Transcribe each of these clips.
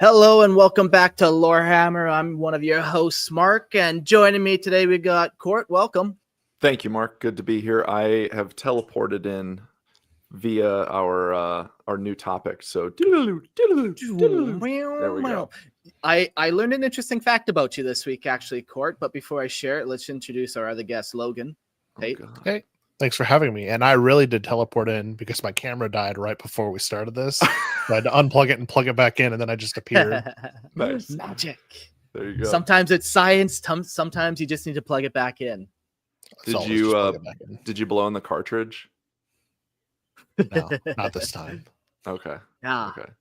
Hello and welcome back to Lorehammer. I'm one of your hosts, Mark, and joining me today we got Court. Welcome. Thank you, Mark. Good to be here. I have teleported in via our new topic. So there we go. I learned an interesting fact about you this week, actually, Court. But before I share it, let's introduce our other guest, Logan. Hey. Hey. Thanks for having me. And I really did teleport in because my camera died right before we started this. So I had to unplug it and plug it back in, and then I just appeared. Nice. Magic. There you go. Sometimes it's science. Sometimes you just need to plug it back in. Did you blow in the cartridge? No, not this time. Okay. Yeah. Okay.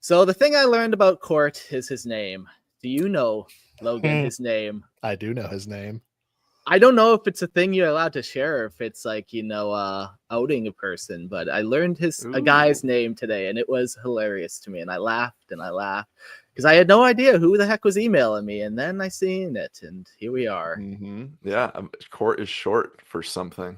So the thing I learned about Court is his name. Do you know, Logan, his name? I do know his name. I don't know if it's a thing you're allowed to share or if it's like, outing a person, but I learned a guy's name today and it was hilarious to me. And I laughed because I had no idea who the heck was emailing me. And then I seen it and here we are. Mm-hmm. Yeah. Court is short for something.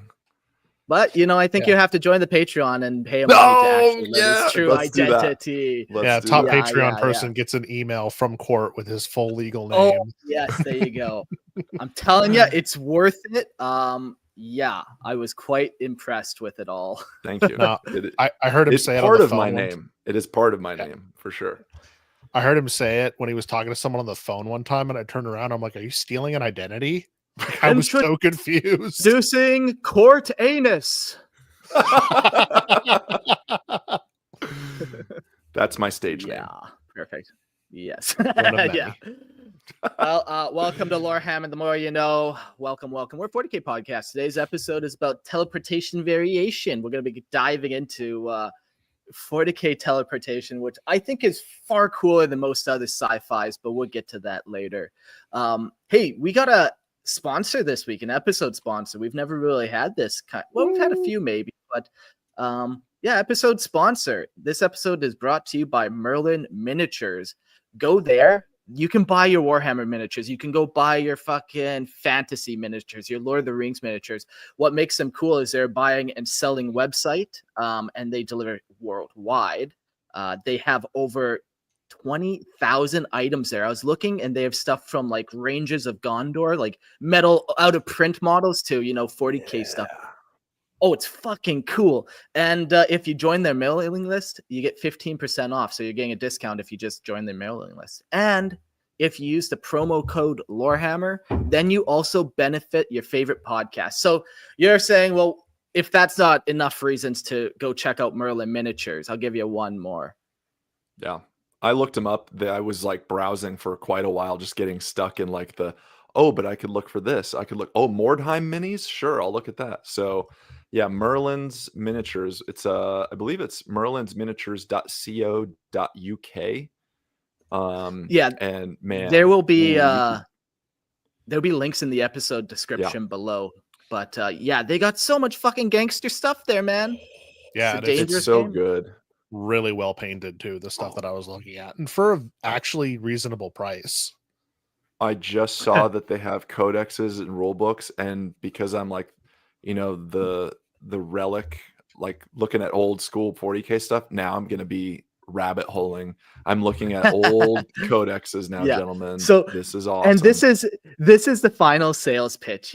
But, I think you have to join the Patreon and pay him money to actually let his true identity. Top Patreon person gets an email from Court with his full legal name. Oh, yes, there you go. I'm telling you, it's worth it. Yeah, I was quite impressed with it all. Thank you. No, I heard him say it on the phone. It is part of my name, for sure. I heard him say it when he was talking to someone on the phone one time, and I turned around. I'm like, are you stealing an identity? I was so confused. Introducing Court Anus. That's my stage name. Yeah, perfect. Yes. Yeah. Well, welcome to Lorehammer. The more you know. Welcome. We're 40K Podcast. Today's episode is about teleportation variation. We're going to be diving into 40K teleportation, which I think is far cooler than most other sci-fis, but we'll get to that later. Hey, we got a sponsor this week, an episode sponsor. We've never really had this we've had a few maybe, but episode sponsor. This episode is brought to you by Merlin Miniatures. Go there. You can buy your Warhammer miniatures. You can go buy your fucking fantasy miniatures, your Lord of the Rings miniatures. What makes them cool is they're buying and selling website, and they deliver worldwide. They have over 20,000 items there. I was looking and they have stuff from like Ranges of Gondor, like metal out of print models to, 40K stuff. Oh, it's fucking cool. And if you join their mailing list, you get 15% off. So you're getting a discount if you just join their mailing list. And if you use the promo code Lorehammer, then you also benefit your favorite podcast. So you're saying, well, if that's not enough reasons to go check out Merlin Miniatures, I'll give you one more. Yeah. I looked him up. I was like browsing for quite a while, just getting stuck in like but I could look for this. I could look, Mordheim minis? Sure, I'll look at that. So yeah, Merlin's Miniatures. It's I believe it's merlinsminiatures.co.uk. And man, there will be there'll be links in the episode description below. But they got so much fucking gangster stuff there, man. Yeah, it's so good. Really well painted too, the stuff that I was looking at, and for an actually reasonable price. I just saw that they have codexes and rule books, and because I'm like, the relic, like looking at old school 40K stuff, now I'm gonna be rabbit holing. I'm looking at old codexes now, gentlemen. So this is awesome. And this is the final sales pitch,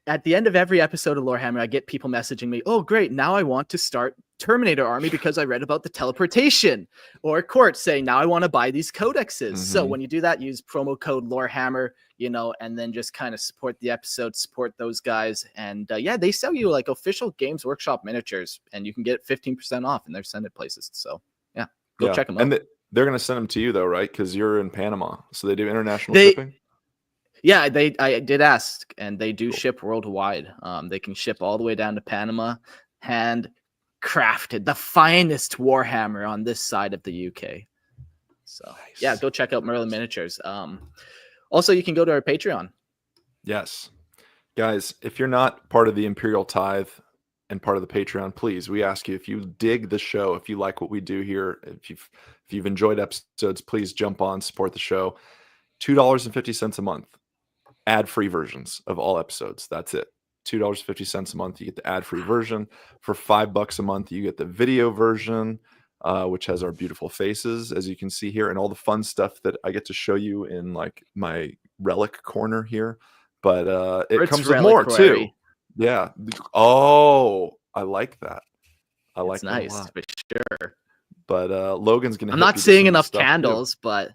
At the end of every episode of Lorehammer, I get people messaging me, oh, great, now I want to start Terminator Army because I read about the teleportation. Or Court saying, now I want to buy these codexes. Mm-hmm. So when you do that, use promo code Lorehammer, and then just kind of support the episode, support those guys. And they sell you like official Games Workshop miniatures, and you can get 15% off in their send it places. So go check them out. And they're going to send them to you though, right? Because you're in Panama. So they do international shipping? Yeah, I did ask, and they do ship worldwide. They can ship all the way down to Panama, handcrafted, the finest Warhammer on this side of the UK. So nice. Go check out Merlin Miniatures. Also, you can go to our Patreon. Yes, guys, if you're not part of the Imperial Tithe and part of the Patreon, please, we ask you, if you dig the show, if you like what we do here, if you've enjoyed episodes, please jump on, support the show. $2.50 a month. Ad-free versions of all episodes. That's it. $2.50 a month. You get the ad-free version. For $5 a month, you get the video version. which has our beautiful faces, as you can see here, and all the fun stuff that I get to show you in like my relic corner here. But it It's comes with more too. reliquary. Yeah. Oh, I like that. I like It's that a nice lot. for sure. But Logan's gonna. I'm hit not you with seeing some enough stuff, too. candles, but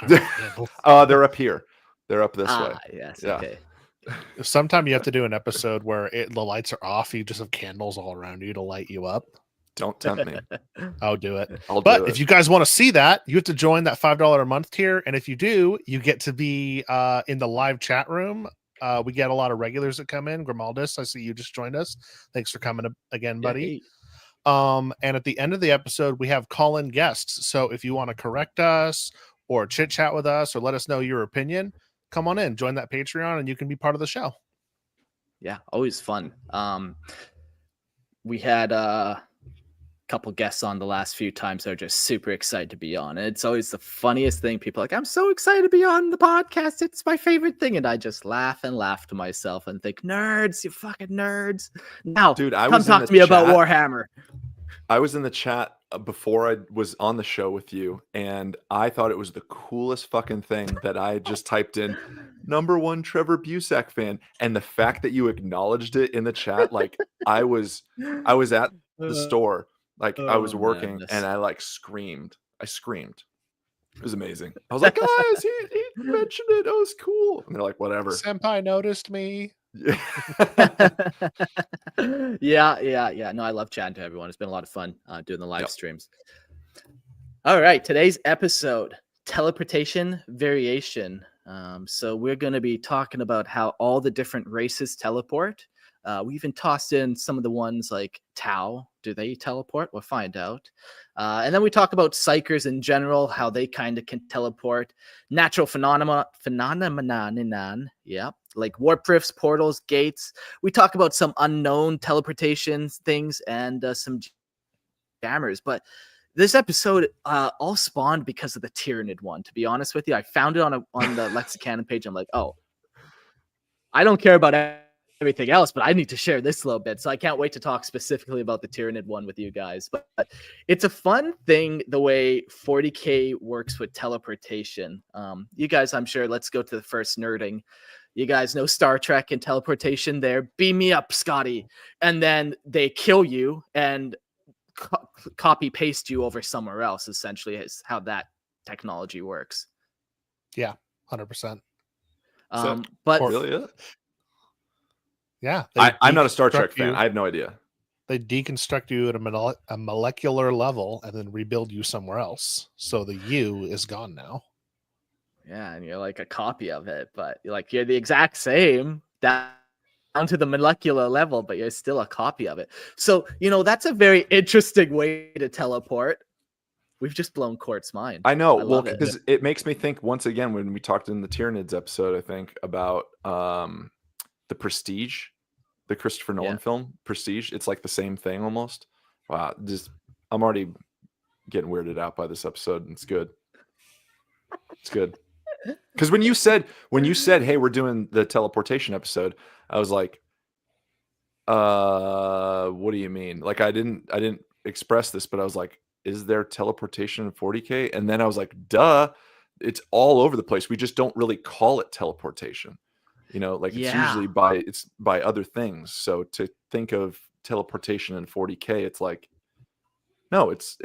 They're up here. They're up this way. Yes, Yeah. okay. sometime you have to do an episode where the lights are off. You just have candles all around you to light you up. Don't tempt me. I'll do it. I'll But do if it. you guys want to see that, you have to join that $5 a month tier. And if you do, you get to be in the live chat room. We get a lot of regulars that come in. Grimaldus, I see you just joined us. Thanks for coming again, buddy. Yay. And at the end of the episode, we have call-in guests. So if you want to correct us or chit chat with us or let us know your opinion, come on in, join that Patreon, and you can be part of the show. Yeah, always fun. We had a couple guests on the last few times that are just super excited to be on. And it's always the funniest thing. People are like, I'm so excited to be on the podcast. It's my favorite thing. And I just laugh and laugh to myself and think, nerds, you fucking nerds. Now, Dude, I come was in talk the to me about chat. Warhammer. I was in the chat before I was on the show with you, and I thought it was the coolest fucking thing that I just typed in #1 Trevor Busak fan. And the fact that you acknowledged it in the chat, like I was at the store, like I was working, madness. and I like screamed. I screamed. It was amazing. I was like, guys, he mentioned it. It was cool. And they're like, whatever. Senpai noticed me. Yeah. No, I love chatting to everyone. It's been a lot of fun doing the live Yep. streams. All right, today's episode, teleportation variation. So we're going to be talking about how all the different races teleport. We even tossed in some of the ones like Tau. Do they teleport? We'll find out. And then we talk about psychers in general, how they kind of can teleport. Natural phenomenon. Yeah, like warp rifts, portals, gates. We talk about some unknown teleportation things and some jammers. But this episode all spawned because of the Tyrannid one. To be honest with you, I found it on the Lexicon page. I'm like, oh, I don't care about everything else, but I need to share this a little bit. So I can't wait to talk specifically about the Tyrannid one with you guys. But it's a fun thing the way 40K works with teleportation. You guys, I'm sure, let's go to the first nerding. You guys know Star Trek and teleportation there. Beam me up, Scotty. And then they kill you and copy paste you over somewhere else, essentially, is how that technology works. Yeah, 100%. But really it? Yeah. I'm not a Star Trek deconstruct fan. you. I have no idea. They deconstruct you at a molecular level and then rebuild you somewhere else. So the you is gone now. yeah, and you're like a copy of it, but you're the exact same down to the molecular level, but you're still a copy of it. So, that's a very interesting way to teleport. We've just blown Court's mind. I know. I Well, love it. because it makes me think once again when we talked in the Tyrannids episode, I think about the Prestige, the Christopher Nolan film Prestige. It's like the same thing almost. Wow, I'm already getting weirded out by this episode, and it's good. It's good. Because when you said, hey, we're doing the teleportation episode, I was like, what do you mean? Like I didn't express this, but I was like, is there teleportation in 40K? And then I was like, duh, it's all over the place. We just don't really call it teleportation. It's usually by other things. So to think of teleportation in 40K, it's like, no, it's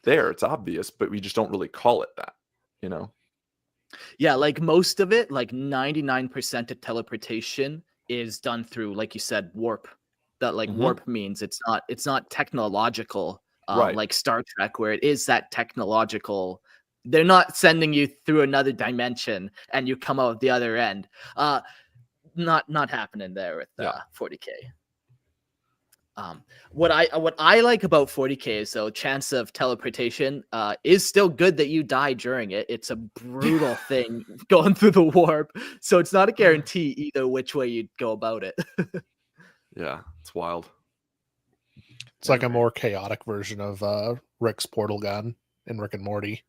there. It's obvious, but we just don't really call it that, Yeah, like most of it, like 99% of teleportation is done through, like you said, warp. That warp means it's not technological, right, like Star Trek, where it is that technological. They're not sending you through another dimension and you come out the other end. Not happening there with 40K. What I like about 40K is, though, chance of teleportation is still good that you die during it. It's a brutal thing going through the warp, so it's not a guarantee either which way you'd go about it. Yeah, it's wild. It's like a more chaotic version of Rick's portal gun in Rick and Morty.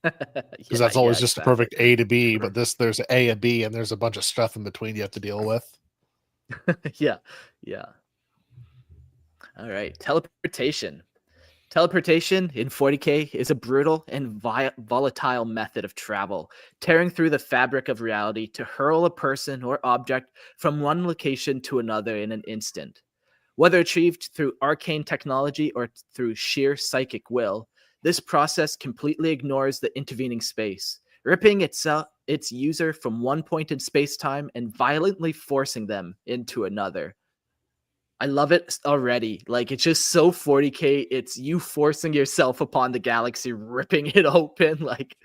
Because that's always just exactly. a perfect A to B, but there's A and B, and there's a bunch of stuff in between you have to deal with. Yeah. All right, teleportation. Teleportation in 40k is a brutal and volatile method of travel, tearing through the fabric of reality to hurl a person or object from one location to another in an instant. Whether achieved through arcane technology or through sheer psychic will, this process completely ignores the intervening space, ripping its user from one point in space-time and violently forcing them into another. I love it already. Like, it's just so 40k. It's you forcing yourself upon the galaxy, ripping it open. Like,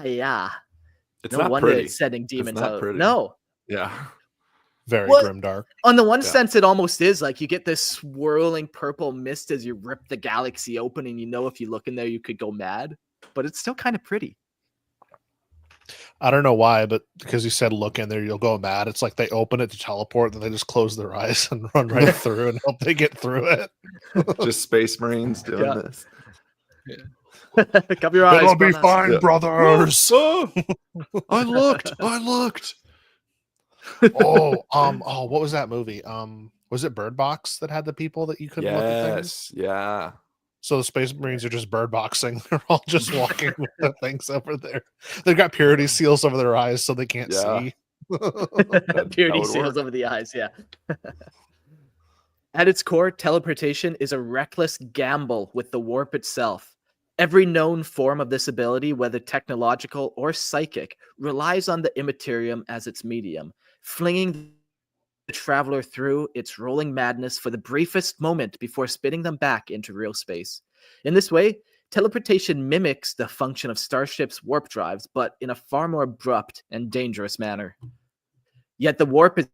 yeah. It's No not wonder pretty. it's sending It's demons not out. pretty. No. Yeah. Very Well, grimdark. on the one Yeah. sense, it almost is. Like, you get this swirling purple mist as you rip the galaxy open, and you know if you look in there, you could go mad. But it's still kind of pretty. I don't know why, but because you said look in there, you'll go mad. It's like they open it to teleport, then they just close their eyes and run right through and hope they get through it. Just Space Marines doing Yeah. this. Cover your eyes. It'll be brothers. fine, Yeah. brothers. Oh, I looked. Oh, what was that movie? Was it Bird Box that had the people that you couldn't look at things? Yes. Yeah. So the Space Marines are just bird boxing. They're all just walking with the things over there. They've got purity seals over their eyes so they can't Yeah. see. Purity would seals work. over the eyes, yeah. At its core, teleportation is a reckless gamble with the warp itself. Every known form of this ability, whether technological or psychic, relies on the Immaterium as its medium, flinging the traveler through its rolling madness for the briefest moment before spitting them back into real space. In this way, teleportation mimics the function of starships' warp drives, but in a far more abrupt and dangerous manner. Yet the warp is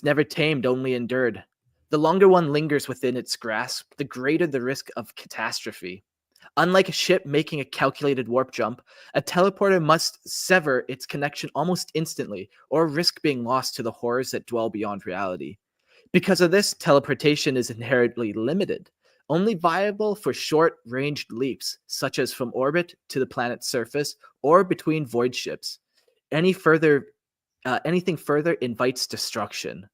never tamed, only endured. The longer one lingers within its grasp, the greater the risk of catastrophe. Unlike a ship making a calculated warp jump, a teleporter must sever its connection almost instantly, or risk being lost to the horrors that dwell beyond reality. Because of this, teleportation is inherently limited, only viable for short-ranged leaps, such as from orbit to the planet's surface or between void ships. Anything further invites destruction.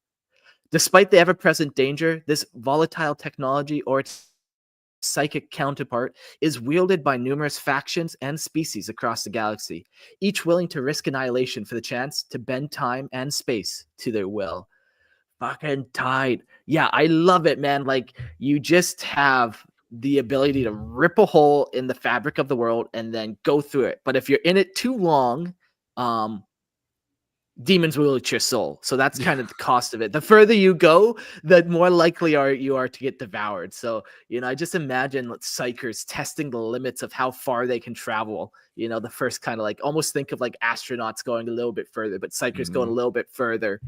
Despite the ever-present danger, this volatile technology or its psychic counterpart is wielded by numerous factions and species across the galaxy, each willing to risk annihilation for the chance to bend time and space to their will. Fucking tight. Yeah, I love it, man. Like, you just have the ability to rip a hole in the fabric of the world and then go through it. But if you're in it too long, demons will eat your soul. So that's kind of the cost of it. The further you go, the more likely you are to get devoured. So, I just imagine psychers testing the limits of how far they can travel. The first kind of like, almost think of like astronauts going a little bit further, but psychers going a little bit further.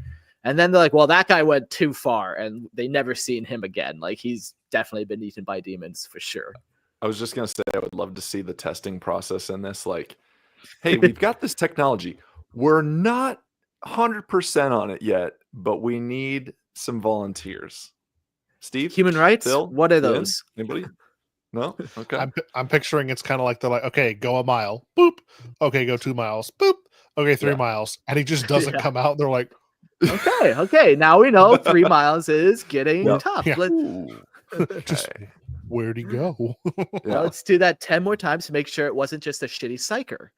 And then they're like, well, that guy went too far, and they never seen him again. Like, he's definitely been eaten by demons for sure. I was just going to say, I would love to see the testing process in this. Like, hey, we've got this technology. We're not 100% on it yet, but we need some volunteers. Steve? Human rights? Phil? What are Lynn? those? Anybody? No? Okay. I'm picturing it's kind of like they're like, okay, go a mile. Boop. Okay, go 2 miles. Boop. Okay, 3 miles. And he just doesn't come out. They're like, okay. Now we know 3 miles is getting tough. Yeah. Just where'd he go? yeah. Let's do that 10 more times to make sure it wasn't just a shitty psyker.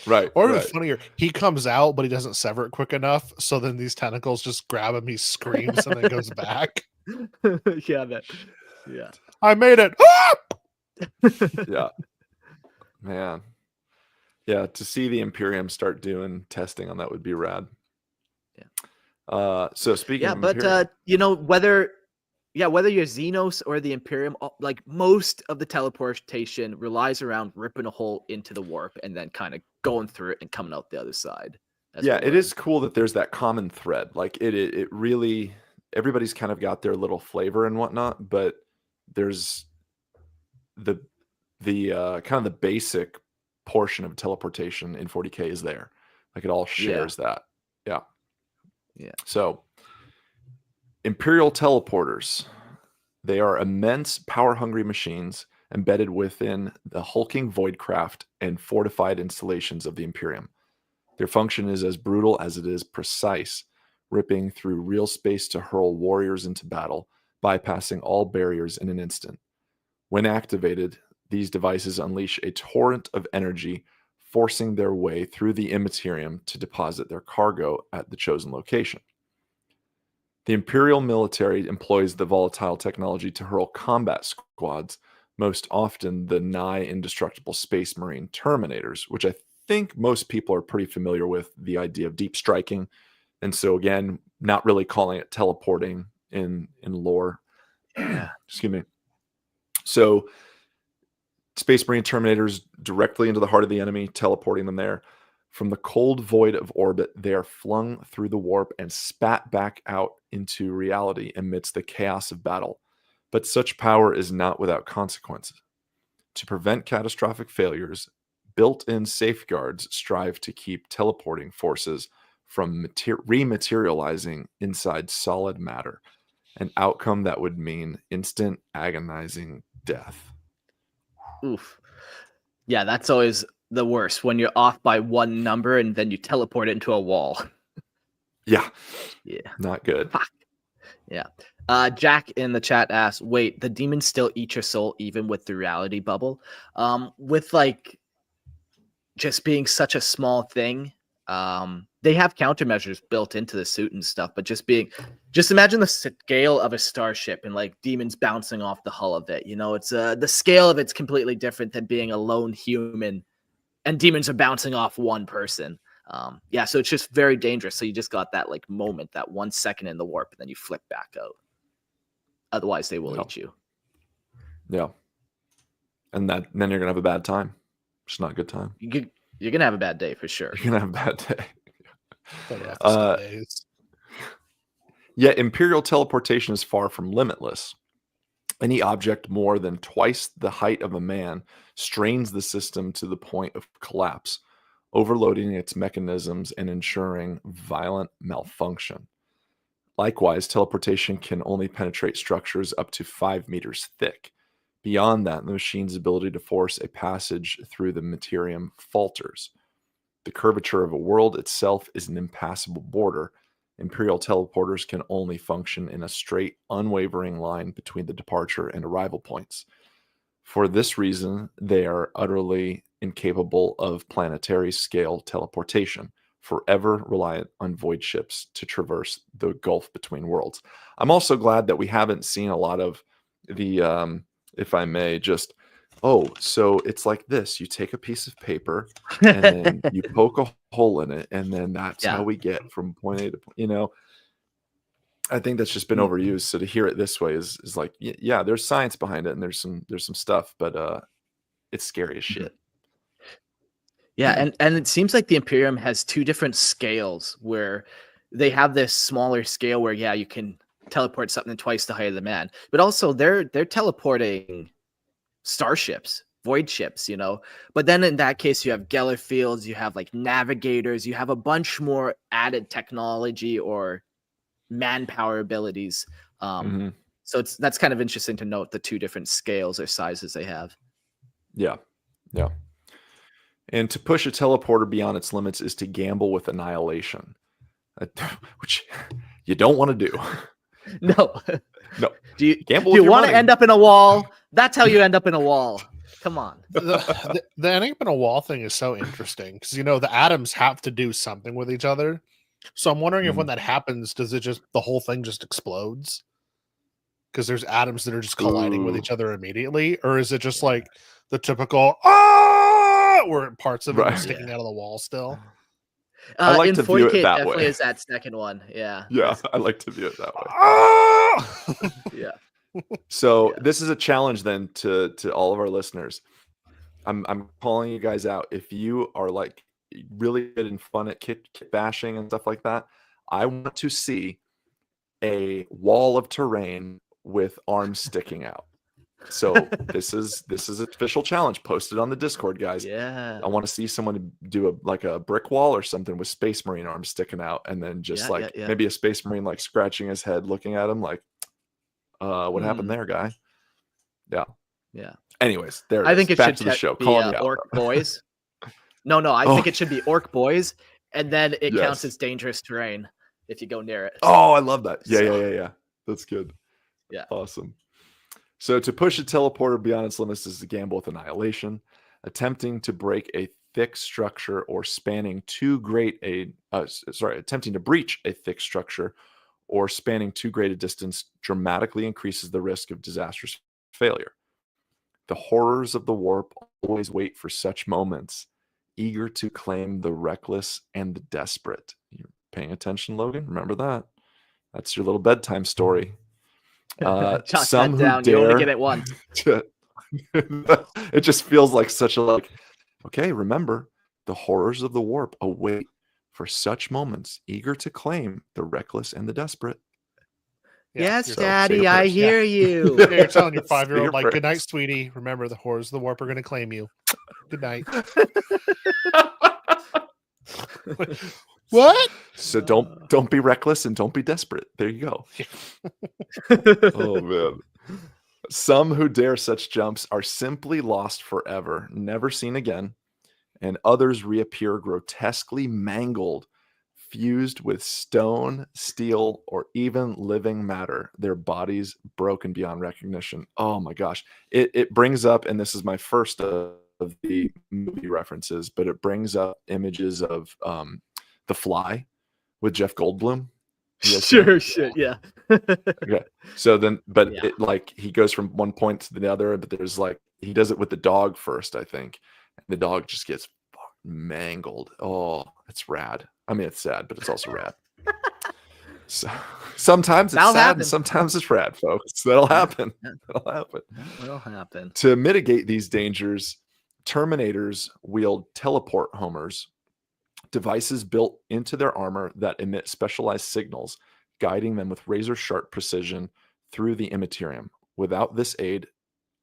Right. Or right. even funnier, he comes out, but he doesn't sever it quick enough. So then these tentacles just grab him. He screams and then goes back. Yeah. I made it. Yeah. Man. Yeah, to see the Imperium start doing testing on that would be rad. Yeah. So speaking of but Imperium, whether you're Xenos or the Imperium, like, most of the teleportation relies around ripping a hole into the warp and then kind of going through it and coming out the other side. yeah, it is cool that there's that common thread. Like, it really, everybody's kind of got their little flavor and whatnot, but there's the kind of the basic portion of teleportation in 40k is there. Like, it all shares that. Yeah. So Imperial teleporters, they are immense power-hungry machines embedded within the hulking voidcraft and fortified installations of the Imperium. Their function is as brutal as it is precise, ripping through real space to hurl warriors into battle, bypassing all barriers in an instant. When activated, these devices unleash a torrent of energy, forcing their way through the Immaterium to deposit their cargo at the chosen location. The Imperial military employs the volatile technology to hurl combat squads, most often the nigh indestructible Space Marine Terminators, which I think most people are pretty familiar with the idea of deep striking. And so, again, not really calling it teleporting in lore. Yeah. Excuse me. So, Space Marine Terminators directly into the heart of the enemy, teleporting them there. From the cold void of orbit, they are flung through the warp and spat back out into reality amidst the chaos of battle. But such power is not without consequences. To prevent catastrophic failures, built-in safeguards strive to keep teleporting forces from rematerializing inside solid matter, an outcome that would mean instant, agonizing death. Oof. Yeah, that's always the worst when you're off by one number and then you teleport it into a wall. Yeah. Yeah. Not good. Fuck. Yeah. Jack in the chat asked, wait, the demons still eat your soul even with the reality bubble? With like just being such a small thing, they have countermeasures built into the suit and stuff, but just imagine the scale of a starship and like demons bouncing off the hull of it. You know, it's the scale of it's completely different than being a lone human and demons are bouncing off one person. Yeah, so it's just very dangerous. So you just got that like moment, that 1 second in the warp, and then you flip back out. Otherwise, they will eat you. Yeah, and then you're gonna have a bad time. It's not a good time. You're gonna have a bad day for sure. You're gonna have a bad day. Days. Yet Imperial teleportation is far from limitless. Any object more than twice the height of a man strains the system to the point of collapse, overloading its mechanisms and ensuring violent malfunction. Likewise, teleportation can only penetrate structures up to 5 meters thick. Beyond that, the machine's ability to force a passage through the Immaterium falters. The curvature of a world itself is an impassable border. Imperial teleporters can only function in a straight, unwavering line between the departure and arrival points. For this reason, they are utterly incapable of planetary scale teleportation, forever reliant on void ships to traverse the gulf between worlds. I'm also glad that we haven't seen a lot of the, if I may, just, oh, so it's like this. You take a piece of paper and then you poke a hole in it, and then that's how we get from point A to point, you know. I think that's just been overused. So to hear it this way is like, yeah, there's science behind it and there's some stuff, but it's scary as shit. Yeah, and it seems like the Imperium has two different scales where they have this smaller scale where you can teleport something twice the height of the man, but also they're teleporting starships, void ships, you know. But then in that case, you have Geller fields, you have like navigators, you have a bunch more added technology or manpower abilities. So that's kind of interesting to note the two different scales or sizes they have. Yeah. And to push a teleporter beyond its limits is to gamble with annihilation, which you don't want to do. No. Do gamble you want to end up in a wall? That's how you end up in a wall. Come on. The ending up in a wall thing is so interesting because, you know, the atoms have to do something with each other. So I'm wondering if when that happens, does it just, the whole thing just explodes? Because there's atoms that are just colliding with each other immediately? Or is it just like the typical, where parts of it are sticking out of the wall still? I like to view it that definitely way. Is that second one. Yeah. I like to view it that way. Yeah. So this is a challenge then to all of our listeners. I'm calling you guys out. If you are like really good and fun at kit bashing and stuff like that, I want to see a wall of terrain with arms sticking out. So this is an official challenge posted on the Discord, guys. Yeah. I want to see someone do a brick wall or something with Space Marine arms sticking out, and then just maybe a Space Marine like scratching his head, looking at him like, what happened there, guy? Yeah. Anyways, there I think it Back should to the show. be Calling you Orc out. boys. No, I think it should be Orc boys, and then it counts as dangerous terrain if you go near it. Oh, I love that. Yeah. That's good. Yeah. Awesome. So to push a teleporter beyond its limits is to gamble with annihilation. Attempting to break a thick structure or attempting to breach a thick structure or spanning too great a distance dramatically increases the risk of disastrous failure. The horrors of the warp always wait for such moments, eager to claim the reckless and the desperate. You're paying attention, Logan? Remember that? That's your little bedtime story. Jot Some that who down. You dare only get it once. it just feels like such a okay, remember, the horrors of the warp await for such moments, eager to claim the reckless and the desperate. Yes, you're- Daddy, your I prayers. hear you. Yeah, you're telling your Say 5-year-old, your like, good night, prayers. sweetie. Remember, the horrors of the warp are going to claim you. Good night. What? So don't be reckless and don't be desperate. There you go. Oh man. Some who dare such jumps are simply lost forever, never seen again, and others reappear grotesquely mangled, fused with stone, steel, or even living matter, their bodies broken beyond recognition. Oh my gosh. It brings up, and this is my first of the movie references, but it brings up images of The Fly with Jeff Goldblum. Sure, yeah. Okay. So then, but Yeah. it like he goes from one point to the other, but there's like he does it with the dog first, I think. And the dog just gets mangled. Oh, it's rad. I mean, it's sad, but it's also rad. So sometimes it's That'll sad happen. and sometimes it's rad, folks. That'll happen. That'll happen. That will happen. To mitigate these dangers, Terminators wield teleport homers, devices built into their armor that emit specialized signals, guiding them with razor-sharp precision through the Immaterium. Without this aid,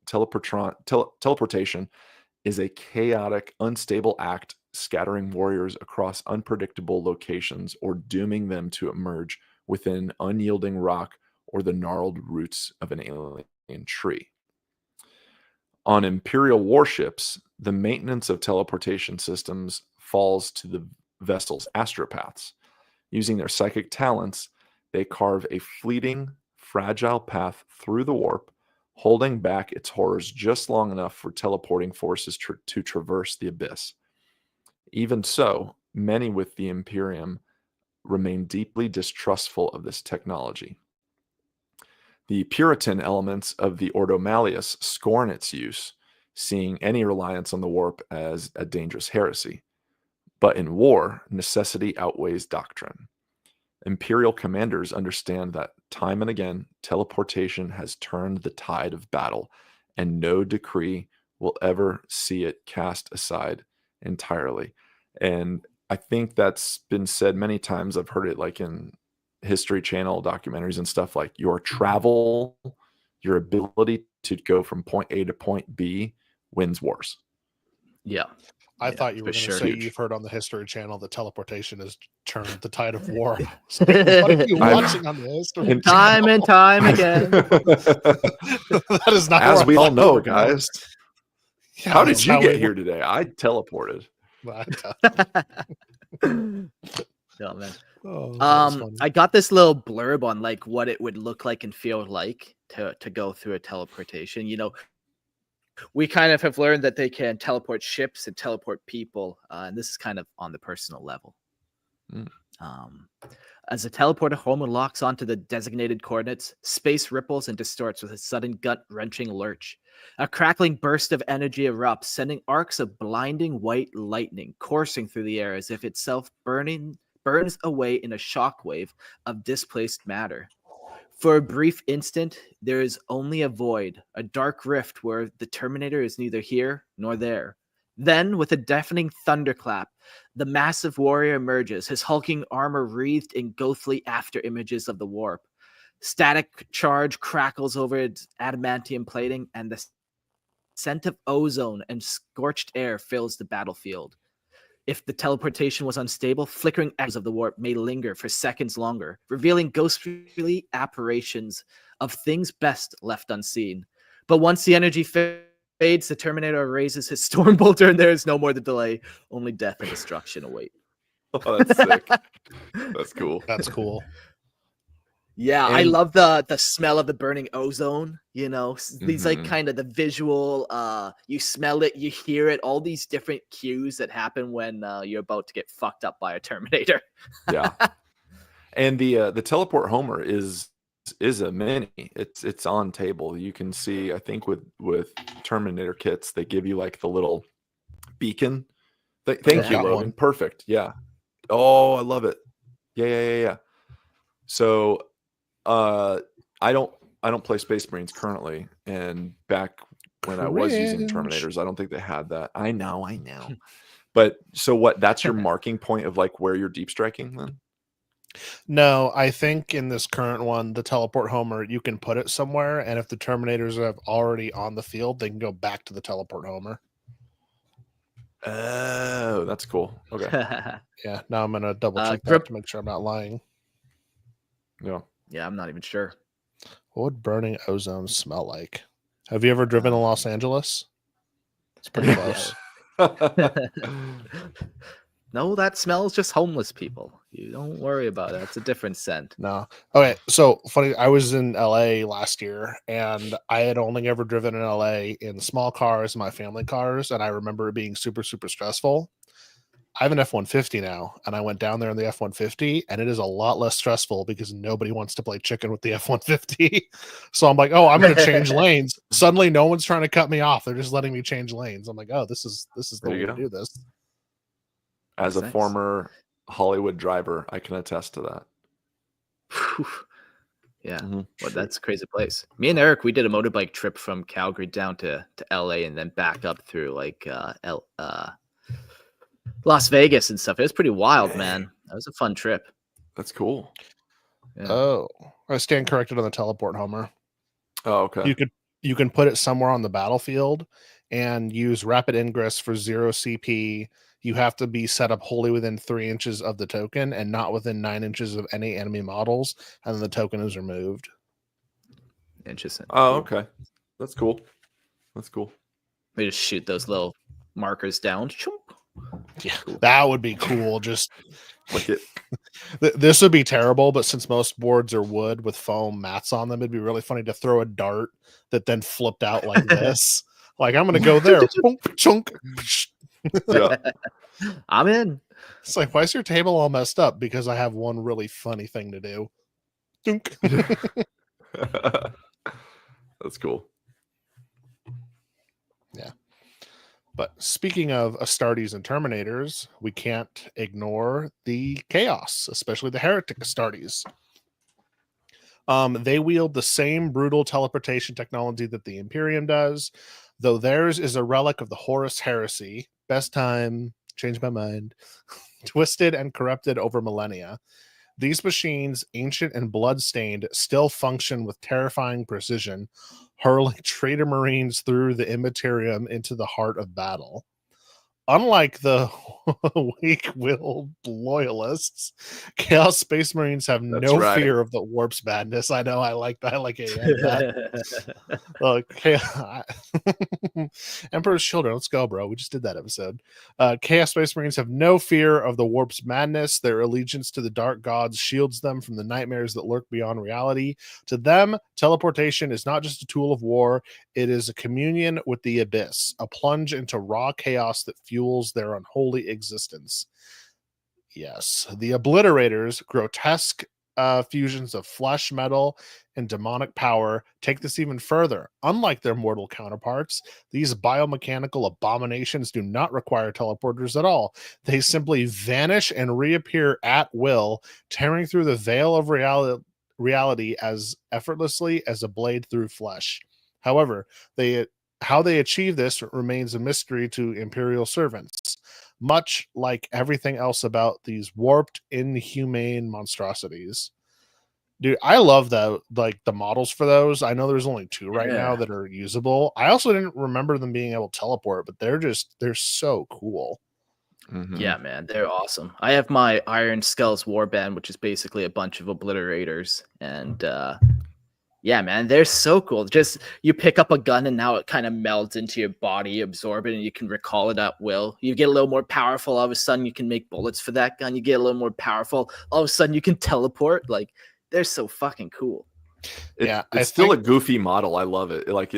teleportation is a chaotic, unstable act, scattering warriors across unpredictable locations or dooming them to emerge within unyielding rock or the gnarled roots of an alien tree. On Imperial warships, the maintenance of teleportation systems falls to the vessel's astropaths. Using their psychic talents, they carve a fleeting, fragile path through the warp, holding back its horrors just long enough for teleporting forces to traverse the abyss. Even so, many with the Imperium remain deeply distrustful of this technology. The Puritan elements of the Ordo Malleus scorn its use, seeing any reliance on the warp as a dangerous heresy. But in war, necessity outweighs doctrine. Imperial commanders understand that time and again, teleportation has turned the tide of battle, and no decree will ever see it cast aside entirely. And I think that's been said many times. I've heard it like in History Channel documentaries and stuff, like your travel, your ability to go from point A to point B wins wars. Yeah. I thought you were for going to sure. say Huge. you've heard on the History Channel that teleportation has turned the tide of war. What are you watching on the History Time and time again. That is not As where we I all thought know, we were going. guys. Yeah, How that's did you how get we- here today? I teleported. Oh man. Oh, that was funny. I got this little blurb on like what it would look like and feel like to go through a teleportation. You know, we kind of have learned that they can teleport ships and teleport people, and this is kind of on the personal level. Mm. As a teleporter homer locks onto the designated coordinates, space ripples and distorts with a sudden gut-wrenching lurch. A crackling burst of energy erupts, sending arcs of blinding white lightning coursing through the air as if itself burns away in a shockwave of displaced matter. For a brief instant, there is only a void, a dark rift where the Terminator is neither here nor there. Then, with a deafening thunderclap, the massive warrior emerges, his hulking armor wreathed in ghostly after images of the warp. Static charge crackles over its adamantium plating, and the scent of ozone and scorched air fills the battlefield. If the teleportation was unstable, flickering echoes of the warp may linger for seconds longer, revealing ghostly apparitions of things best left unseen. But once the energy fades, the Terminator raises his storm bolter, and there is no more the delay. Only death and destruction await. Oh, that's sick. That's cool. That's cool. Yeah, I And love the smell of the burning ozone, you know, these like Mhm. kind of the visual, you smell it, you hear it, all these different cues that happen when you're about to get fucked up by a Terminator. Yeah. And the teleport Homer is a mini. It's on table. You can see, I think with Terminator kits, they give you like the little beacon. Thank I've you, got Logan. one. Perfect. Yeah. Oh, I love it. Yeah. So I don't play Space Marines currently, and back when I was using Cringe. Terminators, I don't think they had that. I know. But so what? That's your marking point of like where you're deep striking then? No, I think in this current one, the teleport Homer, you can put it somewhere, and if the Terminators are already on the field, they can go back to the teleport Homer. Oh, that's cool. Okay. Yeah, now I'm gonna double check that Grip, to make sure I'm not lying. Yeah. yeah, I'm not even sure. What would burning ozone smell like? Have you ever driven to Los Angeles? It's pretty close. No, that smells just homeless people. You don't worry about it. It's a different scent. No. Okay, so funny. I was in LA last year, and I had only ever driven in LA in small cars, my family cars, and I remember it being super, super stressful. I have an F-150 now, and I went down there in the F-150, and it is a lot less stressful because nobody wants to play chicken with the F-150. So I'm like, oh, I'm going to change lanes. Suddenly, no one's trying to cut me off. They're just letting me change lanes. I'm like, oh, this is the There way you to go. do this. As a Nice. former Hollywood driver, I can attest to that. Phew. Yeah, Mhm. well, that's a crazy place. Me and Eric, we did a motorbike trip from Calgary down to LA and then back up through like Las Vegas and stuff. It was pretty wild, man. That was a fun trip. That's cool. Yeah. Oh, I stand corrected on the teleport, Homer. Oh, okay. You can put it somewhere on the battlefield and use rapid ingress for 0 CP. You have to be set up wholly within 3 inches of the token and not within 9 inches of any enemy models, and then the token is removed. Interesting. Oh, okay. That's cool. That's cool. We just shoot those little markers down. Choop. Yeah, that would be cool. Just Like it. this would be terrible, but since most boards are wood with foam mats on them, it'd be really funny to throw a dart that then flipped out like this. Like, I'm going to go there. Boom, chunk. Yeah. I'm in. It's like, why is your table all messed up? Because I have one really funny thing to do. Dunk. That's cool. Yeah. But speaking of Astartes and Terminators, we can't ignore the Chaos, especially the Heretic Astartes. They wield the same brutal teleportation technology that the Imperium does, though theirs is a relic of the Horus Heresy. Best time, changed my mind. Twisted and corrupted over millennia. These machines, ancient and blood-stained, still function with terrifying precision, hurling traitor marines through the Immaterium into the heart of battle. Unlike the weak-willed loyalists, Chaos Space Marines have That's no right. fear of the warp's madness. I know, I like that. Emperor's Children. Let's go, bro. We just did that episode. Chaos Space Marines have no fear of the warp's madness. Their allegiance to the dark gods shields them from the nightmares that lurk beyond reality. To them, teleportation is not just a tool of war. It is a communion with the abyss, a plunge into raw chaos that fuels their unholy existence. Yes, the Obliterators, grotesque fusions of flesh, metal, and demonic power, take this even further. Unlike their mortal counterparts, these biomechanical abominations do not require teleporters at all. They simply vanish and reappear at will, tearing through the veil of reality as effortlessly as a blade through flesh. However, how they achieve this remains a mystery to Imperial servants, much like everything else about these warped, inhumane monstrosities. Dude, I love that, like the models for those. I know there's only 2 right now that are usable. I also didn't remember them being able to teleport, but they're so cool. Mhm. Yeah, man, they're awesome. I have my Iron Skulls Warband, which is basically a bunch of obliterators, and yeah, man, they're so cool. Just you pick up a gun and now it kind of melds into your body, absorb it, and you can recall it at will. You get a little more powerful. All of a sudden, you can make bullets for that gun. You get a little more powerful. All of a sudden, you can teleport. Like they're so fucking cool. It's still a goofy model. I love it. Like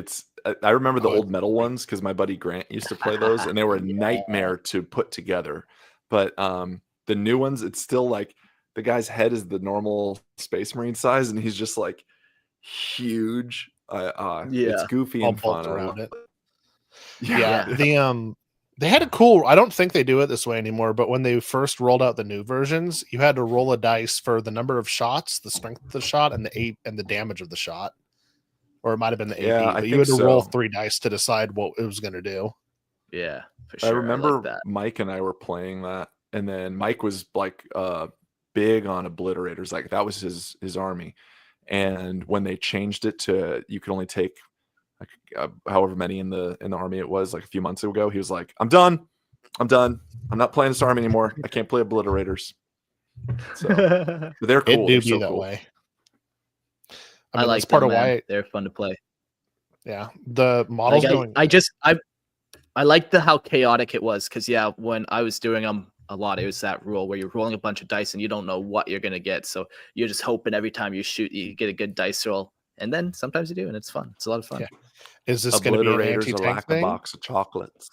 I remember the old metal ones because my buddy Grant used to play those, and they were a nightmare to put together. But the new ones, it's still like the guy's head is the normal Space Marine size, and he's just like huge. It's goofy and fun. Around it. Yeah. They had a cool. I don't think they do it this way anymore. But when they first rolled out the new versions, you had to roll a dice for the number of shots, the strength of the shot, and the damage of the shot. Or it might have been the AP. But you had to roll 3 dice to decide what it was going to do. Yeah, for sure. I remember Mike and I were playing that, and then Mike was like big on obliterators. Like that was his army. And when they changed it to you could only take like however many in the army it was, like a few months ago, he was like, I'm done. I'm not playing this army anymore. I can't play obliterators. So they're cool. It do be that way. I like that's part of why they're fun to play. Yeah, the models going. I liked how chaotic it was because when I was doing them a lot, it was that rule where you're rolling a bunch of dice and you don't know what you're gonna get, so you're just hoping every time you shoot you get a good dice roll, and then sometimes you do, and it's fun. It's a lot of fun. Yeah. Is this going to be an anti-tank thing? A box of chocolates.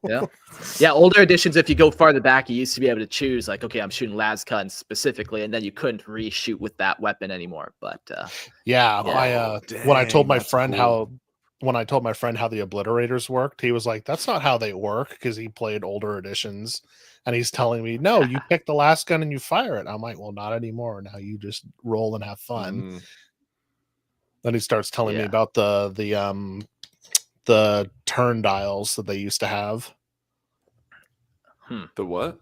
Yeah. Older editions, if you go farther back, you used to be able to choose like, okay, I'm shooting Lascun specifically, and then you couldn't reshoot with that weapon anymore. But when I told my friend how the obliterators worked, he was like, "That's not how they work," because he played older editions, and he's telling me, "No, you pick the Lascun and you fire it." I'm like, "Well, not anymore. Now you just roll and have fun." Then he starts telling me about the turn dials that they used to have. The what?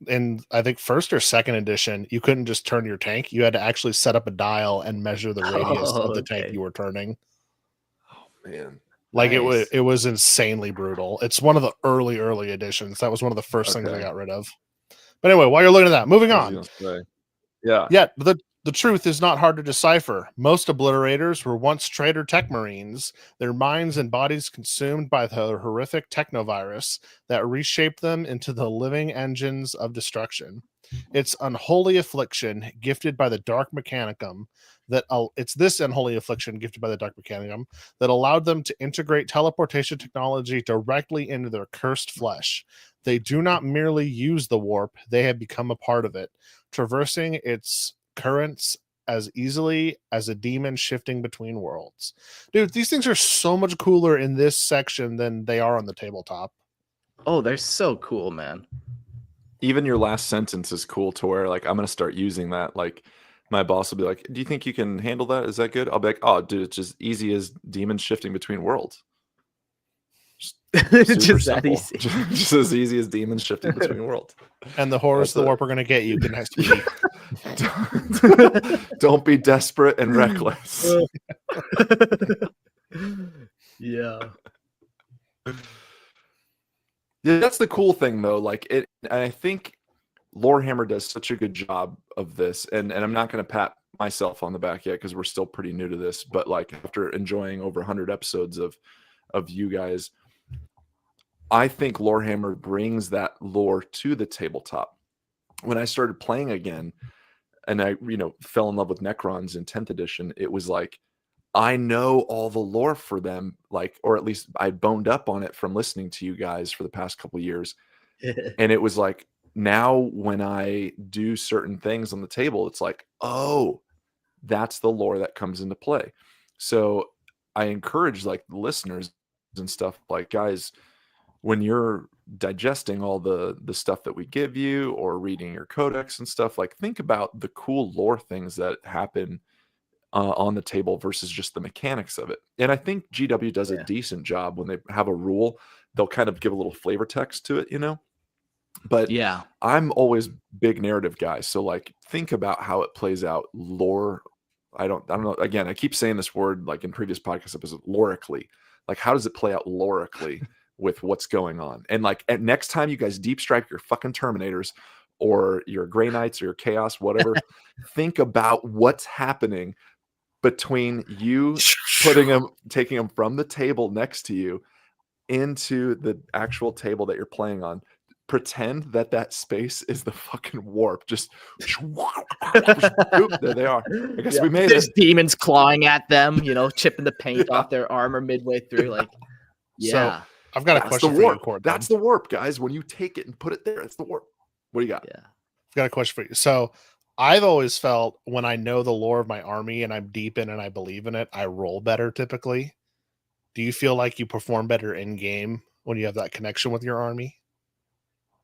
In I think first or second edition, you couldn't just turn your tank. You had to actually set up a dial and measure the radius of the tank you were turning. Oh man. Like nice. It was insanely brutal. It's one of the early editions. That was one of the first things I got rid of. But anyway, while you're looking at that, moving on. Yeah, the truth is not hard to decipher. Most obliterators were once traitor tech marines, their minds and bodies consumed by the horrific technovirus that reshaped them into the living engines of destruction. It's unholy affliction gifted by the dark mechanicum that allowed them to integrate teleportation technology directly into their cursed flesh. They do not merely use the warp, they have become a part of it, traversing its currents as easily as a demon shifting between worlds. Dude, these things are so much cooler in this section than they are on the tabletop. Oh, they're so cool, man. Even your last sentence is cool to where like I'm gonna start using that. Like my boss will be like, "Do you think you can handle that? Is that good?" I'll be like, "Oh, dude, it's just easy as demons shifting between worlds." Just that easy. Just as easy as demons shifting between worlds. And the horrors of the warp are going to get you. Next week. Don't be desperate and reckless. Yeah, that's the cool thing, though. Like it, and I think Lorehammer does such a good job of this. And I'm not going to pat myself on the back yet because we're still pretty new to this. But like after enjoying over 100 episodes of you guys, I think Lorehammer brings that lore to the tabletop. When I started playing again and I, fell in love with Necrons in 10th edition, it was like, I know all the lore for them, like, or at least I boned up on it from listening to you guys for the past couple of years. And it was like, now when I do certain things on the table, it's like, oh, that's the lore that comes into play. So I encourage like the listeners and stuff like, guys, when you're digesting all the stuff that we give you or reading your codex and stuff, like think about the cool lore things that happen on the table versus just the mechanics of it. And I think GW does a decent job when they have a rule, they'll kind of give a little flavor text to it, But I'm always big narrative guy. So like think about how it plays out lore. I don't know. Again, I keep saying this word like in previous podcast episodes, lorically. Like how does it play out lorically? With what's going on. And like at next time you guys deep strike your fucking Terminators or your Grey Knights or your Chaos, whatever, think about what's happening between you taking them from the table next to you into the actual table that you're playing on. pretend that space is the fucking warp. Just oop, there they are. I guess we made There's it. demons clawing at them, chipping the paint Yeah. off their armor midway through. Like, yeah. So I've got a That's question the for you, warp. Court. That's the warp, guys. When you take it and put it there, it's the warp. What do you got? Yeah. I've got a question for you. So I've always felt when I know the lore of my army and I'm deep in and I believe in it, I roll better typically. Do you feel like you perform better in game when you have that connection with your army?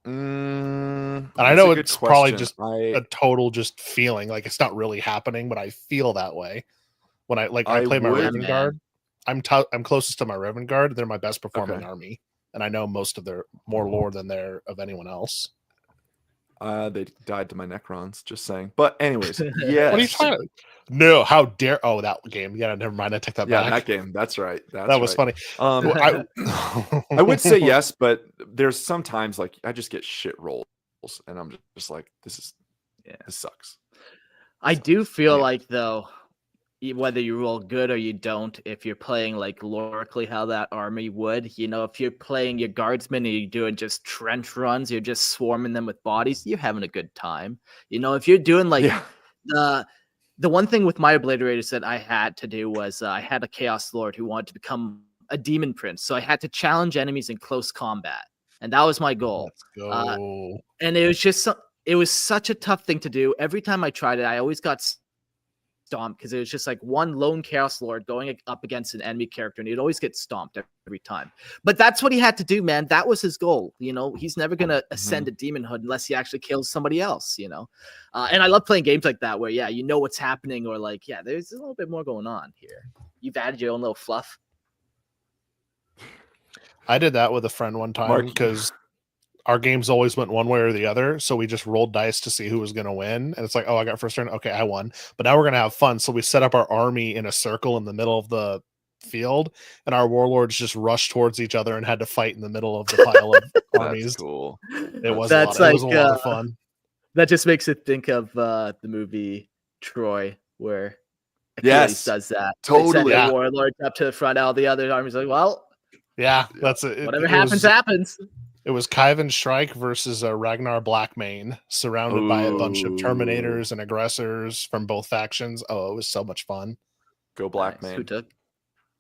And I know it's probably just a total just feeling, like it's not really happening, but I feel that way when I play my Raven Guard. I'm closest to my Raven Guard. They're my best performing army, and I know most of their more lore than they're of anyone else. They died to my Necrons, just saying. But anyways, yes. What are you talking about? No, how dare? Oh, that game. Yeah, never mind. I take that back. Yeah, that game. That's right. That was funny. I would say yes, but there's sometimes like I just get shit rolls, and I'm just like, this sucks. I do feel like though, whether you roll good or you don't, if you're playing like lorically how that army would, if you're playing your guardsmen and you're doing just trench runs, you're just swarming them with bodies, you're having a good time. If you're doing like the one thing with my Obliterators that I had to do was I had a Chaos Lord who wanted to become a Demon Prince, so I had to challenge enemies in close combat, and that was my goal. Let's go. And it was such a tough thing to do. Every time I tried it, I always got stomped because it was just like one lone Chaos Lord going up against an enemy character, and he'd always get stomped every time. But that's what he had to do, man. That was his goal. He's never gonna ascend a demonhood unless he actually kills somebody else. And I love playing games like that where you know what's happening, or like there's a little bit more going on here. You've added your own little fluff. I did that with a friend one time because our games always went one way or the other. So we just rolled dice to see who was going to win. And it's like, oh, I got first turn. Okay, I won. But now we're going to have fun. So we set up our army in a circle in the middle of the field, and our warlords just rushed towards each other and had to fight in the middle of the pile of armies. That's cool. It was a lot of fun. That just makes it think of the movie Troy, where Achilles does that. Totally. They send the warlords up to the front. All the other armies are like, well, that's it. Whatever happens. It was Kyvan Shrike versus Ragnar Blackmane, surrounded by a bunch of Terminators and aggressors from both factions. Oh, it was so much fun. Go Blackmane. Nice. Who took?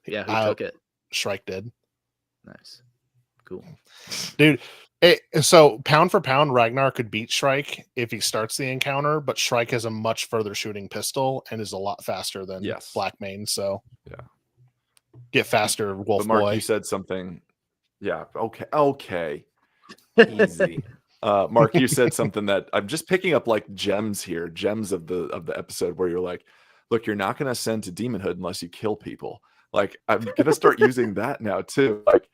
Yeah, who took it? Shrike did. Nice. Cool. Dude, so pound for pound, Ragnar could beat Shrike if he starts the encounter, but Shrike has a much further shooting pistol and is a lot faster than Blackmane. So get faster, Wolf but Mark, Boy. You said something. Yeah. Okay. Easy. Mark, you said something that I'm just picking up like gems of the episode where you're like, look, you're not going to ascend to demonhood unless you kill people. Like, I'm going to start using that now too. Like,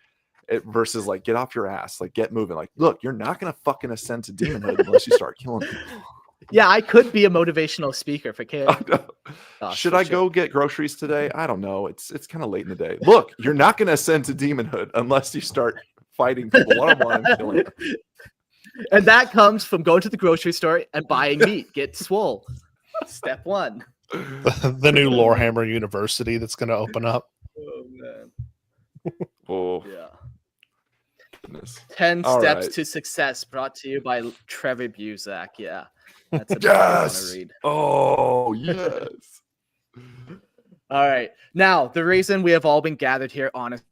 versus like, get off your ass, like get moving. Like, look, you're not going to fucking ascend to demonhood unless you start killing people. Yeah, I could be a motivational speaker for kids. Should I go get groceries today? I don't know. It's kind of late in the day. Look, you're not going to ascend to demonhood unless you start fighting people one-on-one and killing them. And that comes from going to the grocery store and buying meat. Get swole. Step one. The new Lorehammer University that's going to open up. Oh, man. Oh, yeah. Goodness. 10 All Steps right. to Success, brought to you by Trevor Buzak. Yeah. That's a book I want to read. Oh, yes. All right. Now, the reason we have all been gathered here, honestly,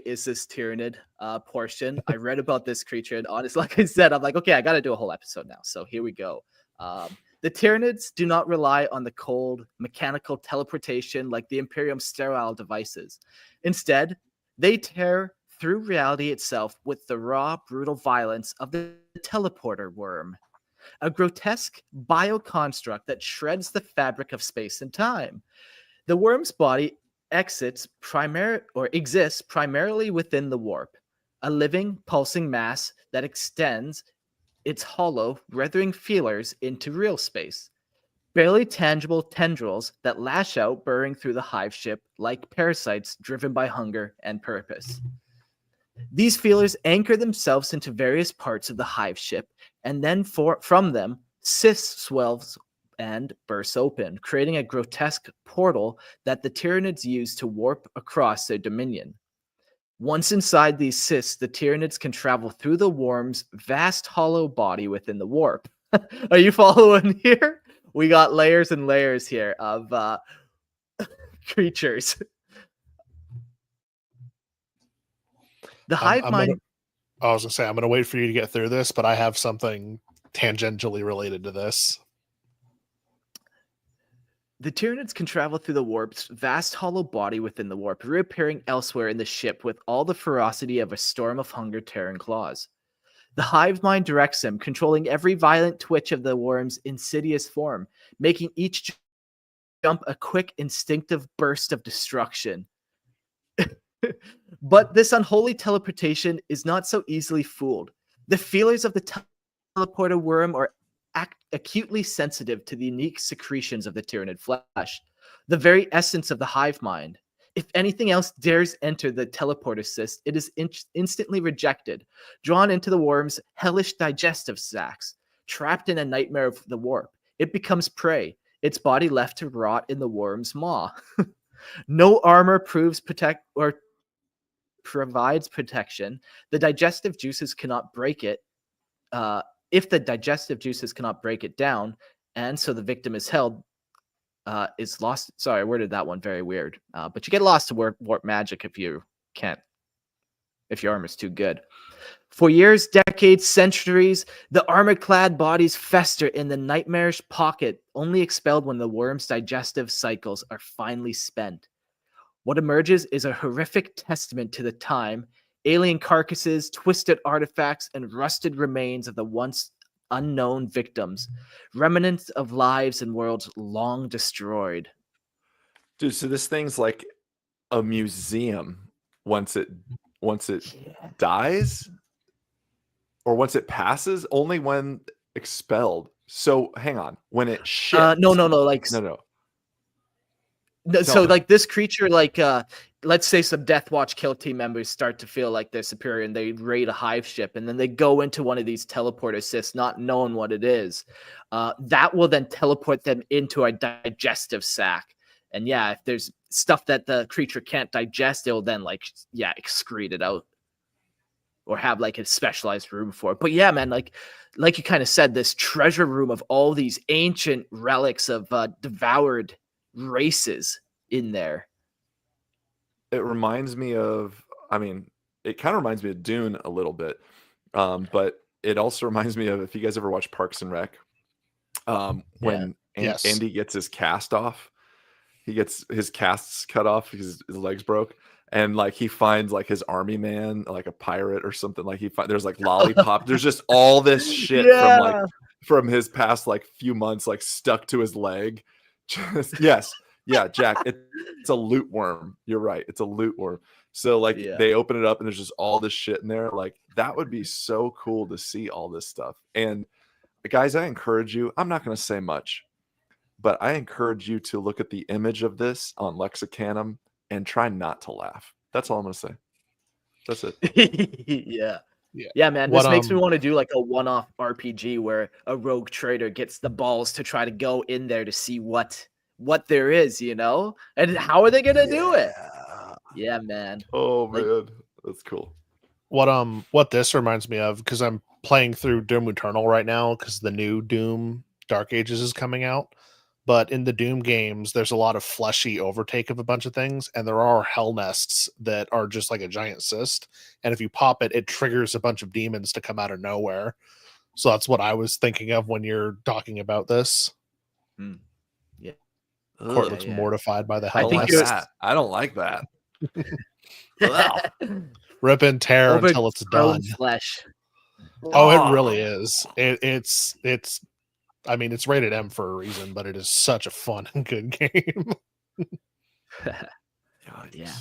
is this Tyrannid portion. I read about this creature, and honestly, like I said, I'm like, okay, I got to do a whole episode now. So here we go. The Tyrannids do not rely on the cold, mechanical teleportation like the Imperium sterile devices. Instead, they tear through reality itself with the raw, brutal violence of the teleporter worm, a grotesque bioconstruct that shreds the fabric of space and time. The worm's body exists primarily within the warp, a living, pulsing mass that extends its hollow, writhing feelers into real space. Barely tangible tendrils that lash out, burrowing through the hive ship like parasites driven by hunger and purpose. These feelers anchor themselves into various parts of the hive ship, and then from them, cysts swells and bursts open, creating a grotesque portal that the Tyranids use to warp across their dominion. Once inside these cysts, the Tyranids can travel through the worm's vast hollow body within the warp. Are you following here? We got layers and layers here of creatures. The hive mind. I was gonna say I'm gonna wait for you to get through this, but I have something tangentially related to this. The Tyranids can travel through the warp's vast hollow body within the warp, reappearing elsewhere in the ship with all the ferocity of a storm of hunger tearing claws. The hive mind directs them, controlling every violent twitch of the worm's insidious form, making each jump a quick, instinctive burst of destruction. But this unholy teleportation is not so easily fooled. The feelers of the teleporter worm are acutely sensitive to the unique secretions of the Tyranid flesh, the very essence of the hive mind. If anything else dares enter the teleporter cyst, it is instantly rejected, drawn into the worm's hellish digestive sacs. Trapped in a nightmare of the warp, it becomes prey, its body left to rot in the worm's maw. No armor provides protection. The digestive juices cannot break it. If the digestive juices cannot break it down, and so the victim is held, is lost. Sorry, I worded that one very weird. But you get lost to warp magic if you can't, if your armor's too good. For years, decades, centuries, the armor-clad bodies fester in the nightmarish pocket, only expelled when the worm's digestive cycles are finally spent. What emerges is a horrific testament to the time, alien carcasses, twisted artifacts, and rusted remains of the once unknown victims, remnants of lives and worlds long destroyed. Dude, so this thing's like a museum once it dies, or once it passes, only when expelled. So hang on, when it shifts. No, like no. So like this creature, like let's say some Death Watch kill team members start to feel like they're superior and they raid a hive ship, and then they go into one of these teleporter cysts not knowing what it is. That will then teleport them into a digestive sac. And yeah, if there's stuff that the creature can't digest, it'll then excrete it out. Or have like a specialized room for it. But yeah, man, like you kind of said, this treasure room of all these ancient relics of devoured races in there. It reminds me of, it kind of reminds me of Dune a little bit. But it also reminds me of, if you guys ever watch Parks and Rec, when Andy gets his cast off, he gets his casts cut off because his legs broke. And like he finds like his army man, like a pirate or something. Like there's like lollipop. There's just all this shit from his past like few months, like stuck to his leg. Jack. It's a loot worm. You're right. It's a loot worm. So like they open it up and there's just all this shit in there. Like that would be so cool to see all this stuff. And guys, I encourage you. I'm not going to say much, but I encourage you to look at the image of this on Lexicanum and try not to laugh. That's all I'm going to say. That's it. Yeah, man. This makes me want to do like a one-off RPG where a rogue trader gets the balls to try to go in there to see what there is, you know? And how are they going to do it? Yeah, man. Oh, man. That's cool. What this reminds me of, because I'm playing through Doom Eternal right now because the new Doom Dark Ages is coming out. But in the Doom games, there's a lot of fleshy overtake of a bunch of things, and there are hell nests that are just like a giant cyst. And if you pop it, it triggers a bunch of demons to come out of nowhere. So that's what I was thinking of when you're talking about this. Yeah. Court looks mortified by the hell nest. I don't like that. Rip and tear until it's done. Flesh. Oh, it really is. It's rated M for a reason, but it is such a fun and good game. Yeah.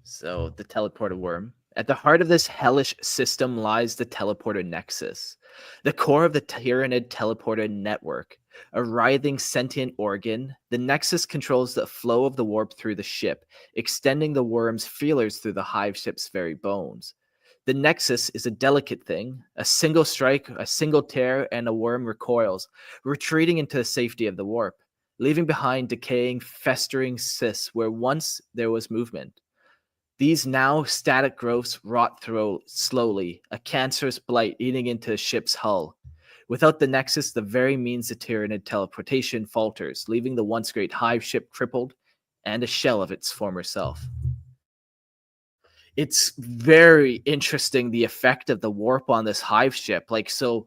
So the teleporter worm. At the heart of this hellish system lies the teleporter nexus, the core of the Tyranid teleporter network. A writhing sentient organ, the nexus controls the flow of the warp through the ship, extending the worm's feelers through the hive ship's very bones. The nexus is a delicate thing. A single strike, a single tear, and a worm recoils, retreating into the safety of the warp, leaving behind decaying, festering cysts where once there was movement. These now static growths rot through slowly, a cancerous blight eating into a ship's hull. Without the nexus, the very means of Tyranid teleportation falters, leaving the once great hive ship crippled and a shell of its former self. It's very interesting, the effect of the warp on this hive ship. Like, so,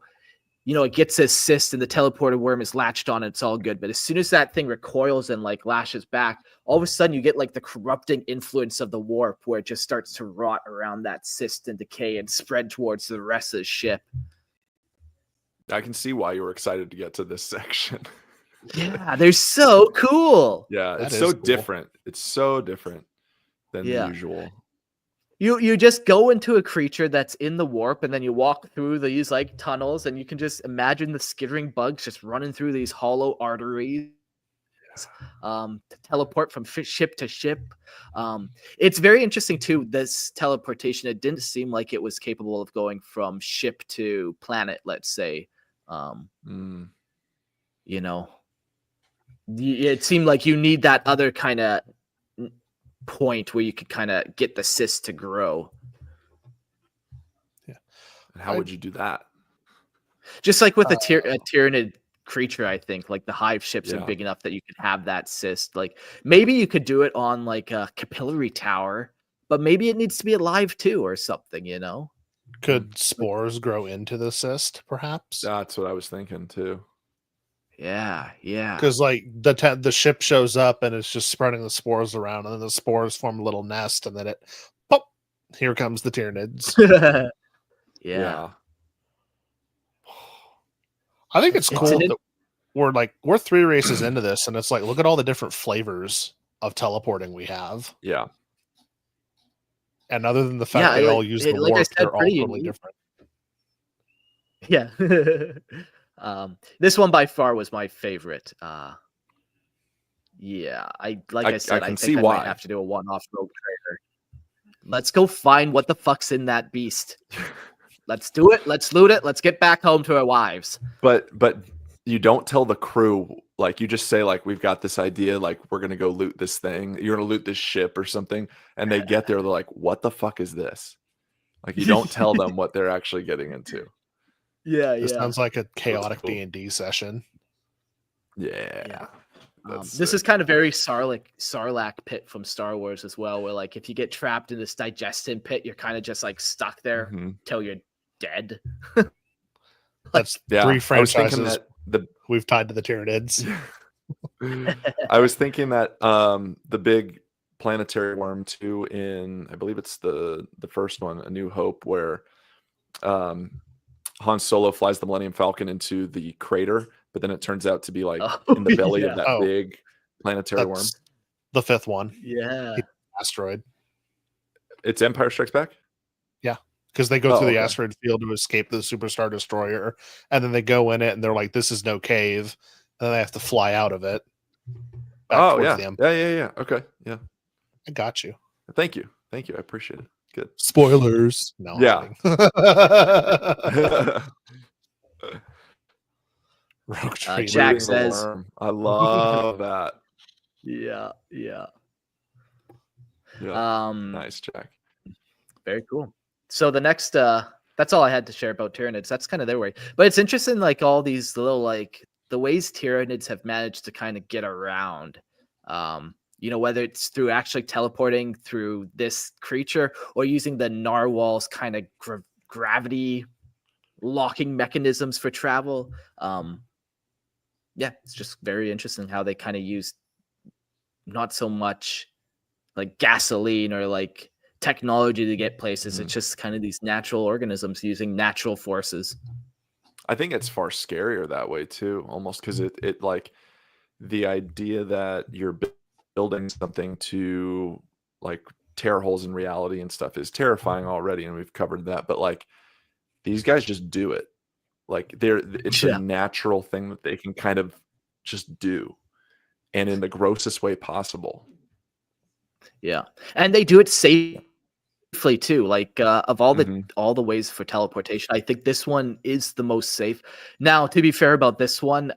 it gets assist and the teleporter worm is latched on and it's all good. But as soon as that thing recoils and like lashes back, all of a sudden you get like the corrupting influence of the warp where it just starts to rot around that cyst and decay and spread towards the rest of the ship. I can see why you were excited to get to this section. Yeah, they're so cool. Yeah, That it's is so cool. different. It's so different than the usual. You just go into a creature that's in the warp, and then you walk through these like tunnels, and you can just imagine the skittering bugs just running through these hollow arteries to teleport from ship to ship. It's very interesting too, this teleportation. It didn't seem like it was capable of going from ship to planet, let's say. It seemed like you need that other kind of point where you could kind of get the cyst to grow. Yeah. And how would you do that? Just like with a Tyranid creature, I think like the hive ships are big enough that you could have that cyst. Like maybe you could do it on like a capillary tower, but maybe it needs to be alive too or something, Could spores grow into the cyst, perhaps? That's what I was thinking too. Yeah. Because like the ship shows up and it's just spreading the spores around, and then the spores form a little nest, and then it pop, here comes the Tyranids. Yeah. I think it's cool that we're 3 races into this, and it's like, look at all the different flavors of teleporting we have. Yeah. And other than the fact they all use the warp, they're all totally different. Yeah. This one by far was my favorite. I think I might have to do a one-off rogue trader. Let's go find what the fuck's in that beast. Let's do it. Let's loot it. Let's get back home to our wives. But you don't tell the crew, like you just say like, we've got this idea, like we're gonna go loot this thing. You're gonna loot this ship or something, and they get there, they're like, what the fuck is this? Like you don't tell them what they're actually getting into. This sounds like a chaotic D&D session. Yeah. This is kind of very Sarlacc pit from Star Wars as well, where like if you get trapped in this digestion pit, you're kind of just like stuck there till you're dead. That's 3 franchises we've tied to the Tyranids. I was thinking that the big planetary worm too, in I believe it's the first one, A New Hope, where Han Solo flies the Millennium Falcon into the crater, but then it turns out to be like in the belly of that big planetary worm. The 5th one. Yeah. Asteroid. It's Empire Strikes Back? Yeah. Because they go through the asteroid field to escape the Superstar Destroyer, and then they go in it and they're like, this is no cave. And then they have to fly out of it. Yeah. Okay. Yeah. I got you. Thank you. I appreciate it. Good. Spoilers. No. Yeah. Rogue Trader. Jack says, I love that. Yeah. Nice, Jack. Very cool. So the next, that's all I had to share about Tyranids. That's kind of their way. But it's interesting, like all these little, like the ways Tyranids have managed to kind of get around. Whether it's through actually teleporting through this creature or using the narwhal's kind of gravity locking mechanisms for travel. It's just very interesting how they kind of use not so much like gasoline or like technology to get places. It's just kind of these natural organisms using natural forces. I think it's far scarier that way too, almost because it like the idea that you're building something to like tear holes in reality and stuff is terrifying already, and we've covered that. But like these guys just do it. Like it's a natural thing that they can kind of just do, and in the grossest way possible. Yeah, and they do it safely safely too. Like of all the Mhm. all the ways for teleportation, I think this one is the most safe. Now, to be fair about this one,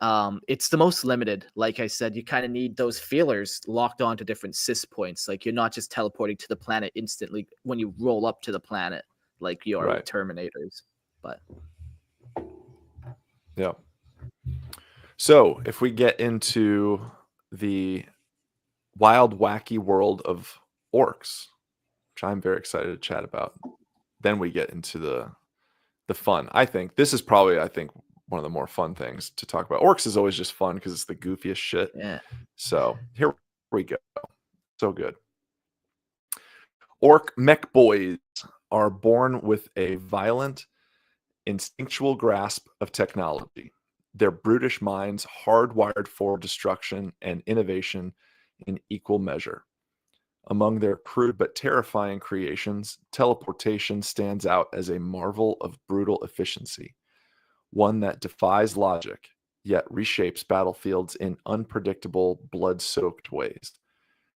it's the most limited. Like I said, you kind of need those feelers locked onto different sys points. Like you're not just teleporting to the planet instantly when you roll up to the planet, like you are with Right. Terminators. But Yeah. So if we get into the wild, wacky world of orcs, which I'm very excited to chat about, then we get into the fun. I think this is probably, one of the more fun things to talk about. Orcs is always just fun because it's the goofiest shit. yeah, So here we go. So good. Orc mech boys are born with a violent, instinctual grasp of technology. Their brutish minds hardwired for destruction and innovation in equal measure. Among their crude but terrifying creations, teleportation stands out as a marvel of brutal efficiency, one that defies logic, yet reshapes battlefields in unpredictable, blood-soaked ways.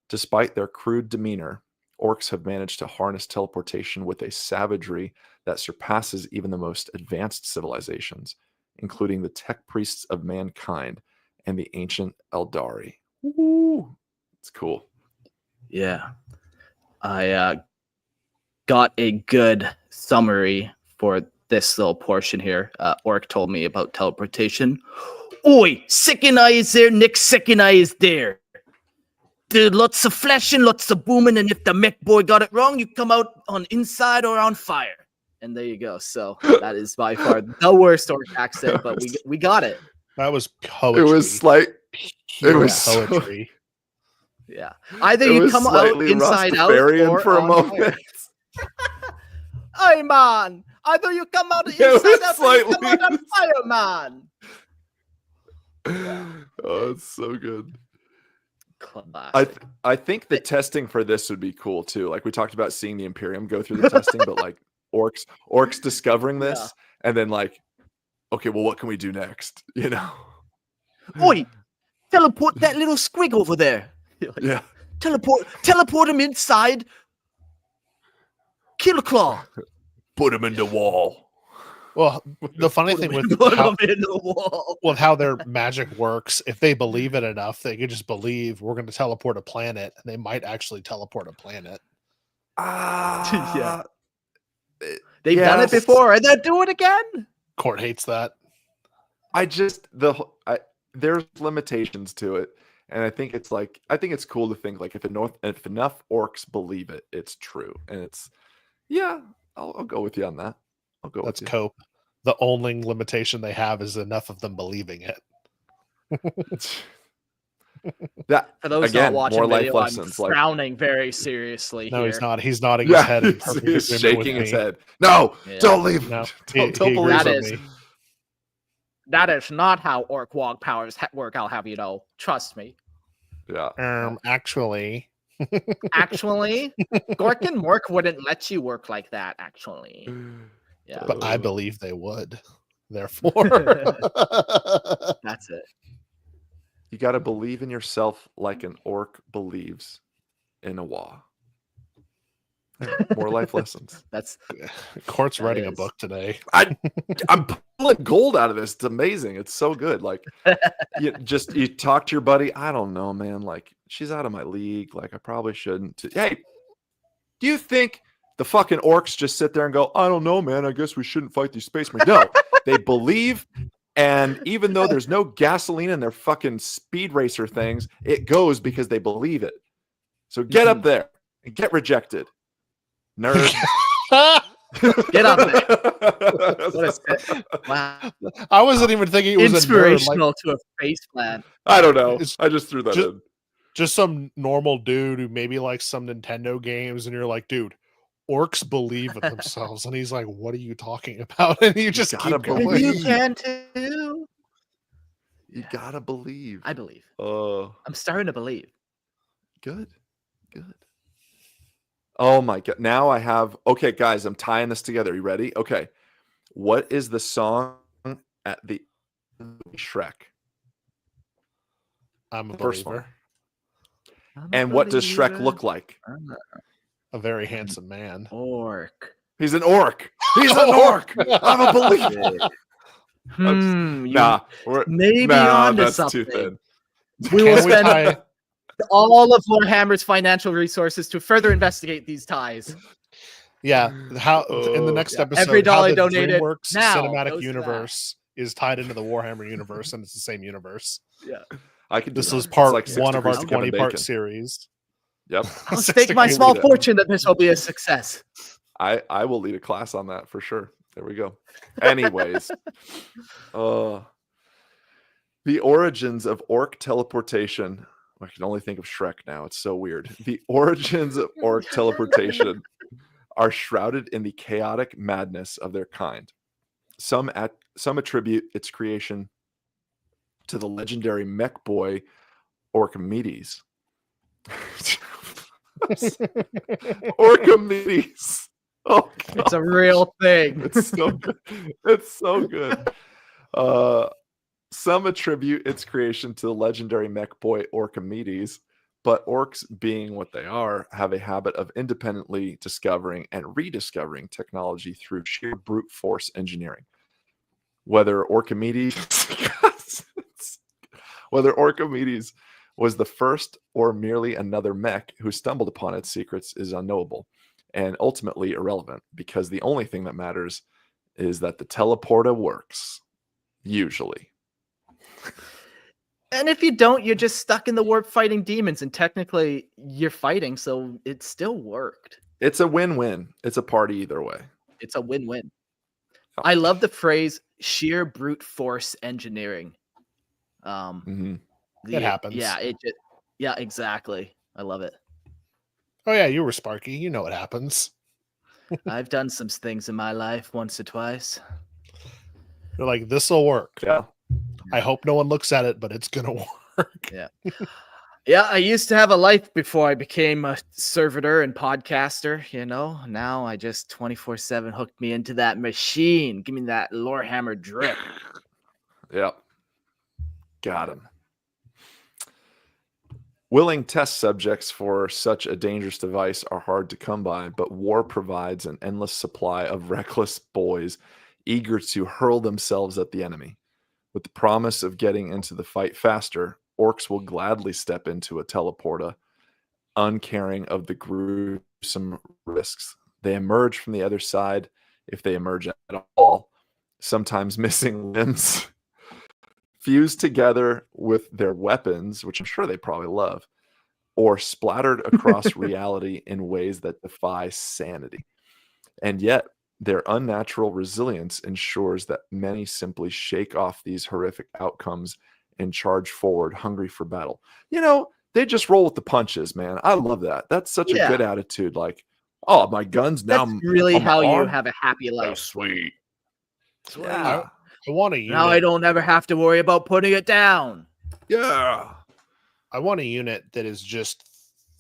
Despite their crude demeanor, orcs have managed to harness teleportation with a savagery that surpasses even the most advanced civilizations, including the tech priests of mankind and the ancient Aeldari. Woo! It's cool. yeah. I got a good summary for this little portion here. Orc told me about teleportation. Oi, second eye is there, Nick. Second eye is there. There's lots of flashing, lots of booming, and if the mech boy got it wrong, you come out on inside or on fire. And there you go. So that is by far the worst orc accent, but we got it. That was poetry. It was like Pure was so- poetry. Yeah. Either it you was come out slightly inside out Rastafarian or for a on moment. fire. Hey man, either you come out It was inside out or you come slightly- out on fire, man. Oh, it's so good. Classic. I think the testing for this would be cool too. Like we talked about seeing the Imperium go through the testing, but like orcs discovering this and then like, okay, well, what can we do next? You know? Oi, teleport that little squig over there. Like, Yeah. Teleport him inside. Kill a claw. Put him in the wall. Well, the funny thing with Put how, him in the wall. with how their magic works, if they believe it enough, they could just believe we're going to teleport a planet, and they might actually teleport a planet. Yeah. They've done it before, and they'll do it again. Court hates that. There's limitations to it, and I think it's cool to think like if enough orcs believe it, it's true, and it's I'll go with you on that. I'll go. That's with you. cope. The only limitation they have is enough of them believing it. That For those again, not watching more life video, lessons. I'm Like frowning very seriously. No, here. he's not. He's nodding his head. In perfect he's agreement with shaking his me. head. No, Yeah. don't leave. No, don't he believe agrees it. with me. That is not how orc wog powers work. I'll have you know. Trust me. Yeah. Actually, Actually, Gork and Mork wouldn't let you work like that. Actually, yeah. but I believe they would. Therefore, That's it. You got to believe in yourself like an orc believes in a wa. More life lessons. Court's That writing a is. book today. I'm pulling gold out of this. It's amazing. It's so good. Like you talk to your buddy. I don't know, man. Like she's out of my league. Like I probably shouldn't. Hey, do you think the fucking orcs just sit there and go, I don't know, man. I guess we shouldn't fight these spacemen. No, they believe. And even though there's no gasoline in their fucking speed racer things, it goes because they believe it. So get up there and get rejected. Nerd. Get up there. What is it? Wow. I wasn't even thinking it was Inspirational to a face plant. I don't know. It's I just threw that in. just some normal dude who maybe likes some Nintendo games, and you're like, dude, orcs believe in themselves, and he's like, what are you talking about? And you just gotta keep going. believe. You can too. You gotta believe. I believe. Oh, I'm starting to believe. good. Oh my god. Now I have. Okay, guys, I'm tying this together. You ready? Okay. What is the song at the Shrek? I'm a First believer. And what does Shrek look like? A very handsome man. Orc. He's an orc. He's an orc. I'm a believer. You may be onto that's something. too thin. We will Can we spend tie- all of Warhammer's financial resources to further investigate these ties. Yeah, how in the next Yeah. episode, Every how dollar the donated DreamWorks now cinematic goes to universe is tied into the Warhammer universe, and it's the same universe. Yeah. I can. This do is that. part It's like 6 one of our degrees of Kevin 20-part Bacon. series. Yep. I'll 6 stake my degrees small of- fortune that this will be a success. I will lead a class on that for sure. There we go. Anyways, the origins of orc teleportation. I can only think of Shrek now. It's so weird. The origins of orc teleportation are shrouded in the chaotic madness of their kind. Some attribute its creation to the legendary mech boy Orchimedes. Orchimedes. Oh, God. It's a real thing. It's so good. It's so good. Some attribute its creation to the legendary mech boy Orchimedes, but orcs, being what they are, have a habit of independently discovering and rediscovering technology through sheer brute force engineering. Whether Orchimedes was the first or merely another mech who stumbled upon its secrets is unknowable and ultimately irrelevant, because the only thing that matters is that the teleporter works. Usually. And if you don't, you're just stuck in the warp fighting demons, and technically you're fighting, so it still worked. It's a win-win. It's a party either way. It's a win-win. Oh. I love the phrase sheer brute force engineering. It happens. Yeah, exactly. I love it. Oh yeah, you were Sparky. You know what happens. I've done some things in my life once or twice. They're like, this will work. Yeah. I hope no one looks at it, but it's gonna work. Yeah, I used to have a life before I became a servitor and podcaster, Now I just 24/7 hooked me into that machine. Give me that Lorehammer drip. Yep. Got him. Willing test subjects for such a dangerous device are hard to come by, but war provides an endless supply of reckless boys eager to hurl themselves at the enemy. With the promise of getting into the fight faster, orcs will gladly step into a teleporta, uncaring of the gruesome risks. They emerge from the other side, if they emerge at all, sometimes missing limbs, fused together with their weapons, which I'm sure they probably love, or splattered across reality in ways that defy sanity. And yet, their unnatural resilience ensures that many simply shake off these horrific outcomes and charge forward, hungry for battle. They just roll with the punches, man. I love that. That's such a good attitude. Like, oh, my gun's now. That's really on my how you arm. have a happy life. Oh, sweet. Yeah. I want a unit. Now I don't ever have to worry about putting it down. Yeah. I want a unit that is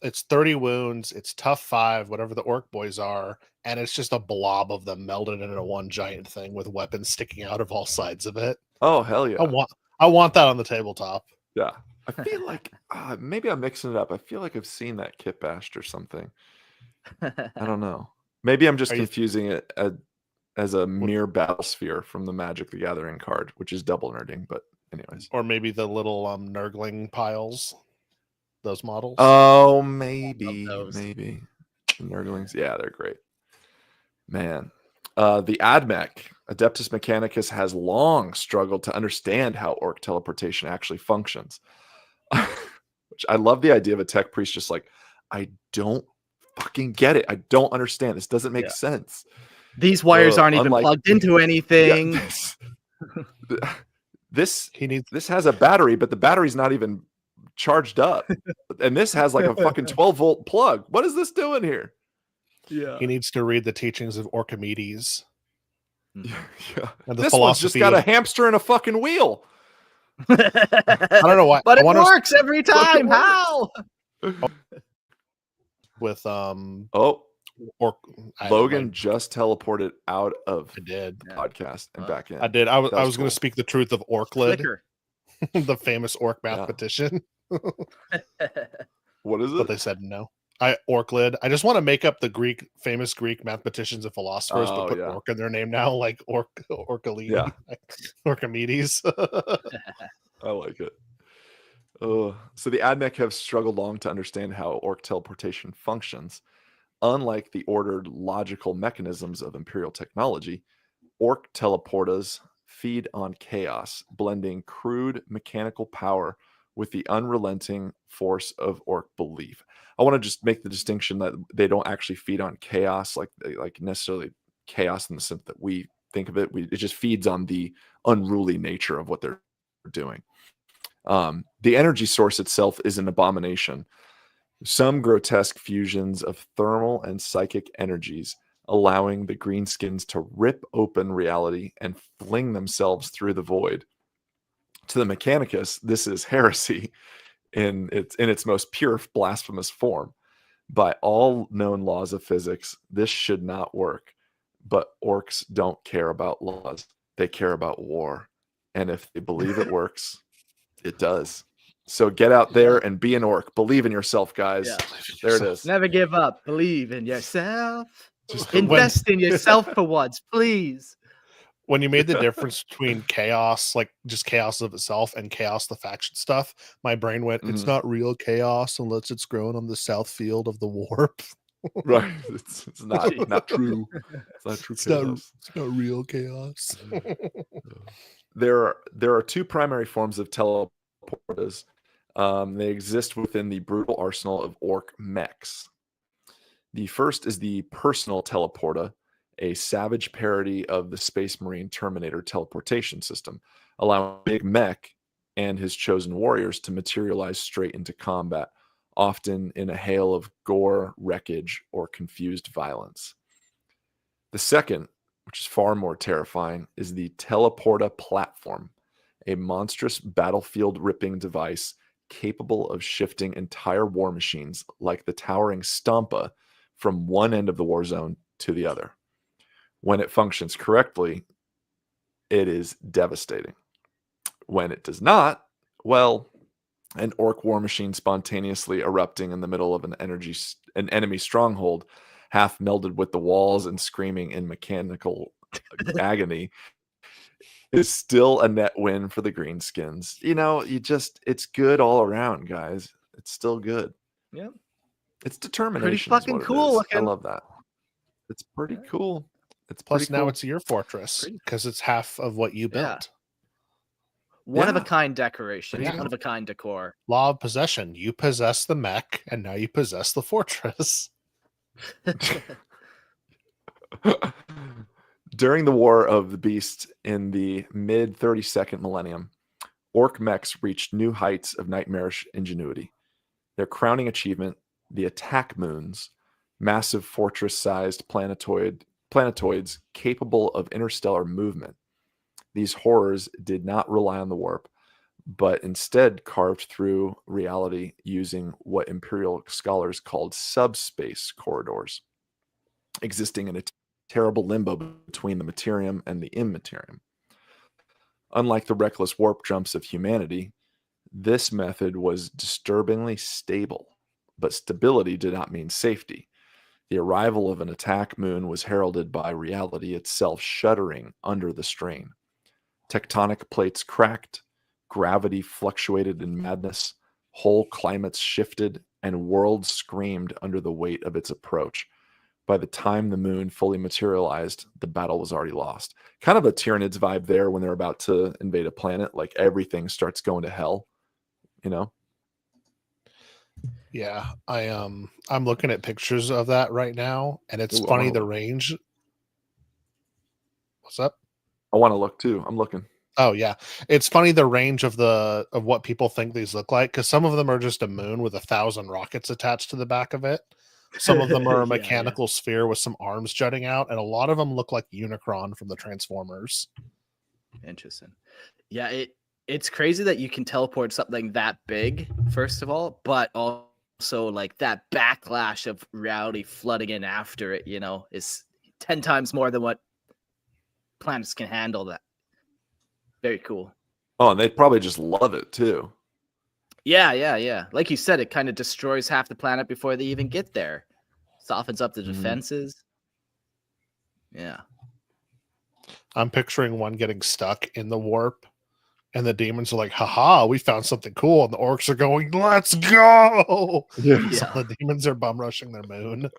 it's 30 wounds, it's tough 5, whatever the orc boys are, and it's just a blob of them melded into one giant thing with weapons sticking out of all sides of it. Oh, hell yeah. I want that on the tabletop. Yeah. I feel like maybe I'm mixing it up. I feel like I've seen that kit bashed or something. I don't know. Maybe I'm just confusing it as a mere battlesphere from the Magic the Gathering card, which is double nerding, but anyways. Or maybe the little nurgling piles, those models. Oh, maybe. Nurglings. Yeah, they're great. Man. The AdMech, Adeptus Mechanicus, has long struggled to understand how orc teleportation actually functions. Which I love the idea of a tech priest just like, I don't fucking get it. I don't understand. This doesn't make sense. These wires aren't even plugged into anything. Yeah, this has a battery, but the battery's not even charged up. And this has like a fucking 12-volt plug. What is this doing here? Yeah. He needs to read the teachings of Orchimedes. Yeah. And the this one's just got a hamster and a fucking wheel. I don't know why. But it works every time. How? With Logan just teleported out of the podcast and back in. I did. I was going to speak the truth of Orklid, the famous orc mathematician. What is it? But they said no. Orklid. I just want to make up the famous Greek mathematicians and philosophers, but Oh, put yeah. Orc in their name now, like Orkali, Yeah. Orchimedes. I like it. So the AdMech have struggled long to understand how Orc teleportation functions. Unlike the ordered logical mechanisms of Imperial technology, Orc Telportas feed on chaos, blending crude mechanical power with the unrelenting force of Orc belief. I want to just make the distinction that they don't actually feed on chaos, like necessarily chaos in the sense that we think of it. It just feeds on the unruly nature of what they're doing. The energy source itself is an abomination. Some grotesque fusions of thermal and psychic energies, allowing the greenskins to rip open reality and fling themselves through the void. To the Mechanicus, this is heresy in its most pure blasphemous form. By all known laws of physics, this should not work. But orcs don't care about laws. They care about war. And if they believe it works, it does. So get out there and be an orc. Believe in yourself, guys. Yeah. There it is. Never give up. Believe in yourself. Just Invest in yourself for once, please. When you made the difference between chaos, like just chaos of itself, and chaos, the faction stuff, my brain went, it's not real chaos unless it's grown on the south field of the warp. Right. It's not true. It's not true chaos. It's not real chaos. There are two primary forms of teleportas. They exist within the brutal arsenal of orc mechs. The first is the personal teleporta, a savage parody of the Space Marine Terminator teleportation system, allowing Big Mech and his chosen warriors to materialize straight into combat, often in a hail of gore, wreckage, or confused violence. The second, which is far more terrifying, is the Teleporta platform, a monstrous battlefield-ripping device capable of shifting entire war machines like the towering Stampa from one end of the war zone to the other. When it functions correctly, it is devastating. When it does not, well, an orc war machine spontaneously erupting in the middle of an enemy stronghold, half melded with the walls and screaming in mechanical agony, is still a net win for the greenskins. It's good all around, guys. It's still good. Yeah. It's determination. Pretty fucking cool looking. I love that. It's pretty cool. It's Plus pretty now cool. it's your fortress because it's half of what you built. One of a kind decoration, Yeah. one of a kind decor. Law of possession. You possess the mech, and now you possess the fortress. During the War of the Beast in the mid-32nd millennium, orc mechs reached new heights of nightmarish ingenuity. Their crowning achievement, the attack moons, massive fortress-sized planetoids capable of interstellar movement. These horrors did not rely on the warp, but instead carved through reality using what Imperial scholars called subspace corridors, existing in a terrible limbo between the Immaterium and the Immaterium. Unlike the reckless warp jumps of humanity, this method was disturbingly stable, but stability did not mean safety. The arrival of an attack moon was heralded by reality itself shuddering under the strain. Tectonic plates cracked, gravity fluctuated in madness, whole climates shifted, and worlds screamed under the weight of its approach. By the time the moon fully materialized, the battle was already lost. Kind of a Tyranids vibe there when they're about to invade a planet, like everything starts going to hell, Yeah, I'm looking at pictures of that right now, and it's Ooh, funny the range. What's up? I want to look too. I'm looking. Oh yeah, it's funny the range of what people think these look like, because some of them are just a moon with 1,000 rockets attached to the back of it. Some of them are a mechanical sphere with some arms jutting out, and a lot of them look like Unicron from the Transformers. Interesting. Yeah, it's crazy that you can teleport something that big, first of all, but also like that backlash of reality flooding in after it, is 10 times more than what planets can handle. That very cool. Oh, and they probably just love it too. Yeah. Like you said, it kind of destroys half the planet before they even get there. Softens up the defenses. Yeah. I'm picturing one getting stuck in the warp, and the demons are like, haha, we found something cool. And the orcs are going, let's go. Yeah. So the demons are bum rushing their moon.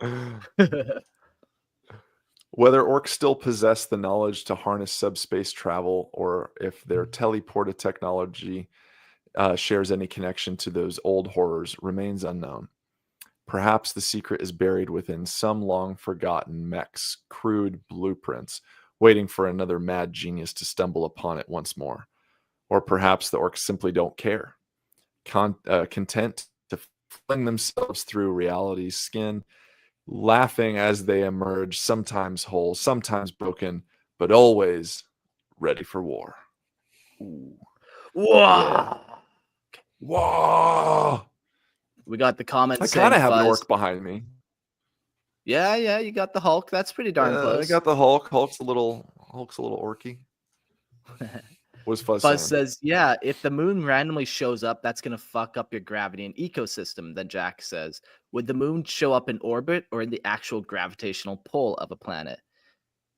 Whether orcs still possess the knowledge to harness subspace travel, or if their teleporta technology shares any connection to those old horrors, remains unknown. Perhaps the secret is buried within some long-forgotten mech's crude blueprints, waiting for another mad genius to stumble upon it once more. Or perhaps the orcs simply don't care, content to fling themselves through reality's skin, laughing as they emerge, sometimes whole, sometimes broken, but always ready for war. Ooh. Yeah. Whoa! We got the comments. I saying kind of have an Fuzz. orc behind me. Yeah, you got the Hulk. That's pretty darn close. I got the Hulk. Hulk's a little orky. What's Fuzz Fuzz saying? says, yeah, if the moon randomly shows up, that's going to fuck up your gravity and ecosystem. Then Jack says, would the moon show up in orbit or in the actual gravitational pull of a planet?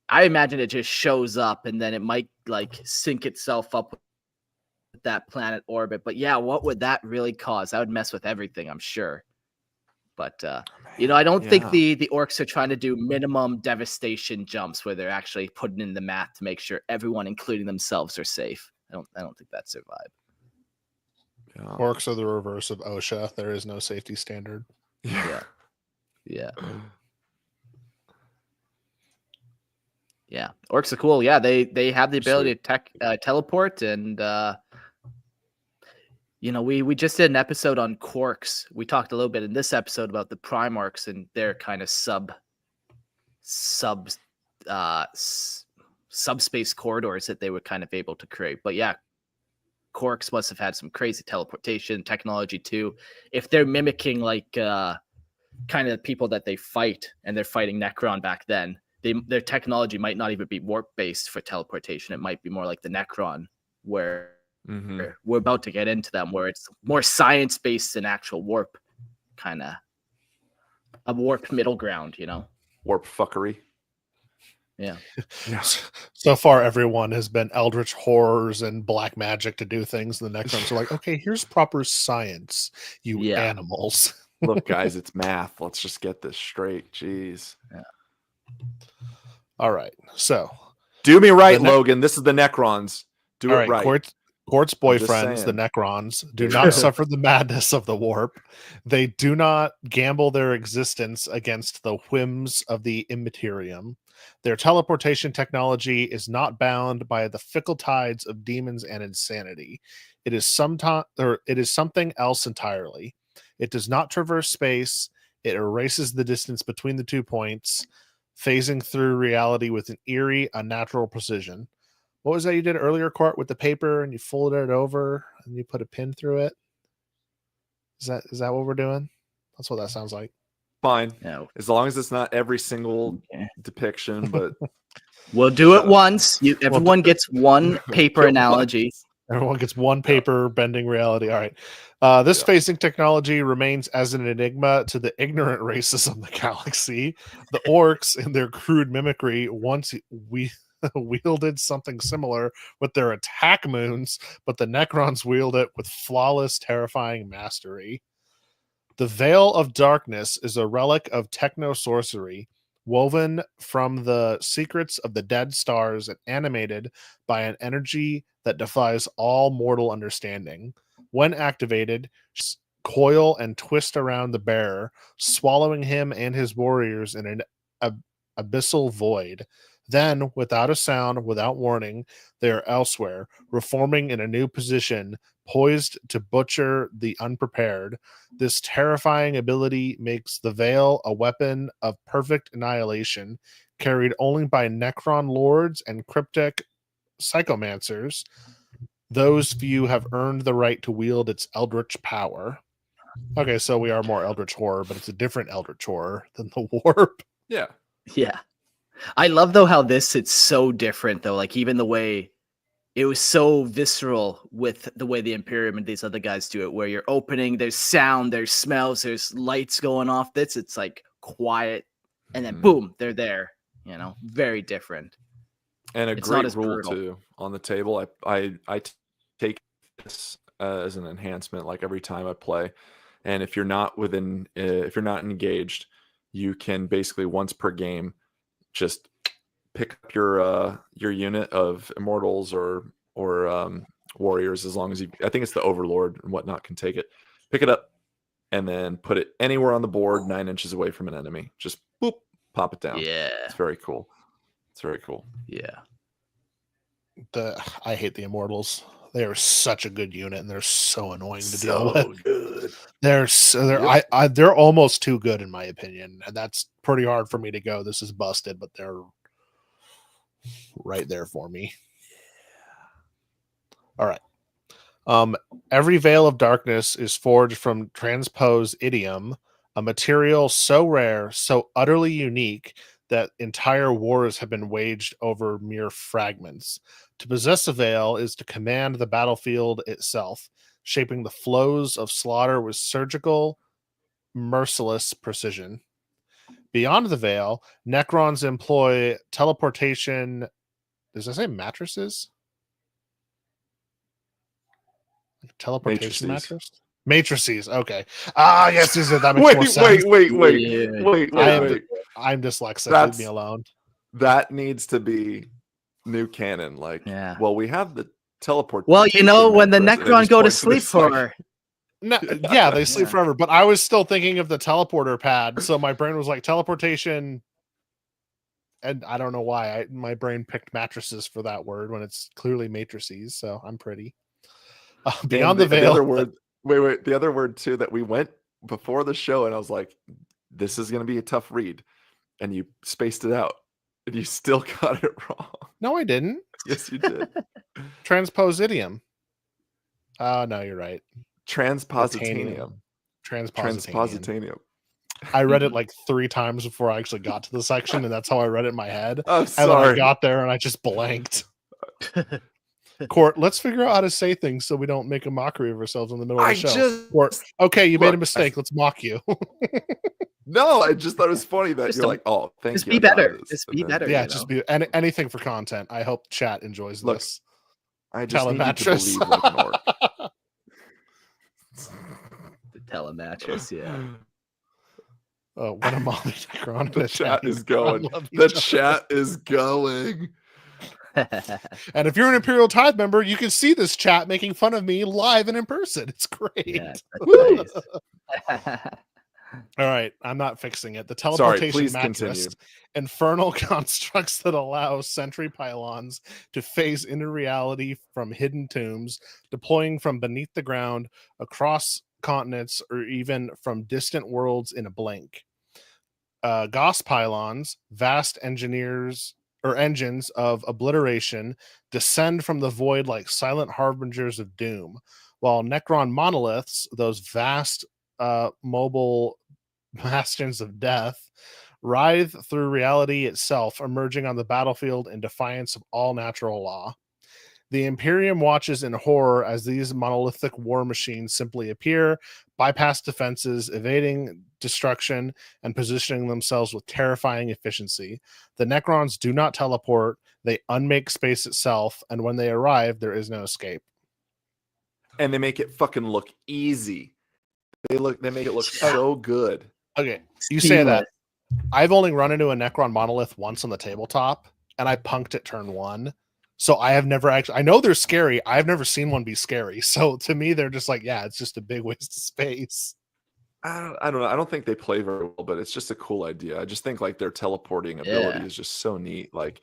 I imagine it just shows up and then it might like sync itself up with that planet orbit. But yeah, what would that really cause? That would mess with everything, I'm sure. But, I don't think the orcs are trying to do minimum devastation jumps where they're actually putting in the math to make sure everyone, including themselves, are safe. I don't think that's their vibe. Yeah. Orcs are the reverse of OSHA. There is no safety standard. Yeah. Orcs are cool. Yeah, they have the ability to teleport, and we just did an episode on quarks. We talked a little bit in this episode about the Primarchs and their kind of subspace corridors that they were kind of able to create. But yeah, quarks must have had some crazy teleportation technology too. If they're mimicking like kind of the people that they fight, and they're fighting Necron back then, their technology might not even be warp based for teleportation. It might be more like the Necron, where we're about to get into them, where it's more science based than actual warp, kind of a warp middle ground, Warp fuckery. Yeah. So far, everyone has been eldritch horrors and black magic to do things. The Necrons are like, okay, here's proper science, you animals. Look, guys, it's math. Let's just get this straight. Jeez. Yeah. All right. So do me right, Logan. This is the Necrons. Do it right. Quartz boyfriends, the Necrons, do not suffer the madness of the warp. They do not gamble their existence against the whims of the Immaterium. Their teleportation technology is not bound by the fickle tides of demons and insanity. It is something else entirely. It does not traverse space. It erases the distance between the 2 points, phasing through reality with an eerie, unnatural precision. What was that you did earlier, Court, with the paper and you folded it over and you put a pin through it? Is that what we're doing? That's what that sounds like. Fine. No. As long as it's not every single depiction, but we'll do it once. Everyone gets one paper analogy. Everyone gets one paper bending reality. All right. This phasing technology remains as an enigma to the ignorant races of the galaxy. The orcs, in their crude mimicry, once wielded something similar with their attack moons, but the Necrons wield it with flawless, terrifying mastery. The Veil of Darkness is a relic of techno-sorcery, woven from the secrets of the dead stars and animated by an energy that defies all mortal understanding. When activated, coil and twist around the bearer, swallowing him and his warriors in an abyssal void. Then, without a sound, without warning, they are elsewhere, reforming in a new position, poised to butcher the unprepared. This terrifying ability makes the Veil a weapon of perfect annihilation, carried only by Necron lords and cryptic psychomancers. Those few have earned the right to wield its eldritch power. Okay, so we are more eldritch horror, but it's a different eldritch horror than the warp. Yeah. I love though how it's so different though. Like even the way it was so visceral with the way the Imperium and these other guys do it, where you're opening, there's sound, there's smells, there's lights going off. It's like quiet, and then boom, they're there. You know, very different. And a It's not great as rule brutal. too on the table. I take this as an enhancement, like every time I play. And if you're not if you're not engaged, you can basically once per game just pick up your unit of immortals or warriors, as long as I think it's the overlord and whatnot can take it. Pick it up and then put it anywhere on the board 9 inches away from an enemy. Just boop, pop it down. Yeah, it's very cool. It's very cool. yeah. I hate the immortals. They are such a good unit, and they're so annoying to deal with. Good. They're almost too good in my opinion, and that's pretty hard for me to go. This is busted, but they're right there for me. All right. Every veil of darkness is forged from transpose idiom, a material so rare, so utterly unique that entire wars have been waged over mere fragments. To possess a veil is to command the battlefield itself, shaping the flows of slaughter with surgical, merciless precision. Beyond the veil, Necrons employ teleportation. Does that say mattresses? Teleportation mattress? Matrices. Okay. Yes, that makes more sense. Wait. I'm dyslexic. Leave me alone. That needs to be new canon. Like, well, we have the teleport. Well, you know, when the Necron go to sleep for. No, yeah, they sleep forever. But I was still thinking of the teleporter pad, so my brain was like teleportation, and I don't know why my brain picked mattresses for that word when it's clearly matrices. So I'm pretty. Beyond the veil. The other word, the other word too that we went before the show, and I was like, "This is going to be a tough read," and you spaced it out, and you still got it wrong. No, I didn't. Yes, you did. Transposed idiom. Oh, no, you're right. Transpositanium. I read it like 3 times before I actually got to the section, and that's how I read it in my head. I'm sorry. And then I got there and I just blanked. Court, let's figure out how to say things so we don't make a mockery of ourselves in the middle of the show. Court, okay, you made a mistake. Let's mock you. No, I just thought it was funny that you're like, oh, thank you. Just be better. Just be better. Yeah, just be anything for content. I hope chat enjoys this. I just need you to believe like an orc. The telemattress, yeah. Oh, what a mommy Necron. The chat is going. The chat is going. And if you're an Imperial Tithe member, you can see this chat making fun of me live and in person. It's great. Yeah, nice. All right, I'm not fixing it. The teleportation mattress, continue. Infernal constructs that allow sentry pylons to phase into reality from hidden tombs, deploying from beneath the ground, across continents, or even from distant worlds in a blink. Gauss pylons, vast engines of obliteration, descend from the void like silent harbingers of doom, while Necron monoliths, those vast mobile bastions of death, writhe through reality itself, emerging on the battlefield in defiance of all natural law. The Imperium watches in horror as these monolithic war machines simply appear, bypass defenses, evading destruction, and positioning themselves with terrifying efficiency. The Necrons do not teleport, they unmake space itself, and when they arrive, there is no escape. And they make it fucking look easy. They make it look so good. Okay, you say that. I've only run into a Necron monolith once on the tabletop, and I punked at turn 1. So I have never actually, I know they're scary. I've never seen one be scary. So to me, they're just like, yeah, it's just a big waste of space. I don't know. I don't think they play very well, but it's just a cool idea. I just think like their teleporting ability is just so neat. Like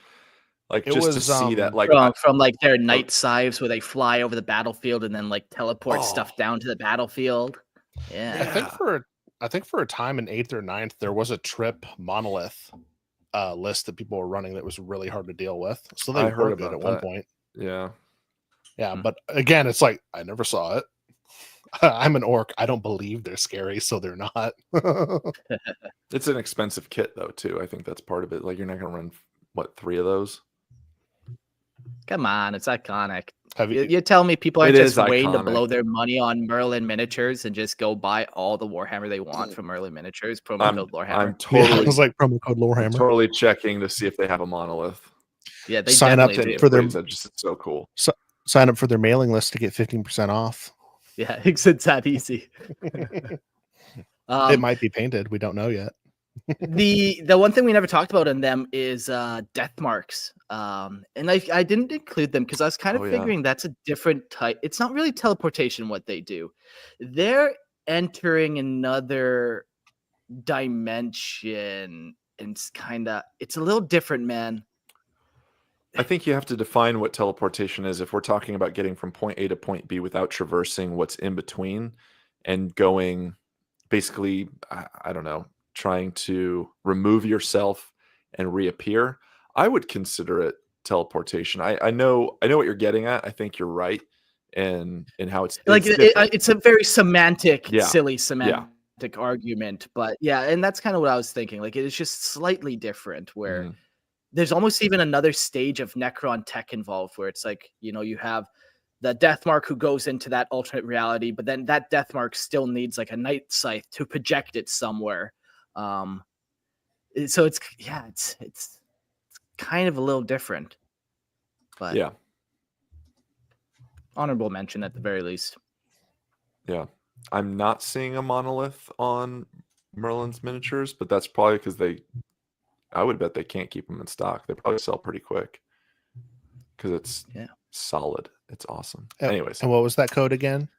it just was, to see that, like from like their night scythes where they fly over the battlefield and then like teleport stuff down to the battlefield. Yeah. I think for a time in 8th or 9th, there was a trip monolith list that people were running that was really hard to deal with. So they were good at one point. Yeah. Yeah. But again, it's like, I never saw it. I'm an orc. I don't believe they're scary, so they're not. It's an expensive kit though, too. I think that's part of it. Like you're not going to run 3 of those? Come on, it's iconic. Have you? You tell me people It aren't is just waiting to iconic. blow their money on Merlin miniatures and just go buy all the Warhammer they want from Merlin miniatures, promo code Lorehammer. I'm Yeah, totally it was like promo code I'm Lorehammer. totally checking to see if they have a monolith. Yeah, they Sign up definitely do. for their Please, that's just so cool. sign up for their mailing list to get 15% off. Yeah, it's that easy. It might be painted. We don't know yet. The one thing we never talked about in them is death marks. And I didn't include them because I was kind of figuring that's a different type. It's not really teleportation what they do. They're entering another dimension, and it's a little different, man. I think you have to define what teleportation is if we're talking about getting from point A to point B without traversing what's in between and going basically, I don't know, trying to remove yourself and reappear. I would consider it teleportation. I know what you're getting at. I think you're right in how it's like different. it's a very semantic, Yeah. silly semantic argument, but yeah, and that's kind of what I was thinking. Like, it's just slightly different where there's almost even another stage of Necron tech involved where it's like, you have the death mark who goes into that alternate reality, but then that death mark still needs like a night scythe to project it somewhere. So it's kind of a little different, but yeah, honorable mention at the very least. Yeah. I'm not seeing a monolith on Merlin's miniatures, but that's probably because I would bet they can't keep them in stock. They probably sell pretty quick because it's solid. It's awesome. Anyways. And what was that code again?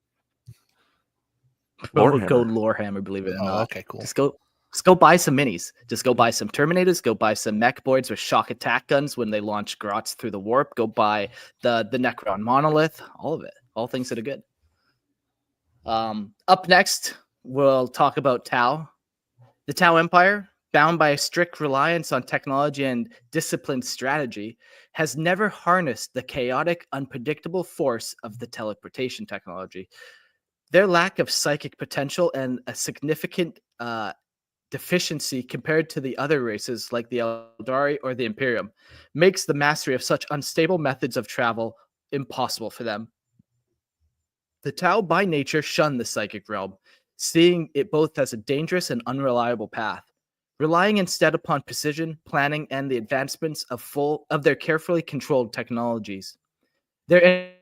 Code Lorehammer, believe it or not. Okay, cool. Just go buy some minis. Just go buy some Terminators. Go buy some mech boards with shock attack guns when they launch Grots through the warp. Go buy the Necron monolith. All of it. All things that are good. Up next, we'll talk about Tau. The Tau Empire, bound by a strict reliance on technology and disciplined strategy, has never harnessed the chaotic, unpredictable force of the teleportation technology. Their lack of psychic potential and a significant deficiency compared to the other races like the Aeldari or the Imperium makes the mastery of such unstable methods of travel impossible for them. The Tau by nature shun the psychic realm, seeing it both as a dangerous and unreliable path, relying instead upon precision, planning, and the advancements of their carefully controlled technologies. Their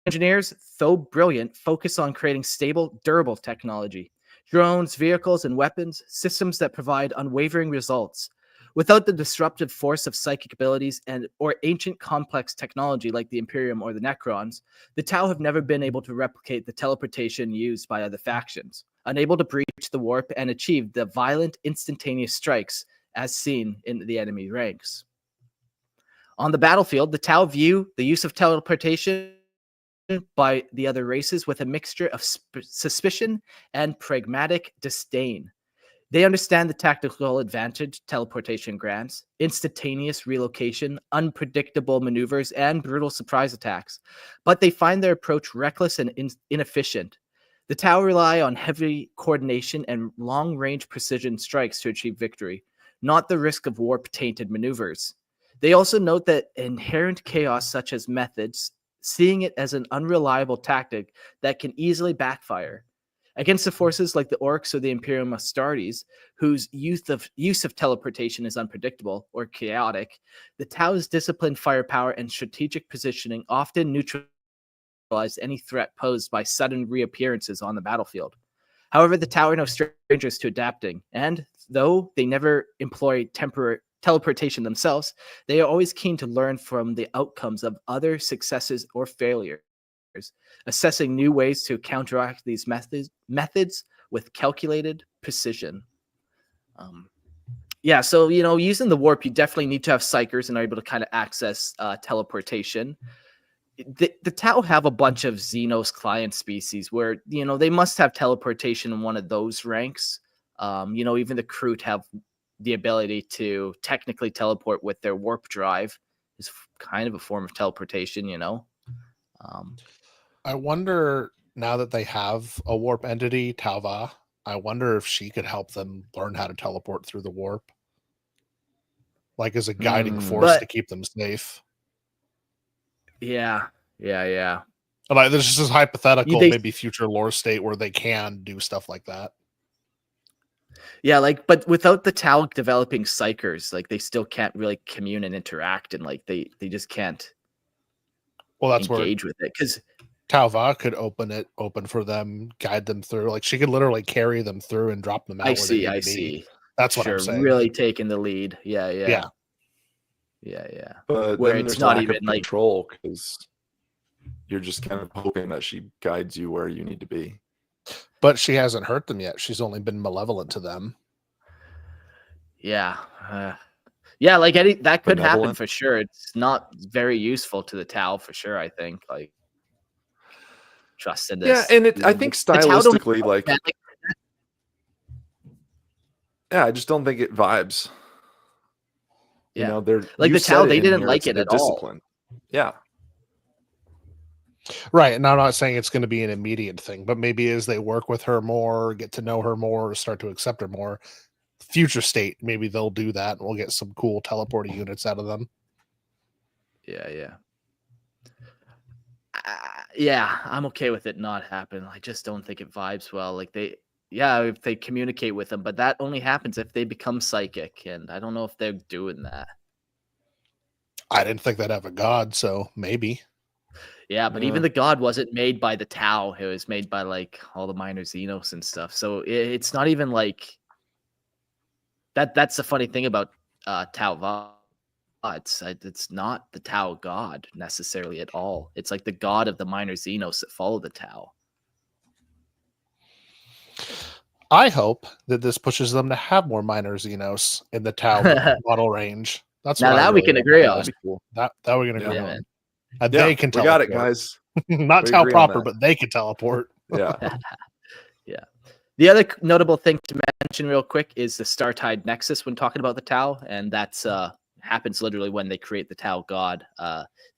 engineers, though brilliant, focus on creating stable, durable technology, drones, vehicles, and weapons, systems that provide unwavering results. Without the disruptive force of psychic abilities or ancient complex technology like the Imperium or the Necrons, the Tau have never been able to replicate the teleportation used by other factions, unable to breach the warp and achieve the violent, instantaneous strikes as seen in the enemy ranks. On the battlefield, the Tau view the use of teleportation by the other races with a mixture of suspicion and pragmatic disdain. They understand the tactical advantage teleportation grants, instantaneous relocation, unpredictable maneuvers, and brutal surprise attacks, but they find their approach reckless and inefficient. The Tau rely on heavy coordination and long-range precision strikes to achieve victory, not the risk of warp-tainted maneuvers. They also note that inherent chaos such as methods, seeing it as an unreliable tactic that can easily backfire. Against the forces like the Orks or the Imperium Astartes, whose use of teleportation is unpredictable or chaotic, the Tau's disciplined firepower and strategic positioning often neutralize any threat posed by sudden reappearances on the battlefield. However, the Tau are no strangers to adapting, and though they never employ teleportation themselves, they are always keen to learn from the outcomes of other successes or failures, assessing new ways to counteract these methods with calculated precision. So, using the warp, you definitely need to have psychers and are able to kind of access teleportation. The Tau have a bunch of Xenos client species where, they must have teleportation in one of those ranks. Even the Kroot have the ability to technically teleport with their warp drive. Is kind of a form of teleportation, I wonder, now that they have a warp entity, Tauva, I wonder if she could help them learn how to teleport through the warp. Like as a guiding force to keep them safe. Yeah. Like, there's just this hypothetical, They- maybe future lore state where they can do stuff like that. Yeah, like, but without the Tau developing psychers, like they still can't really commune and interact, and like they just can't Well, that's engage with it because Talva could open for them, guide them through. Like she could literally carry them through and drop them out. I where they see. need to be. See. That's what Sure, I'm saying. really taking the lead. Yeah. But Where then it's there's not lack even of like control because you're just kind of hoping that she guides you where you need to be. But she hasn't hurt them yet. She's only been malevolent to them. yeah. Like that could happen Benevolent? for sure. It's not very useful to the Tau for sure. I think like trust in this. Yeah, and I think The Tau don't stylistically, like, yeah, I just don't think it vibes. Yeah. You know, they're like you the said Tau, it they in didn't here, like it's it their at all. discipline. Yeah. Right. And I'm not saying it's going to be an immediate thing, but maybe as they work with her more, get to know her more, start to accept her more, future state, maybe they'll do that and we'll get some cool teleporting units out of them. Yeah. Yeah, I'm okay with it not happening. I just don't think it vibes well. Like if they communicate with them, but that only happens if they become psychic, and I don't know if they're doing that. I didn't think they'd have a god, so maybe. Yeah, but even the god wasn't made by the Tau. It was made by like all the minor Xenos and stuff. So it's not even like that. That's the funny thing about Tau Va. It's not the Tau god necessarily at all. It's like the god of the minor Xenos that follow the Tau. I hope that this pushes them to have more minor Xenos in the Tau model range. That's now what that I we really can want. agree on. That'd be cool. That we're gonna agree Yeah, on. man. And Yeah, they can we teleport. got it, guys. Not We Tau agree on proper, that. but they can teleport. Yeah. Yeah. The other notable thing to mention real quick is the Startide Nexus when talking about the Tau, and that's happens literally when they create the Tau god.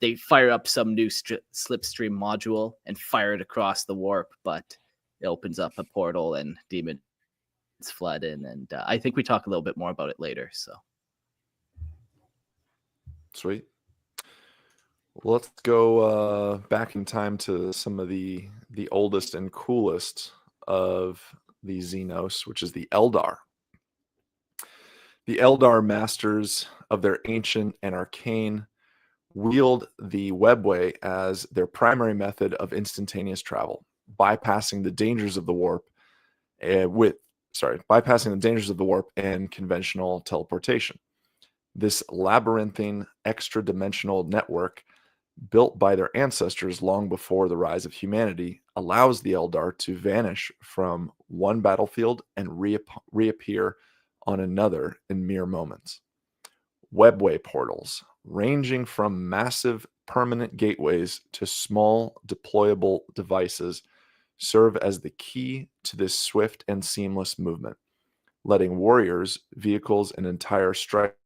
They fire up some new slipstream module and fire it across the warp, but it opens up a portal and demons flood in, and I think we talk a little bit more about it later. So Sweet. Let's go back in time to some of the oldest and coolest of the Xenos, which is the Aeldari. The Aeldari, masters of their ancient and arcane, wield the webway as their primary method of instantaneous travel, bypassing the dangers of the warp and conventional teleportation. This labyrinthine extra-dimensional network, built by their ancestors long before the rise of humanity, allows the Aeldari to vanish from one battlefield and reappear on another in mere moments. Webway portals, ranging from massive permanent gateways to small deployable devices, serve as the key to this swift and seamless movement, letting warriors, vehicles, and entire strike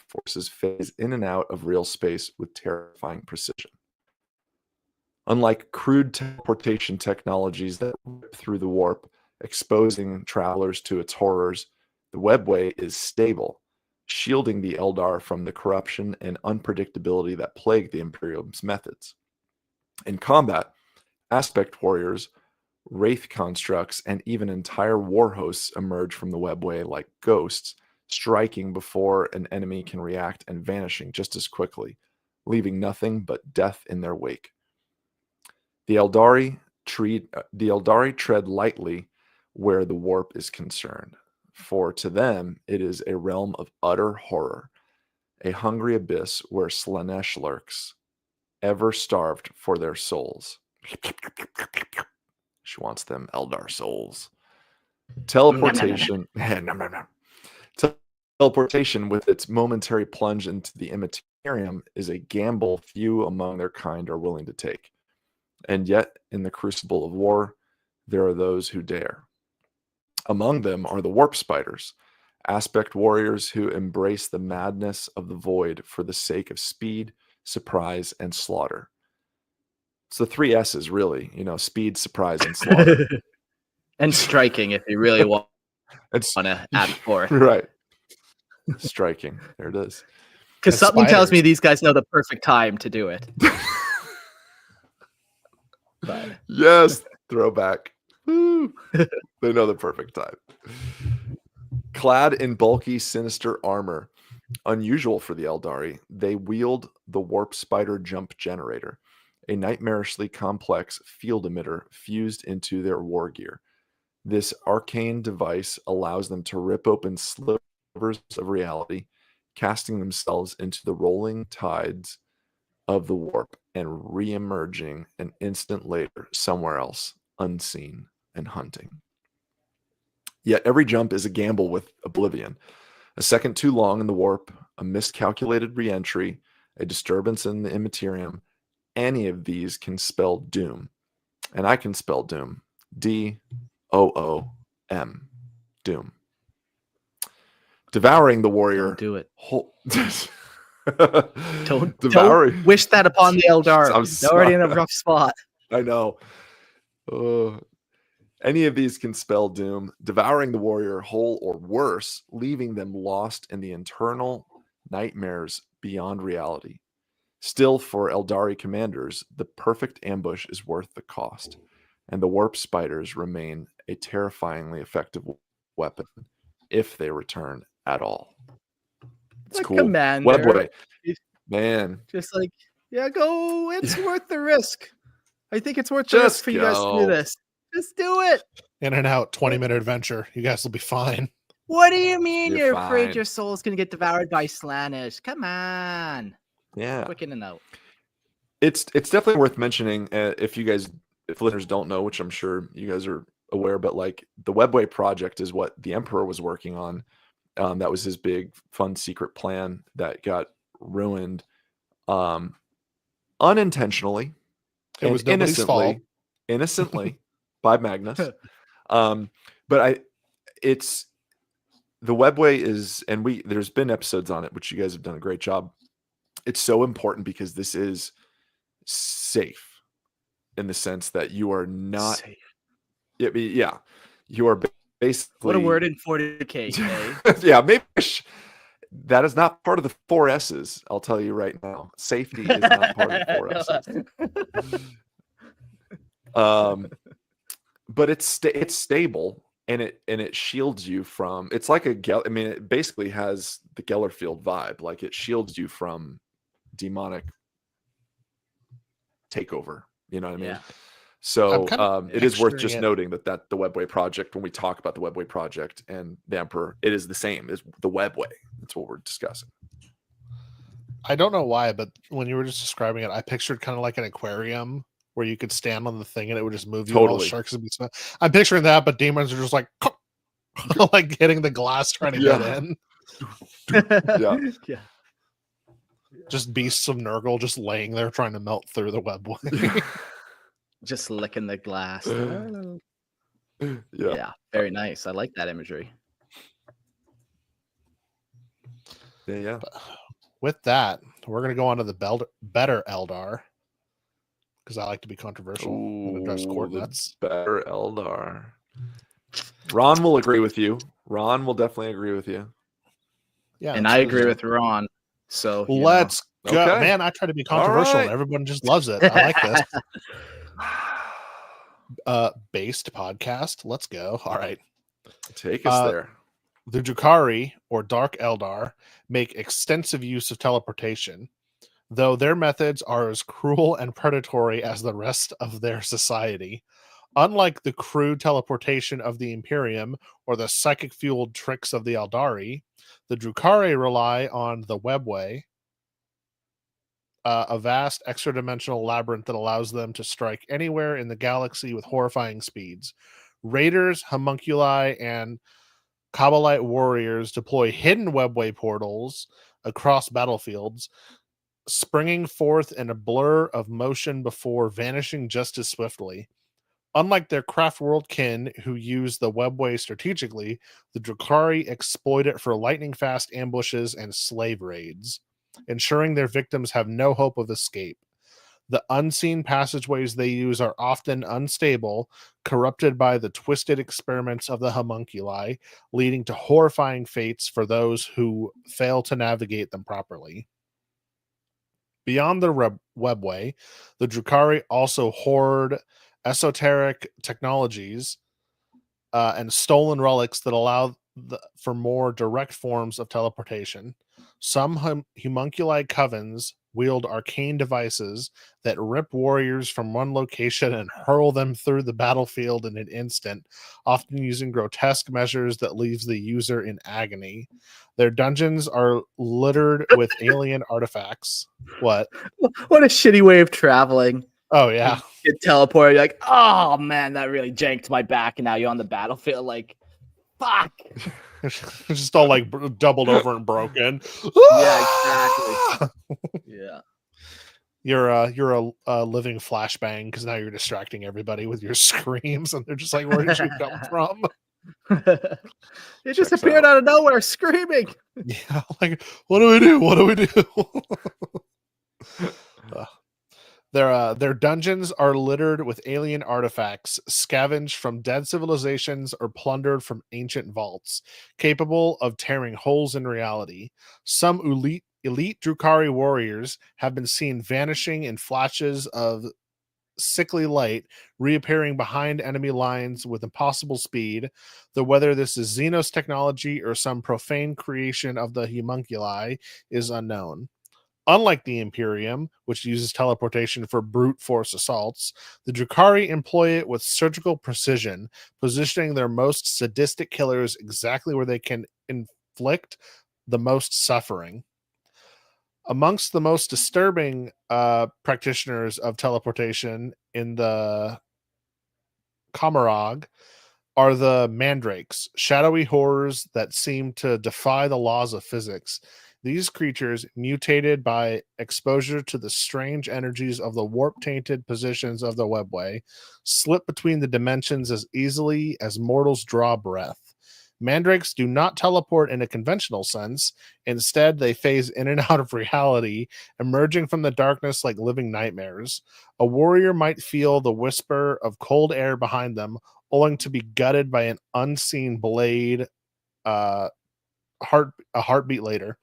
forces phase in and out of real space with terrifying precision. Unlike crude teleportation technologies that rip through the warp, exposing travelers to its horrors, the webway is stable, shielding the Aeldari from the corruption and unpredictability that plague the Imperium's methods. In combat, aspect warriors, wraith constructs, and even entire war hosts emerge from the webway like ghosts, striking before an enemy can react and vanishing just as quickly, leaving nothing but death in their wake. The Aeldari tread lightly where the warp is concerned, for to them it is a realm of utter horror, a hungry abyss where Slanesh lurks, ever starved for their souls. She wants them Aeldari souls. Teleportation. Teleportation, with its momentary plunge into the Immaterium, is a gamble few among their kind are willing to take. And yet, in the crucible of war, there are those who dare. Among them are the warp spiders, aspect warriors who embrace the madness of the void for the sake of speed, surprise, and slaughter. It's the 3 S's, really, speed, surprise, and slaughter. and striking if you really want to add forth. Right. Striking. There it is. Because something tells me these guys know the perfect time to do it. But Yes, throwback. Woo. They know the perfect time. Clad in bulky, sinister armor, unusual for the Aeldari, they wield the warp spider jump generator, a nightmarishly complex field emitter fused into their war gear. This arcane device allows them to rip open slivers of reality, casting themselves into the rolling tides of the warp and re-emerging an instant later somewhere else, unseen and hunting. Yet every jump is a gamble with oblivion. A second too long in the warp, a miscalculated re-entry, a disturbance in the Immaterium, any of these can spell doom. And I can spell doom. D-O-O-M. Doom. Devouring the warrior. don't do it. Devouring. Don't wish that upon the Eldar. I'm They're already in a rough spot. I know. Any of these can spell doom, devouring the warrior whole or worse, leaving them lost in the internal nightmares beyond reality. Still, for Aeldari commanders, the perfect ambush is worth the cost, and the warp spiders remain a terrifyingly effective weapon if they return at all. It's The cool. commander, Webway. Man. just like, yeah, go. It's worth the risk. I think it's worth the risk for you guys to do this. Just do it. In and out, 20-minute adventure. You guys will be fine. What do you mean You're you're afraid fine. your soul's going to get devoured by Slaanesh? Come on. Yeah. Quick in and out. It's definitely worth mentioning if listeners don't know, which I'm sure you guys are aware, but like the Webway project is what the Emperor was working on. That was his big fun secret plan that got ruined unintentionally. It was nobody's fault. Innocently by Magnus. But it's the Webway is, and there's been episodes on it, which you guys have done a great job. It's so important because this is safe in the sense that you are not safe. Yeah, you are basically. What a word in 40K. Eh? Yeah, maybe that is not part of the 4 S's. I'll tell you right now. Safety is not part of the 4 S's. But it's stable and it shields you from. It's like it basically has the Gellerfield vibe. Like it shields you from demonic takeover. You know what I mean? Yeah. So it is worth just picturing noting that the Webway project, when we talk about the Webway project and the Emperor, it is the same as the Webway. That's what we're discussing. I don't know why, but when you were just describing it, I pictured kind of like an aquarium where you could stand on the thing and it would just move you. And all the sharks would be small. I'm picturing that, but demons are just like like hitting the glass trying to get in. Yeah. Just beasts of Nurgle just laying there trying to melt through the Webway. Just licking the glass. Yeah. Very nice. I like that imagery. Yeah. With that, we're going to go on to the better Eldar, because I like to be controversial and address coordinates. Better Aeldar. Ron will agree with you. Ron will definitely agree with you. Yeah, and I agree with Ron. So let's go. Okay. Man, I try to be controversial. Right. And everyone just loves it. I like this. Based podcast. Let's go. All right. Take us there. The Drukhari, or Dark Eldar, make extensive use of teleportation, though their methods are as cruel and predatory as the rest of their society. Unlike the crude teleportation of the Imperium or the psychic-fueled tricks of the Aeldari, the Drukhari rely on the Webway, a vast extra-dimensional labyrinth that allows them to strike anywhere in the galaxy with horrifying speeds. Raiders, homunculi, and Kabbalite warriors deploy hidden Webway portals across battlefields, springing forth in a blur of motion before vanishing just as swiftly. Unlike their craft world kin who use the Webway strategically, the Drukhari exploit it for lightning-fast ambushes and slave raids, ensuring their victims have no hope of escape. The unseen passageways they use are often unstable, corrupted by the twisted experiments of the homunculi, leading to horrifying fates for those who fail to navigate them properly. Beyond the webway, the Drukhari also hoard esoteric technologies and stolen relics that allow for more direct forms of teleportation. Some homunculi covens wield arcane devices that rip warriors from one location and hurl them through the battlefield in an instant, often using grotesque measures that leaves the user in agony. Their dungeons are littered with alien artifacts. What? What a shitty way of traveling. Oh yeah. You get teleported, you're like, oh man, that really janked my back, and now you're on the battlefield, like, fuck. Just all like doubled over and broken. Yeah, exactly. Yeah. You're a living flashbang because now you're distracting everybody with your screams, and they're just like, "Where did you come from?" It just appeared out of nowhere, screaming. Yeah, like, what do we do? What do we do? Their dungeons are littered with alien artifacts, scavenged from dead civilizations or plundered from ancient vaults, capable of tearing holes in reality. Some elite Drukhari warriors have been seen vanishing in flashes of sickly light, reappearing behind enemy lines with impossible speed, though whether this is Xenos technology or some profane creation of the homunculi is unknown. Unlike the Imperium, which uses teleportation for brute force assaults, the Drukhari employ it with surgical precision, positioning their most sadistic killers exactly where they can inflict the most suffering. Amongst the most disturbing practitioners of teleportation in the Camarog are the mandrakes, shadowy horrors that seem to defy the laws of physics. These creatures, mutated by exposure to the strange energies of the warp-tainted positions of the webway, slip between the dimensions as easily as mortals draw breath. Mandrakes do not teleport in a conventional sense. Instead, they phase in and out of reality, emerging from the darkness like living nightmares. A warrior might feel the whisper of cold air behind them, owing to be gutted by an unseen blade a heartbeat later.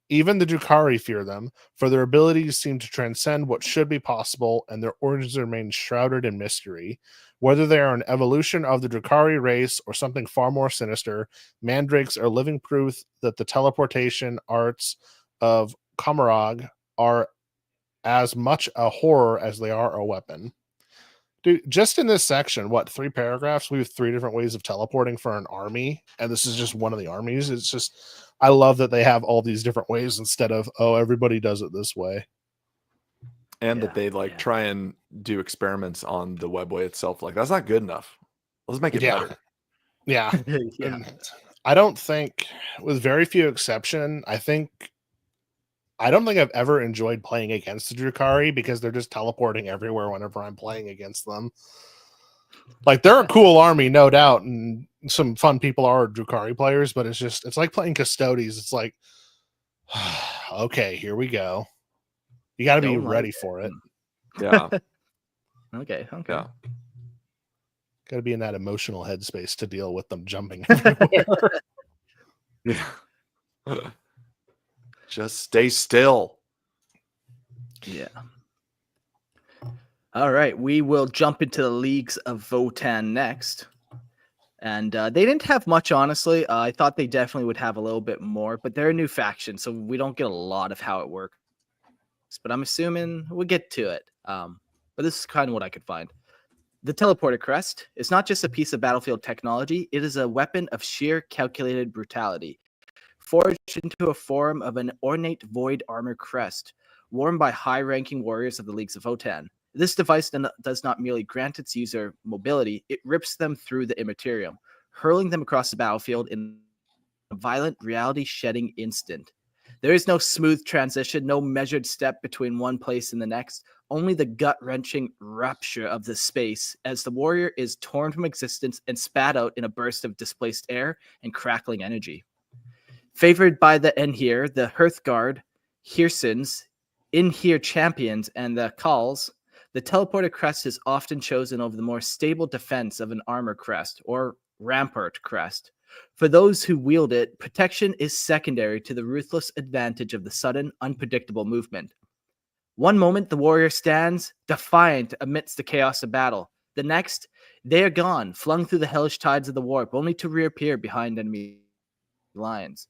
Even the Drukhari fear them, for their abilities seem to transcend what should be possible, and their origins remain shrouded in mystery. Whether they are an evolution of the Drukhari race or something far more sinister, mandrakes are living proof that the teleportation arts of Camarog are as much a horror as they are a weapon. Dude, just in this section, 3 paragraphs, we have 3 different ways of teleporting for an army, and this is just one of the armies. It's just, I love that they have all these different ways instead of, oh, everybody does it this way. And that they try and do experiments on the webway itself. Like, that's not good enough. Let's make it better. Yeah. Yeah. I don't think, with very few exception, I don't think I've ever enjoyed playing against the Drukhari because they're just teleporting everywhere whenever I'm playing against them. Like, they're a cool army, no doubt, and some fun people are Drukhari players, but it's like playing Custodes. It's like, okay, here we go. You got to be ready for it. Yeah. Okay. Yeah. Got to be in that emotional headspace to deal with them jumping everywhere. Yeah. Just stay still. Yeah. All right, we will jump into the Leagues of Votann next. And they didn't have much, honestly. I thought they definitely would have a little bit more, but they're a new faction, so we don't get a lot of how it works. But I'm assuming we'll get to it. But this is kind of what I could find. The Teleporter Crest is not just a piece of battlefield technology, it is a weapon of sheer calculated brutality. Forged into a form of an ornate void armor crest, worn by high-ranking warriors of the Leagues of Votann. This device does not merely grant its user mobility, it rips them through the Immaterium, hurling them across the battlefield in a violent reality-shedding instant. There is no smooth transition, no measured step between one place and the next, only the gut-wrenching rupture of the space as the warrior is torn from existence and spat out in a burst of displaced air and crackling energy. Favored by the Enhir, the Hearthguard, Hearsons, In-Here champions, and the Khals, the Teleporter Crest is often chosen over the more stable defense of an armor crest or rampart crest. For those who wield it, protection is secondary to the ruthless advantage of the sudden, unpredictable movement. One moment, the warrior stands defiant amidst the chaos of battle. The next, they are gone, flung through the hellish tides of the warp, only to reappear behind enemy lines.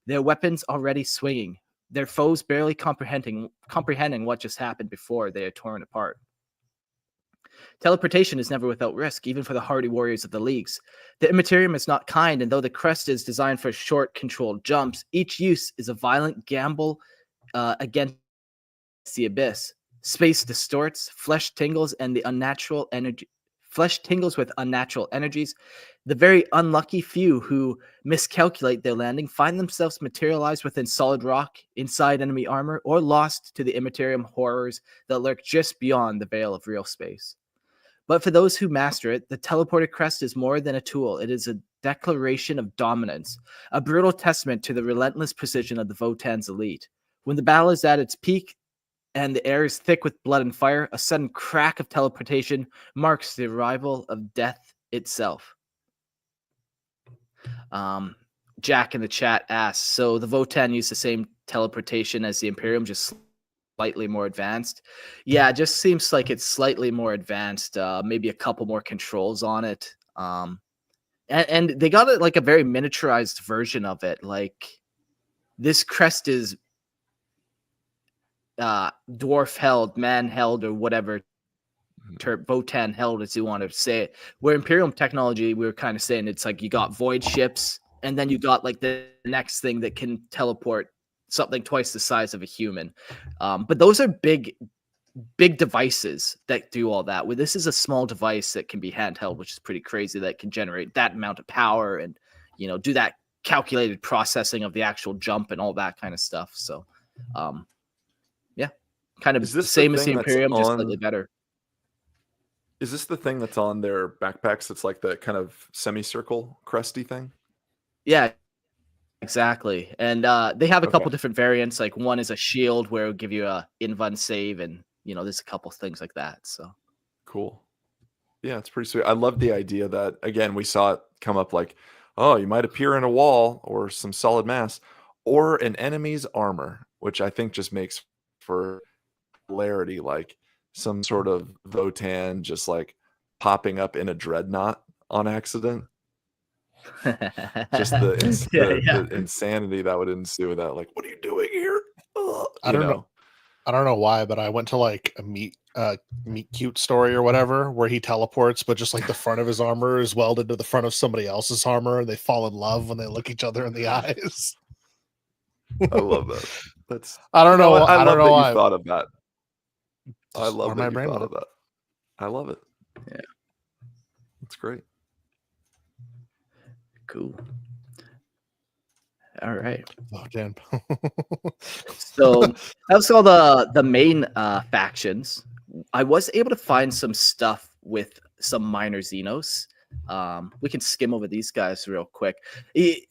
Their weapons already swinging, their foes barely comprehending what just happened before they are torn apart. Teleportation is never without risk, even for the hardy warriors of the leagues. The Immaterium is not kind, and though the crest is designed for short, controlled jumps, each use is a violent gamble against the abyss. Space distorts, flesh tingles, and the unnatural energy. Flesh tingles with unnatural energies. The very unlucky few who miscalculate their landing find themselves materialized within solid rock, inside enemy armor, or lost to the Immaterium horrors that lurk just beyond the veil of real space. But for those who master it, the teleported crest is more than a tool. It is a declaration of dominance, a brutal testament to the relentless precision of the Votan's elite. When the battle is at its peak and the air is thick with blood and fire, a sudden crack of teleportation marks the arrival of death itself. Jack in the chat asks, so the Votan used the same teleportation as the Imperium, just slightly more advanced? Yeah, it just seems like it's slightly more advanced, maybe a couple more controls on it. And they got it like a very miniaturized version of it. Like this crest is dwarf held, man held, or whatever Votan held, as you want to say it. Where Imperium technology, we were kind of saying it's like you got void ships, and then you got like the next thing that can teleport something twice the size of a human. But those are big devices that do all that. Well, this is a small device that can be handheld, which is pretty crazy, that can generate that amount of power and, you know, do that calculated processing of the actual jump and all that kind of stuff. So, yeah, kind of the same as the Imperium, just slightly better. Is this the thing that's on their backpacks? That's like the kind of semicircle cresty thing? Yeah, exactly. And they have a couple different variants. Like one is a shield where it'll give you a invuln save, and you know, there's a couple things like that. So cool. Yeah, it's pretty sweet. I love the idea that, again, we saw it come up like, oh, you might appear in a wall or some solid mass or an enemy's armor, which I think just makes for hilarity, like some sort of Votan just like popping up in a dreadnought on accident. Just the insanity that would ensue with that. Like, what are you doing here? I don't know why, but I went to like a meet cute story or whatever where he teleports, but just like the front of his armor is welded to the front of somebody else's armor, and they fall in love when they look each other in the eyes. I love that. That's I don't know. I don't know why you thought of that. I love that you thought of that. I love it. Yeah, that's great. Cool. All right. Oh, damn. So that was all the main factions. I was able to find some stuff with some minor Xenos. We can skim over these guys real quick.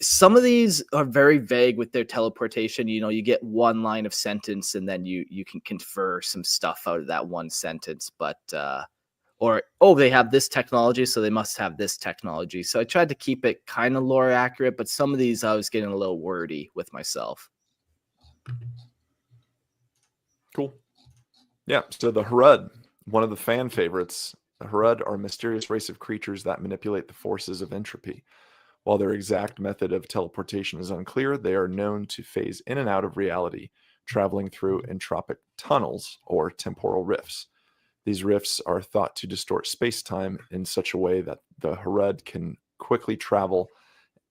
Some of these are very vague with their teleportation. You know, you get one line of sentence and then you can confer some stuff out of that one sentence. But they have this technology, so they must have this technology. So I tried to keep it kind of lore accurate, but some of these I was getting a little wordy with myself. Cool. Yeah, so the Hrud, one of the fan favorites. The Hrud are a mysterious race of creatures that manipulate the forces of entropy. While their exact method of teleportation is unclear, they are known to phase in and out of reality, traveling through entropic tunnels or temporal rifts. These rifts are thought to distort space-time in such a way that the Hrud can quickly travel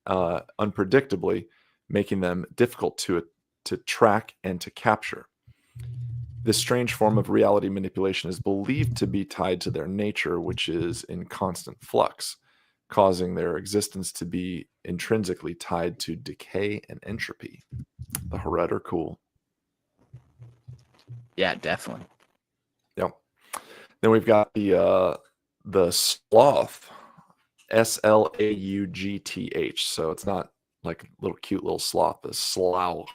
unpredictably, making them difficult to track and to capture. This strange form of reality manipulation is believed to be tied to their nature, which is in constant flux, causing their existence to be intrinsically tied to decay and entropy. The Hrud are cool. Yeah, definitely. Yep. Then we've got the Sloth, Slaugth. So it's not like a little cute little sloth. The Slough.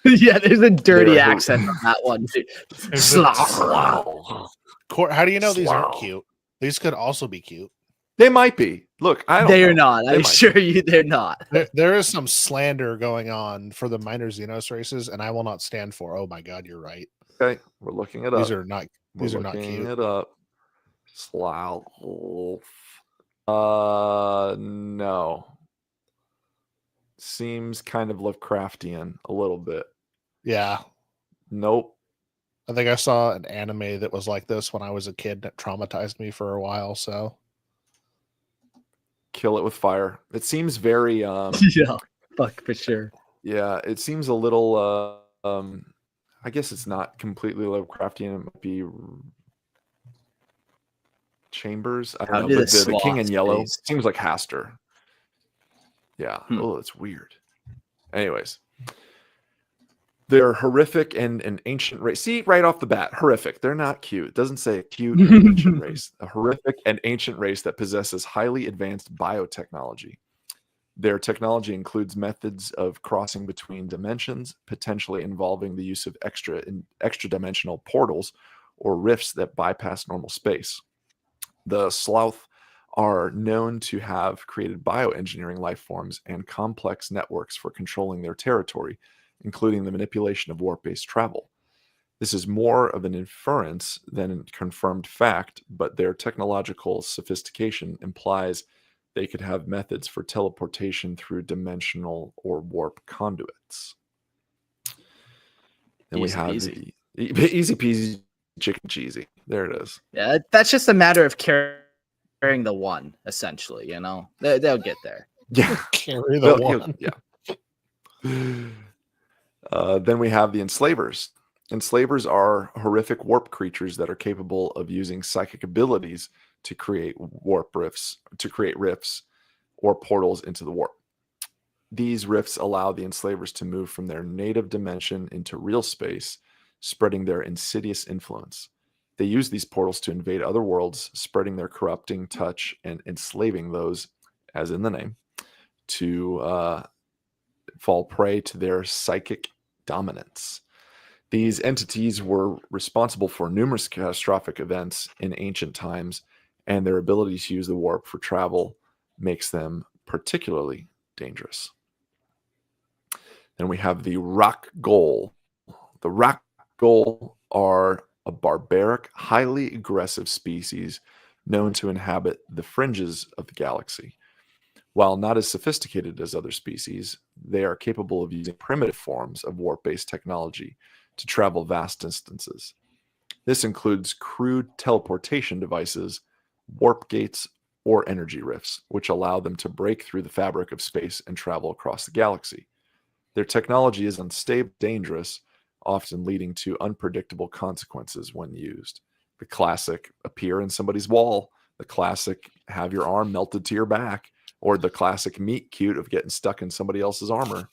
Yeah, there's a dirty accent on that one. Slough. How do you know these aren't cute? These could also be cute. They might be. Look, they are not. I assure you, they're not. There is some slander going on for the minor Xenos races, and I will not stand for. Oh my God, you're right. Okay, we're looking it These up. are not. We're These are not looking cute. it up. Slough. No. Seems kind of Lovecraftian a little bit. Yeah, Nope. I think I saw an anime that was like this when I was a kid that traumatized me for a while. So Kill it with fire. It seems very Yeah, fuck for sure. yeah, it seems a little I guess it's not completely Lovecraftian. It might be Chambers. I don't How know, did but the the King in sloths Yellow face? seems like Haster. Yeah. Oh, it's weird. Anyways, they're horrific and an ancient race. See, right off the bat, horrific. They're not cute. It doesn't say a cute and ancient race. A horrific and ancient race that possesses highly advanced biotechnology. Their technology includes methods of crossing between dimensions, potentially involving the use of extra-dimensional portals or rifts that bypass normal space. The Slough are known to have created bioengineering life forms and complex networks for controlling their territory, including the manipulation of warp-based travel. This is more of an inference than a confirmed fact, but their technological sophistication implies they could have methods for teleportation through dimensional or warp conduits. Then we Easy have peasy. the easy peasy chicken cheesy. There it is. Yeah, that's just a matter of carrying the one, essentially. You know, they'll get there. Yeah. carry the He'll- one. yeah. Then we have the enslavers. Enslavers are horrific warp creatures that are capable of using psychic abilities to create rifts or portals into the warp. These rifts allow the enslavers to move from their native dimension into real space, spreading their insidious influence. They use these portals to invade other worlds, spreading their corrupting touch and enslaving those, as in the name, to fall prey to their psychic dominance. These entities were responsible for numerous catastrophic events in ancient times, and their ability to use the warp for travel makes them particularly dangerous. Then we have the Rock Ghoul. The Rock Ghoul are a barbaric, highly aggressive species known to inhabit the fringes of the galaxy. While not as sophisticated as other species, they are capable of using primitive forms of warp-based technology to travel vast distances. This includes crude teleportation devices, warp gates, or energy rifts, which allow them to break through the fabric of space and travel across the galaxy. Their technology is unstable, dangerous, often leading to unpredictable consequences when used. The classic appear in somebody's wall, the classic have your arm melted to your back, or the classic meet cute of getting stuck in somebody else's armor.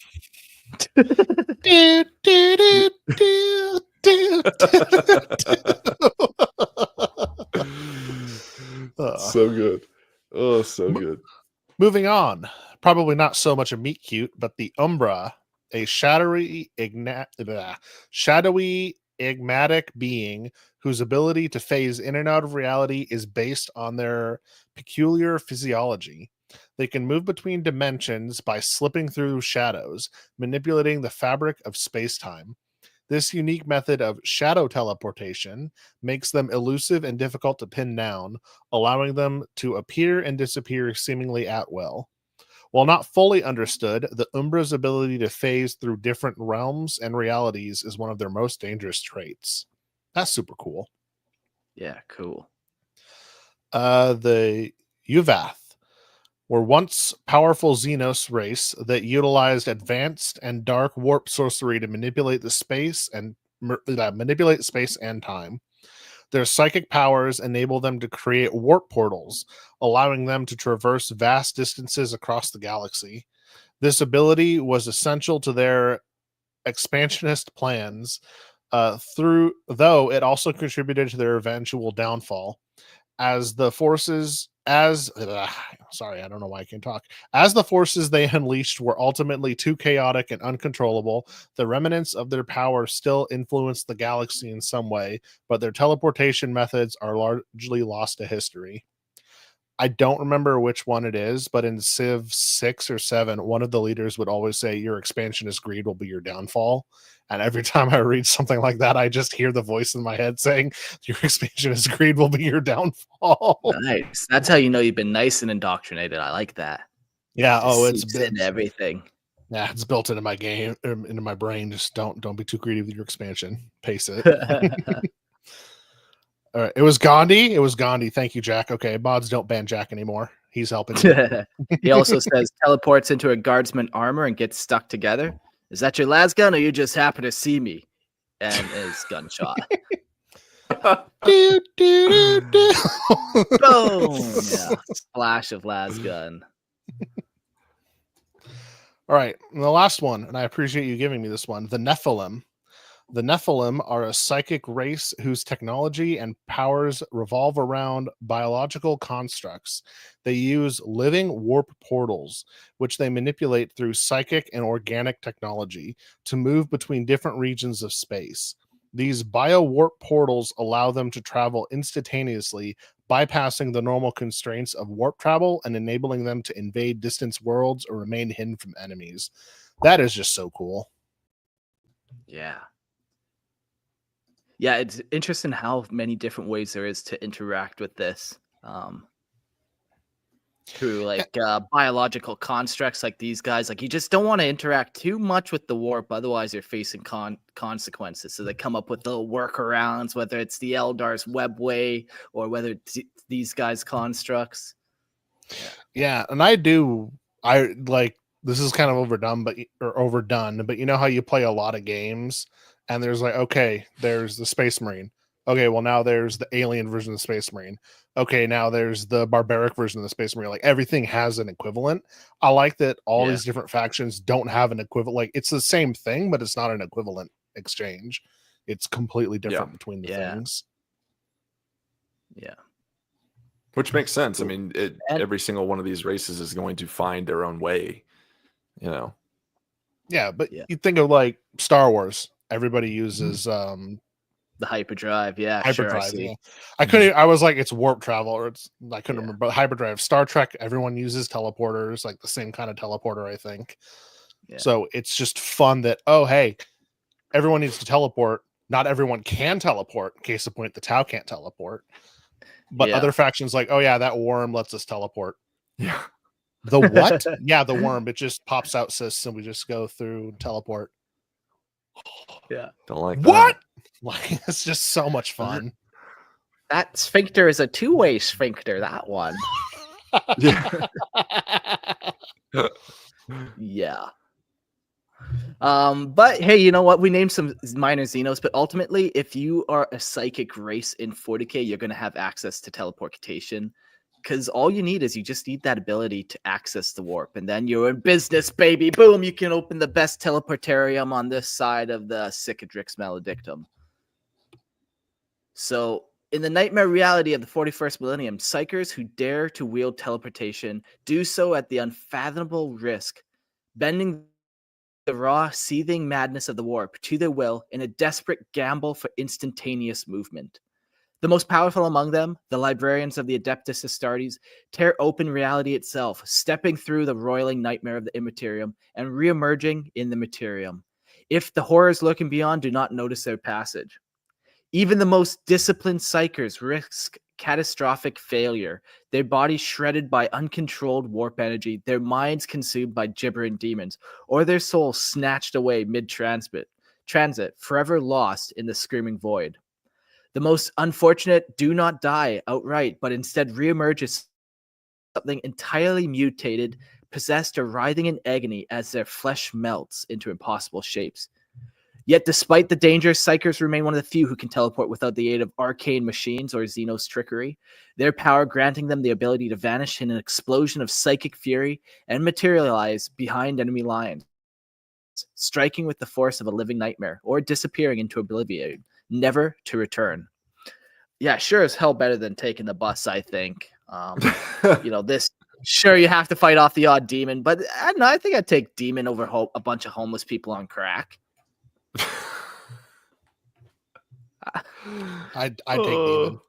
So good. Oh, so good. Moving on, probably not so much a meet cute, but the Umbra, a shadowy, enigmatic being whose ability to phase in and out of reality is based on their peculiar physiology. They can move between dimensions by slipping through shadows, manipulating the fabric of space-time. This unique method of shadow teleportation makes them elusive and difficult to pin down, allowing them to appear and disappear seemingly at will. While not fully understood, the Umbra's ability to phase through different realms and realities is one of their most dangerous traits. That's super cool. Yeah, cool. The Uvath were once powerful Xenos race that utilized advanced and dark warp sorcery to manipulate space and time. Their psychic powers enable them to create warp portals, allowing them to traverse vast distances across the galaxy. This ability was essential to their expansionist plans, though it also contributed to their eventual downfall. As the forces sorry, I don't know why I can't talk. As the forces they unleashed were ultimately too chaotic and uncontrollable, the remnants of their power still influenced the galaxy in some way, but their teleportation methods are largely lost to history. I don't remember which one it is, but in Civ 6 or 7, one of the leaders would always say, your expansionist greed will be your downfall. And every time I read something like that, I just hear the voice in my head saying, your expansionist greed will be your downfall. Nice. That's how you know you've been nice and indoctrinated. I like that. Yeah. It seeps into everything. Yeah, it's built into my game, into my brain. Just don't be too greedy with your expansion. Pace it. All right. It was Gandhi. It was Gandhi. Thank you, Jack. Okay, mods don't ban Jack anymore. He's helping. He also says teleports into a guardsman armor and gets stuck together. Is that your las gun, or you just happen to see me? And is gunshot. do, do, do, do. Boom! Yeah, splash of las gun. All right, and the last one, and I appreciate you giving me this one. The Nephilim. The Nephilim are a psychic race whose technology and powers revolve around biological constructs. They use living warp portals, which they manipulate through psychic and organic technology to move between different regions of space. These bio-warp portals allow them to travel instantaneously, bypassing the normal constraints of warp travel and enabling them to invade distant worlds or remain hidden from enemies. That is just so cool. Yeah. Yeah, it's interesting how many different ways there is to interact with this. Through like biological constructs like these guys. Like you just don't want to interact too much with the warp, otherwise you're facing consequences. So they come up with little workarounds, whether it's the Aeldar's webway or whether it's these guys' constructs. Yeah, and I like this is kind of overdone, but you know how you play a lot of games and there's like, okay, there's the Space Marine. Okay, well now there's the alien version of the Space Marine. Okay, now there's the barbaric version of the Space Marine. Like everything has an equivalent. I like that all these different factions don't have an equivalent. Like it's the same thing, but it's not an equivalent exchange. It's completely different between the things. Yeah. Which makes sense. I mean, every single one of these races is going to find their own way, you know. Yeah, but you think of like Star Wars. Everybody uses the hyperdrive, hyperdrive. Yeah. I couldn't. I was like, it's warp travel, or I couldn't remember. But hyperdrive. Star Trek. Everyone uses teleporters, like the same kind of teleporter, I think. Yeah. So it's just fun that hey, everyone needs to teleport. Not everyone can teleport. Case in point, the Tau can't teleport. But other factions like, that worm lets us teleport. Yeah. The what? Yeah, the worm. It just pops out cysts, and we just go through teleport. Yeah. Don't like what? Like it's just so much fun. That sphincter is a two-way sphincter. That one. Yeah. Yeah. But hey, you know what? We named some minor Xenos, but ultimately, if you are a psychic race in 40k, you're going to have access to teleportation. Because all you need is you just need that ability to access the warp, and then you're in business, baby. Boom! You can open the best teleportarium on this side of the Cicadrix Maledictum. So, in the nightmare reality of the 41st millennium, psychers who dare to wield teleportation do so at the unfathomable risk, bending the raw, seething madness of the warp to their will in a desperate gamble for instantaneous movement. The most powerful among them, the librarians of the Adeptus Astartes, tear open reality itself, stepping through the roiling nightmare of the Immaterium and re-emerging in the Materium, if the horrors lurking beyond do not notice their passage. Even the most disciplined psychers risk catastrophic failure, their bodies shredded by uncontrolled warp energy, their minds consumed by gibbering demons, or their souls snatched away mid-transit, forever lost in the screaming void. The most unfortunate do not die outright, but instead reemerge as something entirely mutated, possessed or writhing in agony as their flesh melts into impossible shapes. Yet despite the danger, psychers remain one of the few who can teleport without the aid of arcane machines or Xenos trickery, their power granting them the ability to vanish in an explosion of psychic fury and materialize behind enemy lines, striking with the force of a living nightmare or disappearing into oblivion, never to return. Yeah, sure as hell better than taking the bus, I think. This, sure, you have to fight off the odd demon, but I don't know, I think I'd take demon over a bunch of homeless people on crack. I'd take demon.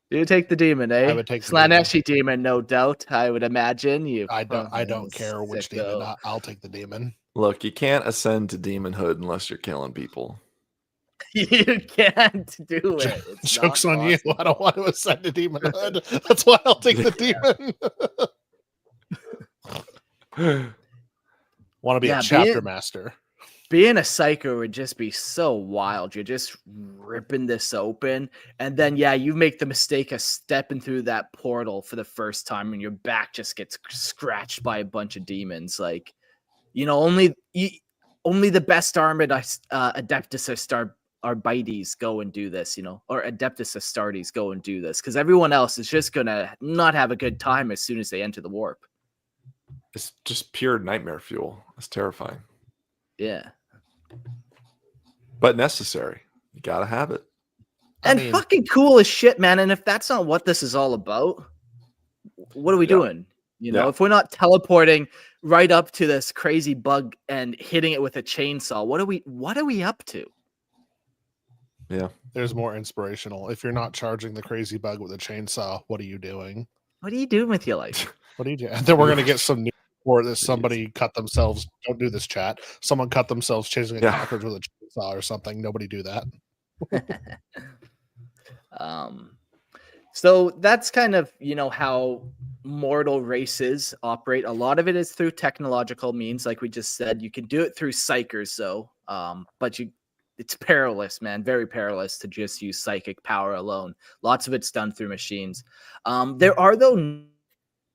You take the demon, eh? I would take the demon. Slaneshi demon, no doubt. I would imagine you. I don't care which demon. sicko. I'll take the demon. Look, you can't ascend to demonhood unless you're killing people. You can't do it. It's Joke's not on you. possible. I don't want to ascend to demonhood. That's why I'll take the demon. Want to be a chapter master. Being a psycho would just be so wild. You're just ripping this open. And then, you make the mistake of stepping through that portal for the first time and your back just gets scratched by a bunch of demons. Like, only the best armored Adeptus Arbites go and do this, or Adeptus Astartes go and do this. Because everyone else is just going to not have a good time as soon as they enter the warp. It's just pure nightmare fuel. It's terrifying. Yeah. But necessary. You gotta have it. And fucking cool as shit, man. And if that's not what this is all about, what are we doing? If we're not teleporting right up to this crazy bug and hitting it with a chainsaw, what are we up to? Yeah. There's more inspirational. If you're not charging the crazy bug with a chainsaw, what are you doing? What are you doing with your life? What are you doing? And then we're gonna get some news or that somebody cut themselves. Don't do this, chat. Someone cut themselves chasing a cockroach with a chainsaw or something. Nobody do that. So that's kind of how mortal races operate. A lot of it is through technological means, like we just said. You can do it through psychers, though, but it's perilous, man. Very perilous to just use psychic power alone. Lots of it's done through machines. There are though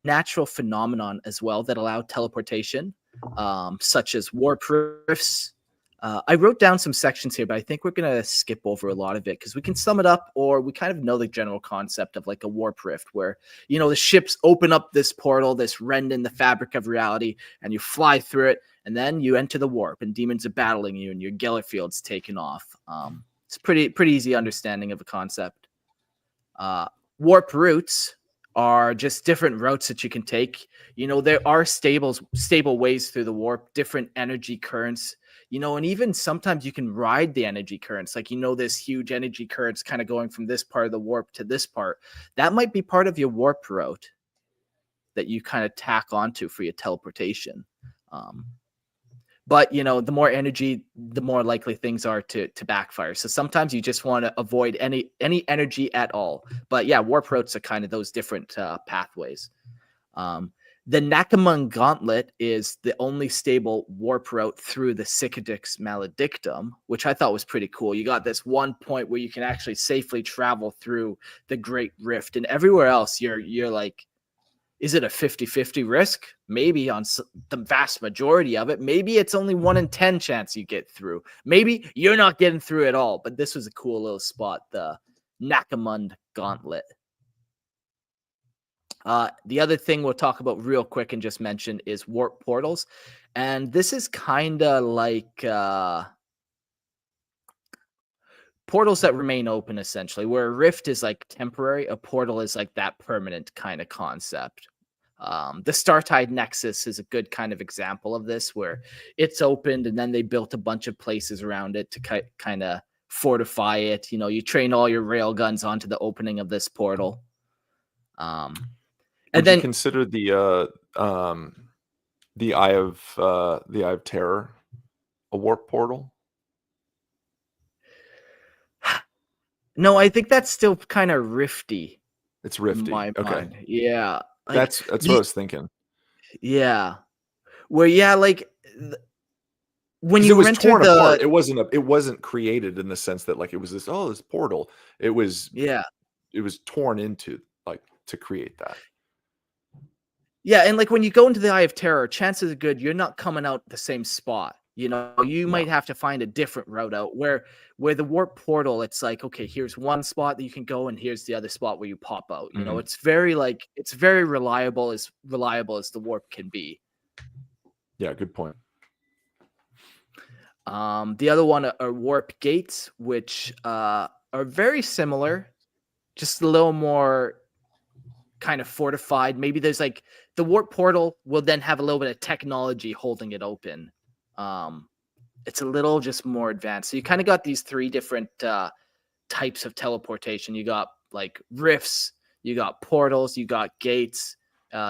natural phenomenon as well that allow teleportation, such as warp rifts. I wrote down some sections here, but I think we're going to skip over a lot of it because we can sum it up, or we kind of know the general concept of like a warp rift where, the ships open up this portal, this rend in the fabric of reality, and you fly through it, and then you enter the warp, and demons are battling you, and your Gellerfield's taken off. It's pretty easy understanding of a concept. Warp routes are just different routes that you can take. There are stable ways through the warp, different energy currents, and even sometimes you can ride the energy currents. Like, this huge energy currents kind of going from this part of the warp to this part. That might be part of your warp route that you kind of tack onto for your teleportation. But, the more energy, the more likely things are to backfire. So sometimes you just want to avoid any energy at all. But warp routes are kind of those different pathways. The Nakamun Gauntlet is the only stable warp route through the Cicadix Maledictum, which I thought was pretty cool. You got this one point where you can actually safely travel through the Great Rift, and everywhere else you're like, is it a 50-50 risk? Maybe on the vast majority of it. Maybe it's only 1 in 10 chance you get through. Maybe you're not getting through at all. But this was a cool little spot, the Nakamund Gauntlet. The other thing we'll talk about real quick and just mention is warp portals. And this is kind of like portals that remain open, essentially, where a rift is like temporary. A portal is like that permanent kind of concept. The Startide Nexus is a good kind of example of this, where it's opened and then they built a bunch of places around it to kind of fortify it. You train all your rail guns onto the opening of this portal. And then you consider the Eye of Terror a warp portal? No, I think that's still kind of rifty. It's rifty. In my okay. mind. Yeah. Like, that's what I was thinking. Yeah. Where when you it was enter torn apart, it wasn't created in the sense that like it was this portal. It was torn into like to create that. Yeah, and like when you go into the Eye of Terror, chances are good you're not coming out the same spot. You might have to find a different route out where the warp portal, it's like, okay, here's one spot that you can go and here's the other spot where you pop out. It's very reliable as the warp can be. Yeah, good point. The other one are warp gates, which are very similar, just a little more kind of fortified. Maybe there's like the warp portal will then have a little bit of technology holding it open. It's a little just more advanced. So you kind of got these 3 different types of teleportation. You got like rifts, you got portals, you got gates,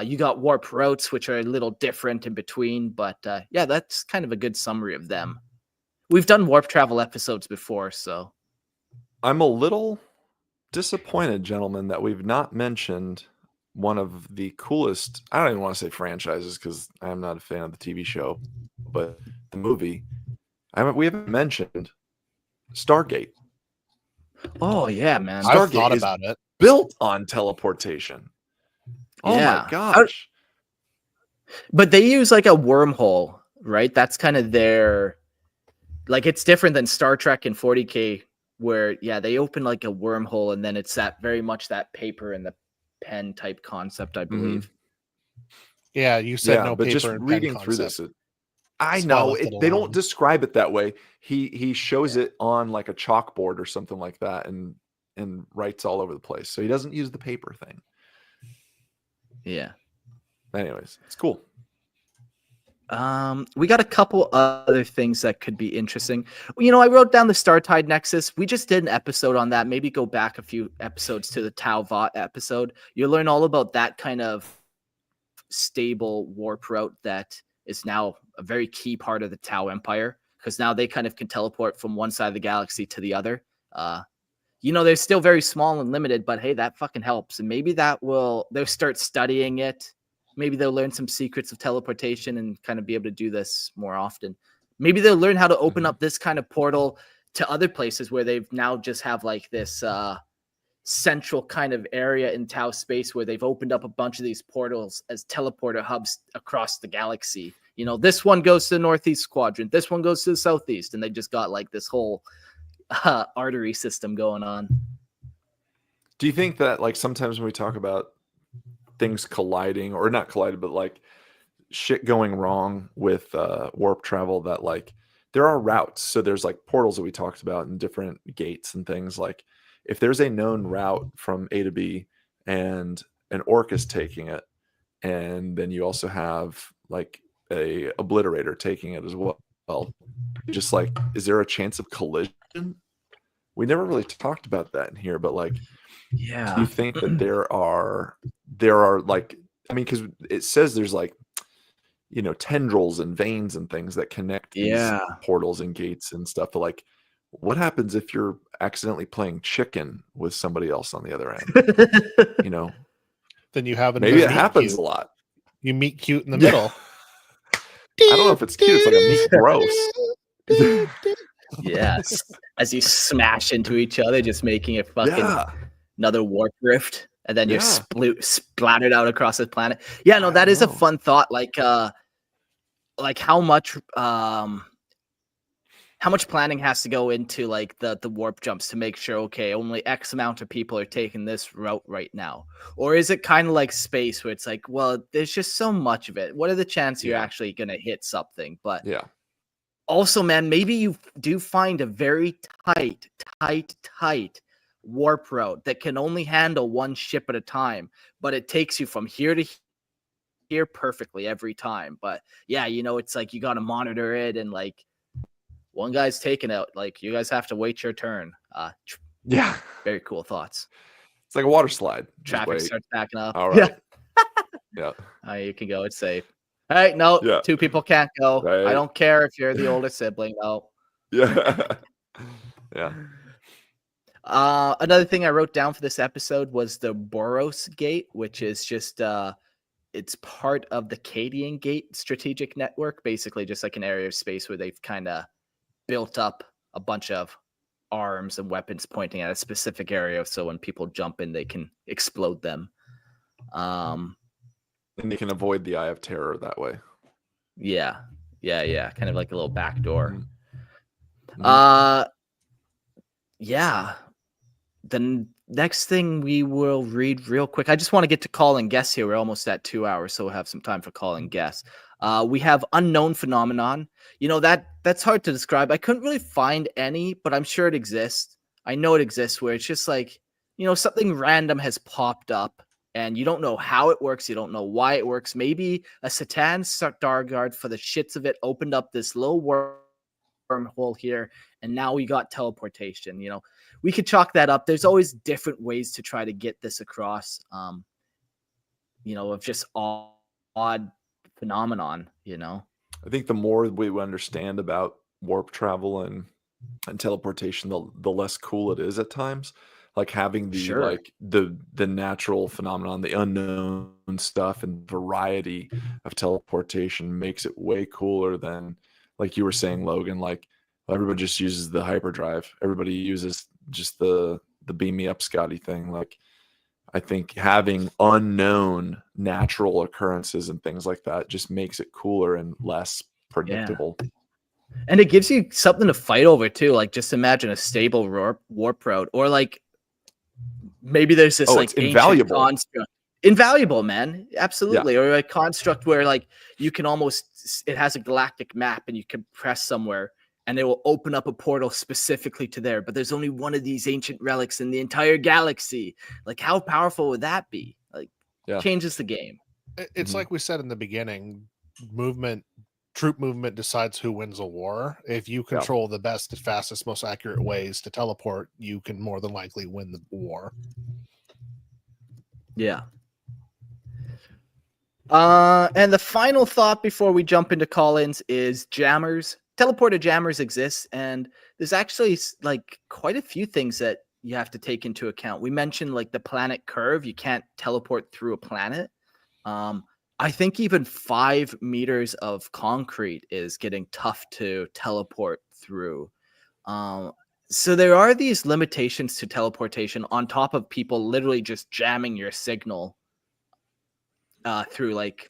you got warp routes, which are a little different in between. But yeah, that's kind of a good summary of them. We've done warp travel episodes before, so I'm a little disappointed, gentlemen, that we've not mentioned one of the coolest, I don't even want to say franchises because I'm not a fan of the TV show, but the movie. We haven't mentioned Stargate. oh yeah, man. I've Stargate thought is about it. built on teleportation. Oh Yeah. my gosh. But they use like a wormhole, right? That's kind of their, like, it's different than Star Trek and 40K, where yeah, they open like a wormhole, and then it's that very much that paper and the pen type concept, I believe. Yeah, you said Yeah, no but paper just and pen reading through concept. this, I That's why I know left it they don't alone. describe it that way. He shows it on like a chalkboard or something like that, and writes all over the place. So he doesn't use the paper thing. Yeah. Anyways, it's cool. We got a couple other things that could be interesting. You know, I wrote down the Startide Nexus. We just did an episode on that. Maybe go back a few episodes to the Tau Vought episode. You'll learn all about that kind of stable warp route that is now a very key part of the Tau Empire, because now they kind of can teleport from one side of the galaxy to the other. You know, they're still very small and limited, but hey, that fucking helps. And maybe they'll start studying it. Maybe they'll learn some secrets of teleportation and kind of be able to do this more often. Maybe they'll learn how to open up this kind of portal to other places where they've now just have like this central kind of area in Tau space where they've opened up a bunch of these portals as teleporter hubs across the galaxy. You know, this one goes to the northeast quadrant, this one goes to the southeast, and they just got like this whole artery system going on. Do you think that like sometimes when we talk about things colliding, or not colliding, but like shit going wrong with warp travel, that like there are routes? So there's like portals that we talked about and different gates and things. Like if there's a known route from A to B and an orc is taking it, and then you also have like a obliterator taking it as well, just like, is there a chance of collision? We never really talked about that in here, but like, Yeah. do you think that there are like, I mean, because it says there's like, you know, tendrils and veins and things that connect these portals and gates and stuff. But like, what happens if you're accidentally playing chicken with somebody else on the other end? You know, Then you have maybe it happens a lot. You meet cute in the middle. I don't know if it's cute. It's like a meat gross. Yes. As you smash into each other, just making it fucking another warp rift, and then you're splattered out across the planet. Yeah, no, that is a fun thought. Like how much planning has to go into like the warp jumps to make sure, okay, only X amount of people are taking this route right now? Or is it kind of like space where it's like, well, there's just so much of it. What are the chances you're actually going to hit something? But also, man, maybe you do find a very tight warp route that can only handle one ship at a time, but it takes you from here to here perfectly every time. But yeah, you know, it's like you got to monitor it, and like one guy's taken out, like you guys have to wait your turn. Very cool thoughts. It's like a water slide. Traffic starts backing up. All right. You can go. It's safe. Hey, no, two people can't go. Right. I don't care if you're the older sibling. No. Another thing I wrote down for this episode was the Boros Gate, which is just it's part of the Cadian Gate strategic network, basically just like an area of space where they've kind of built up a bunch of arms and weapons pointing at a specific area, so when people jump in, they can explode them. And they can avoid the Eye of Terror that way. Yeah. Kind of like a little back door. The next thing we will read real quick. I just want to get to call and guess here. We're almost at 2 hours, so we'll have some time for call and guess. We have Unknown Phenomenon. You know, that's hard to describe. I couldn't really find any, but I'm sure it exists. I know it exists, where it's just like, you know, something random has popped up, and you don't know how it works. You don't know why it works. Maybe a Satan Starguard, for the shits of it, opened up this little warp wormhole here, and now we got teleportation. You know, we could chalk that up. There's always different ways to try to get this across. You know, of just odd phenomenon. You know, I think the more we understand about warp travel and teleportation, the less cool it is at times. Like having the Sure. the natural phenomenon, the unknown stuff, and variety of teleportation makes it way cooler than, like you were saying, Logan. Like everybody just uses the hyperdrive. Everybody uses just the beam me up, Scotty thing. Like I think having unknown natural occurrences and things like that just makes it cooler and less predictable. And it gives you something to fight over too. Like just imagine a stable warp route, or like maybe there's this like it's invaluable. construct. Invaluable, man. Absolutely. Yeah. Or a construct where like you can almost, it has a galactic map and you can press somewhere and it will open up a portal specifically to there. But there's only one of these ancient relics in the entire galaxy. Like how powerful would that be? Like changes the game. It's like we said in the beginning, troop movement decides who wins a war. If you control the best, fastest, most accurate ways to teleport, you can more than likely win the war. Yeah. And the final thought before we jump into call-ins is jammers. Teleporter jammers exist, and there's actually like quite a few things that you have to take into account. We mentioned like the planet curve. You can't teleport through a planet. I think even 5 meters of concrete is getting tough to teleport through. So there are these limitations to teleportation on top of people literally just jamming your signal through like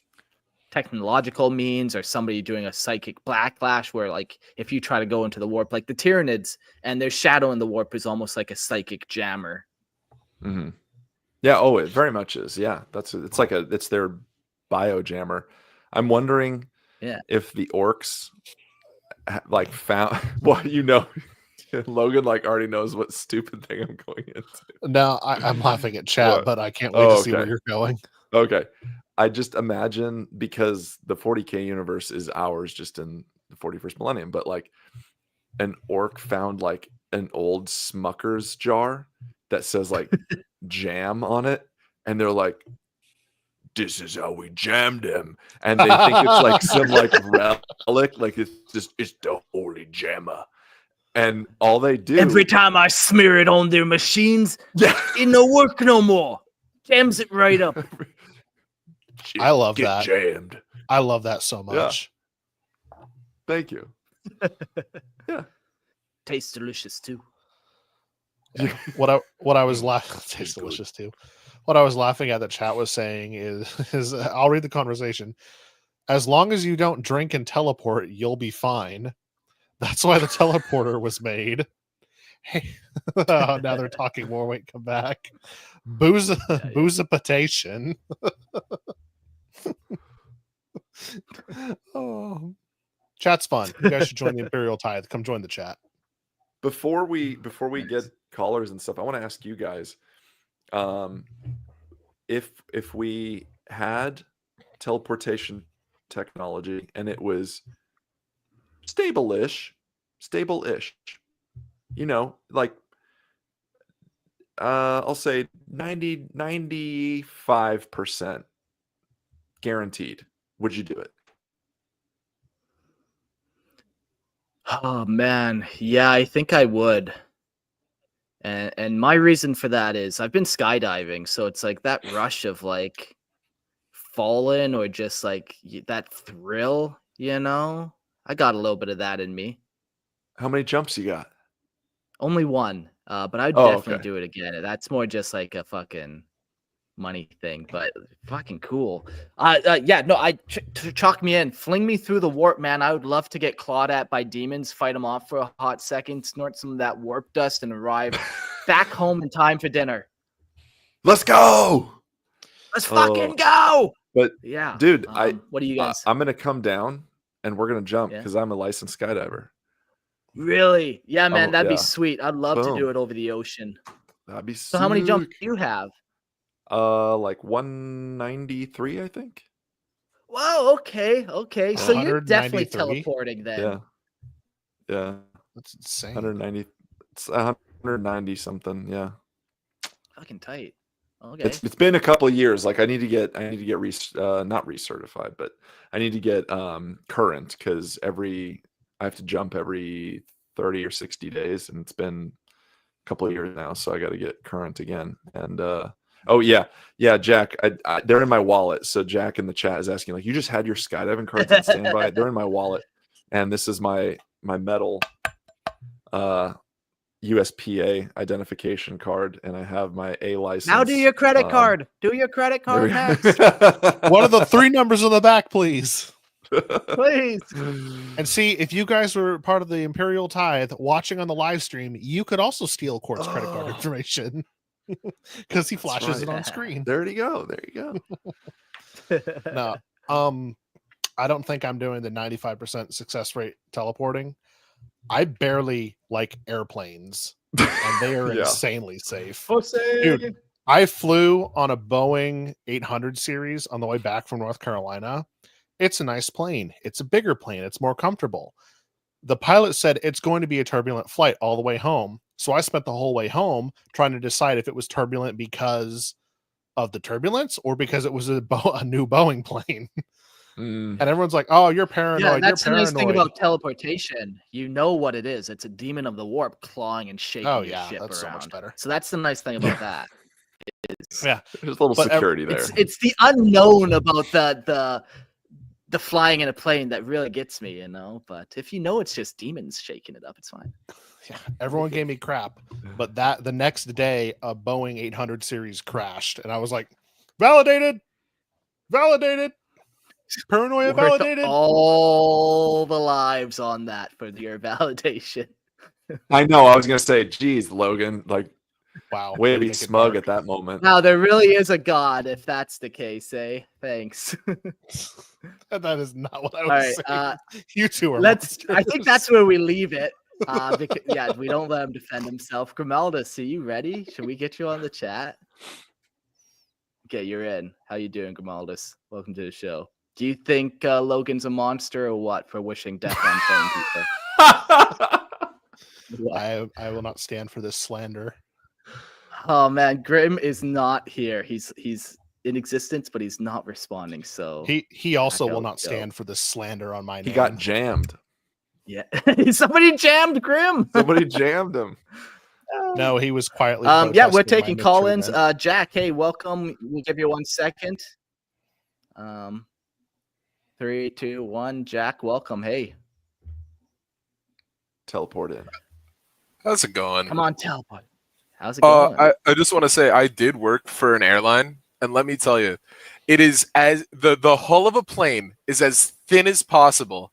technological means, or somebody doing a psychic backlash where like if you try to go into the warp, like the Tyranids and their shadow in the warp is almost like a psychic jammer. Mm-hmm. Yeah. Oh, it very much is. Yeah. It's their biojammer. I'm wondering if the Orks like found Logan like already knows what stupid thing I'm going into. No, I'm laughing at chat, but I can't wait to see where you're going. Okay. I just imagine, because the 40K universe is ours just in the 41st millennium, but like an Ork found like an old Smucker's jar that says like jam on it, and they're like, this is how we jammed him, and they think it's like some like relic, like it's the holy jammer, and all they do every time I smear it on their machines, it no work no more. Jams it right up. I love Get that. Jammed. I love that so much. Yeah. Thank you. Yeah. Tastes delicious too. Yeah. What I was laughing tastes delicious too. What I was laughing at that chat was saying is I'll read the conversation. As long as you don't drink and teleport, you'll be fine. That's why the teleporter was made. Hey, now they're talking more. Wait, come back. Boozipitation. Oh, chat's fun. You guys should join the Imperial Tithe. Come join the chat. Before we get callers and stuff, I want to ask you guys, if we had teleportation technology and it was stable-ish, you know, like I'll say 95% guaranteed, would you do it? Oh man, yeah, I think I would. And my reason for that is I've been skydiving, so it's like that rush of like falling, or just like that thrill, you know? I got a little bit of that in me. How many jumps you got? Only one, but I'd definitely do it again. That's more just like a fucking money thing, but fucking cool. Chalk me in, fling me through the warp, man. I would love to get clawed at by demons, fight them off for a hot second, snort some of that warp dust, and arrive back home in time for dinner. Let's go. Let's fucking go. But yeah, dude, what do you guys? I'm gonna come down and we're gonna jump because I'm a licensed skydiver. Really? Yeah, man, that'd be sweet. I'd love to do it over the ocean. That'd be so. How many jumps do you have? Like 193, I think. Wow. Okay. So you're definitely teleporting then. Yeah, That's insane. 190. It's 190 something. Yeah. Fucking tight. Okay. It's been a couple of years. Like I need to get not recertified, but I need to get current because I have to jump every 30 or 60 days, and it's been a couple of years now, so I got to get current again. And oh yeah, Jack, they're in my wallet. So Jack in the chat is asking, like, you just had your skydiving cards on standby? They're in my wallet, and this is my metal USPA identification card, and I have my A license. Now do your credit card. Do your credit card next. What are the 3 numbers on the back, please? Please. And see, if you guys were part of the Imperial Tithe watching on the live stream, you could also steal Court's credit card information because he flashes it on screen. There you go. No, I don't think I'm doing the 95% success rate teleporting. I barely like airplanes, and they are insanely safe. Dude, I flew on a Boeing 800 series on the way back from North Carolina. It's a nice plane. It's a bigger plane. It's more comfortable. The pilot said it's going to be a turbulent flight all the way home. So I spent the whole way home trying to decide if it was turbulent because of the turbulence or because it was a new Boeing plane. And everyone's like, "Oh, you're paranoid." Yeah, that's the nice thing about teleportation. You know what it is. It's a demon of the warp clawing and shaking your ship that's around. so much better. So that's the nice thing about that. Yeah, there's a little security there. It's the unknown about the flying in a plane that really gets me, you know. But if you know it's just demons shaking it up, it's fine. Yeah, everyone gave me crap, but the next day a Boeing 800 series crashed, and I was like, validated. Paranoia validated. All the lives on that for your validation. I know. I was gonna say, geez, Logan, like, wow, way to be smug at that moment. Now there really is a god, if that's the case, eh? Thanks. That is not what I was saying. You two are. I think that's where we leave it. Because, we don't let him defend himself. Grimaldus, are you ready? Should we get you on the chat? Okay, you're in. How you doing, Grimaldus? Welcome to the show. Do you think Logan's a monster or what for wishing death on playing people? I will not stand for this slander. Oh man, Grim is not here. He's in existence, but he's not responding. So he also will not stand for this slander on my name. He got jammed. Yeah, somebody jammed Grim. Somebody jammed him. No, he was quietly. Yeah, we're taking call-ins. Jack, hey, welcome. We'll give you 1 second. 3, 2, 1. Jack, welcome. Hey. Teleport in. How's it going? Come on, teleport. How's it going? I just want to say I did work for an airline, and let me tell you, it is as the hull of a plane is as thin as possible,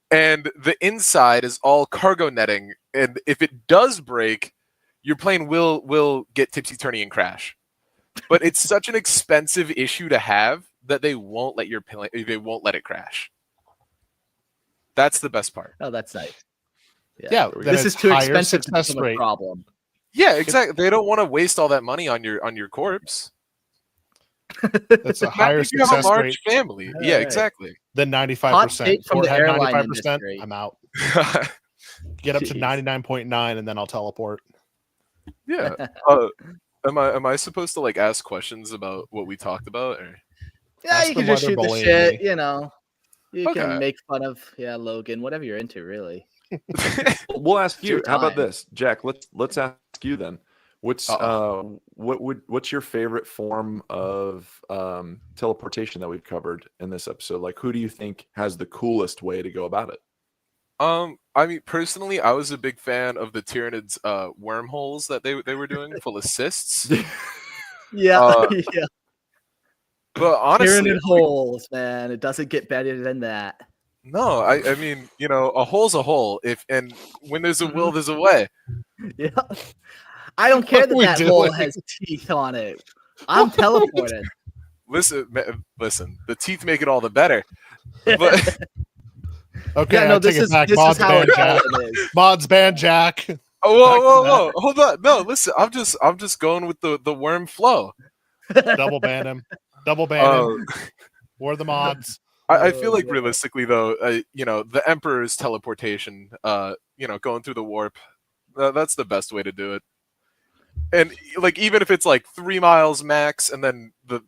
and the inside is all cargo netting. And if it does break, your plane will get tipsy-turny and crash. But it's such an expensive issue to have that they won't let it crash. That's the best part. Oh, that's nice. Yeah, this is too expensive to become a problem. Yeah, exactly. They don't want to waste all that money on your corpse. That's a higher success you have a large rate. family. Yeah, exactly. Than 95%. From the airline 95%. industry. I'm out. Get up to 99.9 and then I'll teleport. Yeah. Am I supposed to like ask questions about what we talked about? Or? Yeah, Ask you can them just why they're shoot the bullying shit. me. You know, you Okay. can make fun of Logan, whatever you're into, really. We'll ask you. your How about time. this, Jack? Let's ask you then. What's your favorite form of teleportation that we've covered in this episode? Like, who do you think has the coolest way to go about it? I mean, personally, I was a big fan of the Tyranids wormholes that they were doing full of cysts. Yeah, yeah. But honestly, Pyramid holes, man. It doesn't get better than that. no, I mean, you know, a hole's a hole. And when there's a will, there's a way. Yeah. I don't care What are we that hole doing? has teeth on it. I'm teleported. Listen. The teeth make it all the better. But Okay, Yeah, no, I take this it is back. this Mods is how ban Jack. it is. Mods ban Jack. whoa, hold on. No, listen. I'm just going with the worm flow. Double ban him. Double ban him. Or the mods. I feel like man. realistically though, the Emperor's teleportation, going through the warp, that's the best way to do it. And like even if it's like 3 miles max, and then the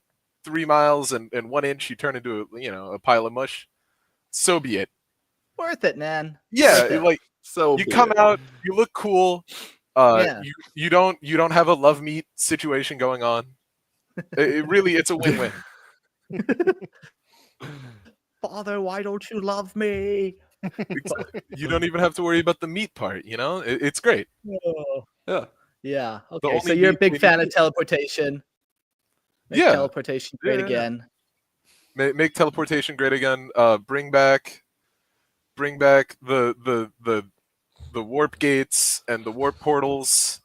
3 miles and 1 inch you turn into a pile of mush, so be it. Worth it, man. Yeah, Worth it. like So you be come it. out, you look cool. Yeah. You don't have a love meet situation going on. It's a win-win. Father, why don't you love me? You don't even have to worry about the meat part. It's great. Oh. Yeah. Yeah. The Okay. So only you're a meat big they fan need- of teleportation. Make Yeah. teleportation great Yeah. again. Make teleportation great again. Bring back the warp gates and the warp portals.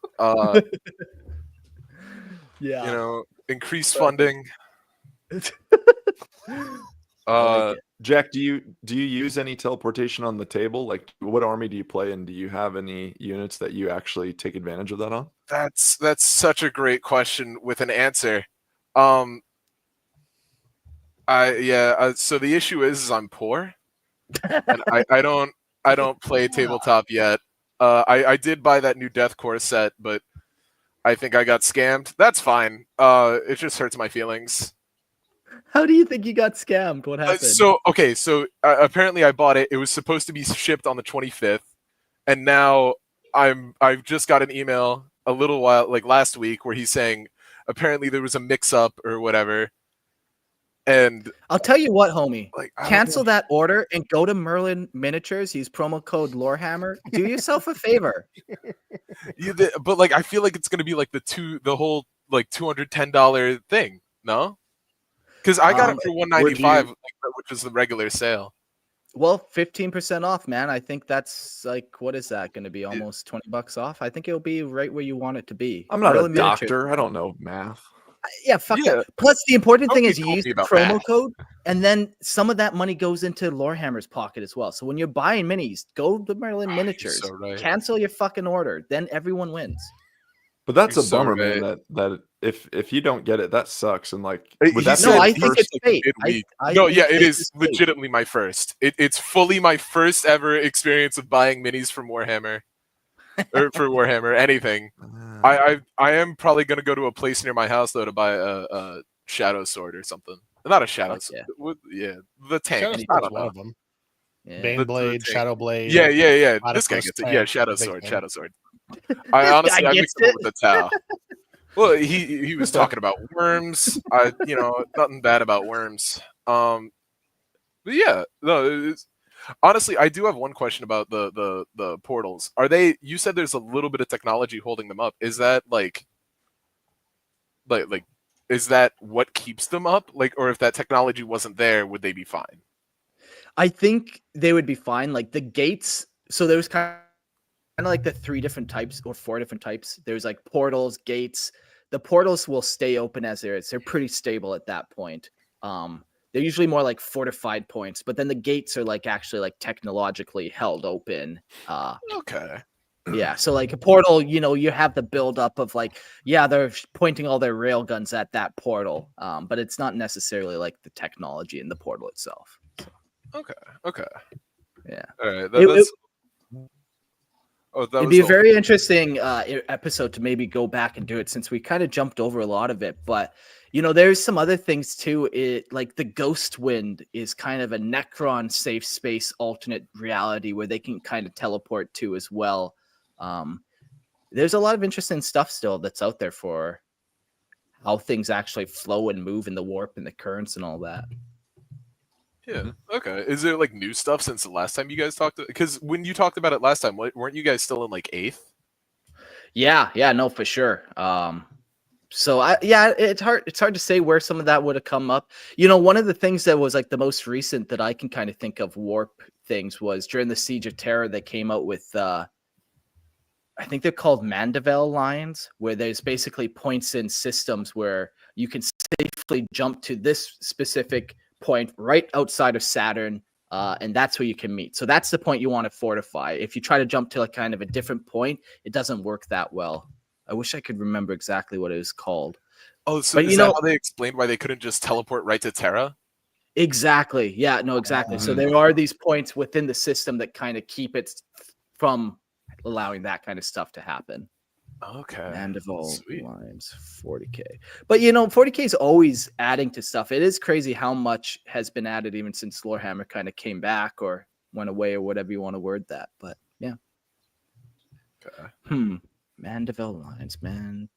Yeah. Increase funding. I like it. Jack, do you use any teleportation on the table? Like, what army do you play in? Do you have any units that you actually take advantage of that on? That's such a great question with an answer. So the issue is I'm poor, and I don't play tabletop yet. I did buy that new Deathcore set, but I think I got scammed. That's fine. It just hurts my feelings. How do you think you got scammed? What happened? So apparently I bought it. It was supposed to be shipped on the 25th, and now I've just got an email a little while, like last week, where he's saying apparently there was a mix-up or whatever. And I'll tell you what, homie. like, I don't Cancel know. that order and go to Merlin Miniatures. Use promo code Lorehammer. Do yourself a favor. But like I feel like it's gonna be like the whole like $210 thing, no? Because I got it for $195, which was the regular sale. Well, 15% off, man. I think that's like, what is that going to be? Almost $20 off. I think it'll be right where you want it to be. I'm not Merlin a Miniatures. doctor. I don't know math. Yeah, fuck Yeah. that. Plus, the important thing Nobody is you told use me the about promo math. code, and then some of that money goes into Lorehammer's pocket as well. So when you're buying minis, go to Merlin Oh, you're Miniatures. so right. Cancel your fucking order. Then everyone wins. But that's You're a so bummer, right. man. That if you don't get it, that sucks. And like, He would that said- be No, I the think first? it's fake. midweek. I No, think yeah, it fake is fake. legitimately my first. It's fully my first ever experience of buying minis from Warhammer, or for Warhammer anything. I am probably gonna go to a place near my house though to buy a shadow sword or something. Not a shadow Fuck sword. yeah. The tank. Shadow I Sword's don't one know. of them. Yeah. Bane The Blade, tank. Shadow Blade. Yeah. This guy Platypus gets it. tank, Yeah, shadow big sword. thing. Shadow sword. This I guy mixed gets it up it. with the Tau. Well, he was talking about worms. Nothing bad about worms. But yeah, no. Honestly, I do have one question about the portals. Are they? You said there's a little bit of technology holding them up. Is that like is that what keeps them up? Like, or if that technology wasn't there, would they be fine? I think they would be fine. Like the gates. So there's kind of like the 3 different types or 4 different types. There's like portals, gates. The portals will stay open as there is. They're pretty stable at that point. They're usually more like fortified points, but then the gates are like actually like technologically held open. Okay. Yeah, so like a portal, you have the buildup of like, yeah, they're pointing all their rail guns at that portal, but it's not necessarily like the technology in the portal itself. Okay. Yeah. All right. It'd be a very interesting episode to maybe go back and do it since we kind of jumped over a lot of it. But, there's some other things too. Like the Ghost Wind is kind of a Necron safe space alternate reality where they can kind of teleport to as well. There's a lot of interesting stuff still that's out there for how things actually flow and move in the warp and the currents and all that. Yeah. Okay. Is there like new stuff since the last time you guys talked? Because when you talked about it last time, weren't you guys still in like 8th? Yeah, no, for sure. So it's hard to say where some of that would have come up. One of the things that was like the most recent that I can kind of think of warp things was during the Siege of Terror. They came out with I think they're called Mandeville lines, where there's basically points in systems where you can safely jump to this specific point right outside of Saturn, and that's where you can meet. So that's the point you want to fortify. If you try to jump to like kind of a different point, it doesn't work that well. I wish I could remember exactly what it was called. Oh, so But is that how they explained why they couldn't just teleport right to Terra? Exactly. Yeah, no, exactly. So there are these points within the system that kind of keep it from allowing that kind of stuff to happen. Okay. Mandible Sweet. lines, 40K. But 40K is always adding to stuff. It is crazy how much has been added even since Lorehammer kind of came back or went away or whatever you want to word that. But yeah. Okay. Mandeville lines, man.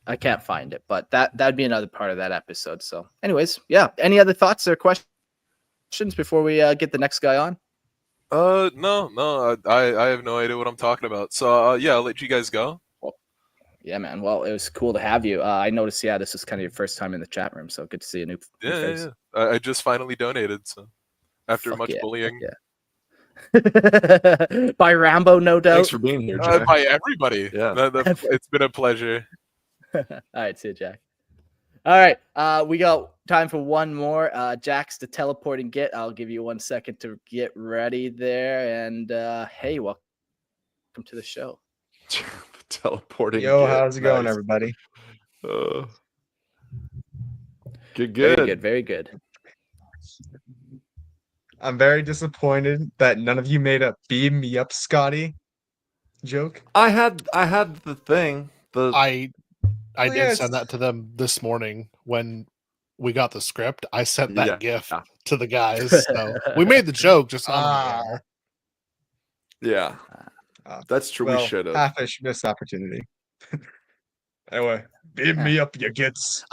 I can't find it, but that'd be another part of that episode. So, anyways, yeah. Any other thoughts or questions before we get the next guy on? No. I have no idea what I'm talking about. So yeah, I'll let you guys go. Yeah, man. Well, it was cool to have you. I noticed, this is kind of your first time in the chat room, so good to see a new face. Yeah. I just finally donated, so after Fuck much yeah, bullying. By Rambo, no doubt. Thanks for being here, Jack. By everybody. Yeah. It's been a pleasure. All right, see you, Jack. All right, we got time for one more. Jack's the teleporting git. I'll give you 1 second to get ready there. And hey, welcome to the show. Teleporting. Yo, how's it going, everybody? Good. Very good. I'm very disappointed that none of you made a beam me up, Scotty joke. I had the thing. I Oh, did yes. send that to them this morning when we got the script. I sent that GIF Yeah. to the guys. So we made the joke just on the air. Yeah. That's true. Well, We should have. half-ish missed opportunity. Anyway, beam me up, you gits.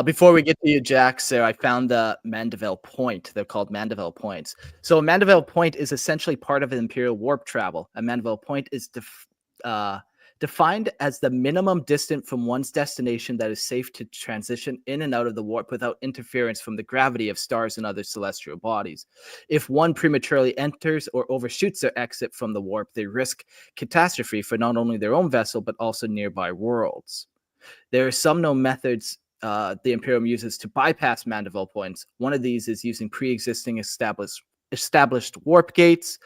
Before we get to you, Jack, so I found the Mandeville Point. They're called Mandeville Points. So a Mandeville Point is essentially part of an Imperial warp travel. A Mandeville Point is defined as the minimum distance from one's destination that is safe to transition in and out of the warp without interference from the gravity of stars and other celestial bodies. If one prematurely enters or overshoots their exit from the warp, they risk catastrophe for not only their own vessel, but also nearby worlds. There are some known methods the Imperium uses to bypass Mandeville points. One of these is using pre-existing established warp gates.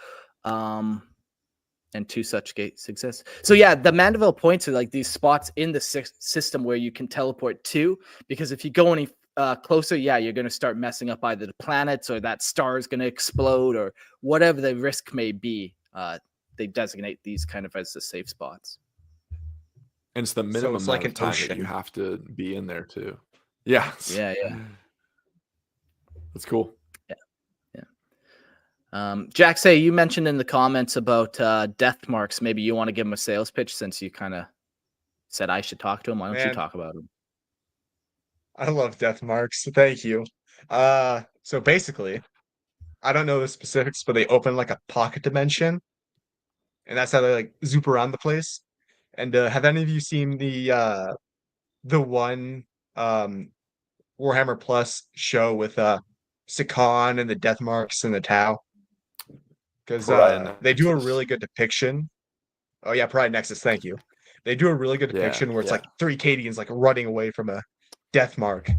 And 2 such gates exist. So yeah, the Mandeville points are like these spots in the system where you can teleport to, because if you go any closer, you're going to start messing up either the planets or that star is going to explode or whatever the risk may be. They designate these kind of as the safe spots. And it's the minimum it's like amount of time ocean. that you have to be in there too. Yeah. Yeah. That's cool. Jack, say you mentioned in the comments about death marks. Maybe you want to give him a sales pitch since you kind of said I should talk to him. Why don't you talk about him? I love death marks. Thank you. So basically, I don't know the specifics, but they open like a pocket dimension, and that's how they like zoop around the place. And have any of you seen the one Warhammer Plus show with Sikan and the death marks and the Tau? Because they do a really good depiction. Oh yeah, Pride Nexus. Thank you. They do a really good depiction where it's like 3 Cadians like running away from a death mark,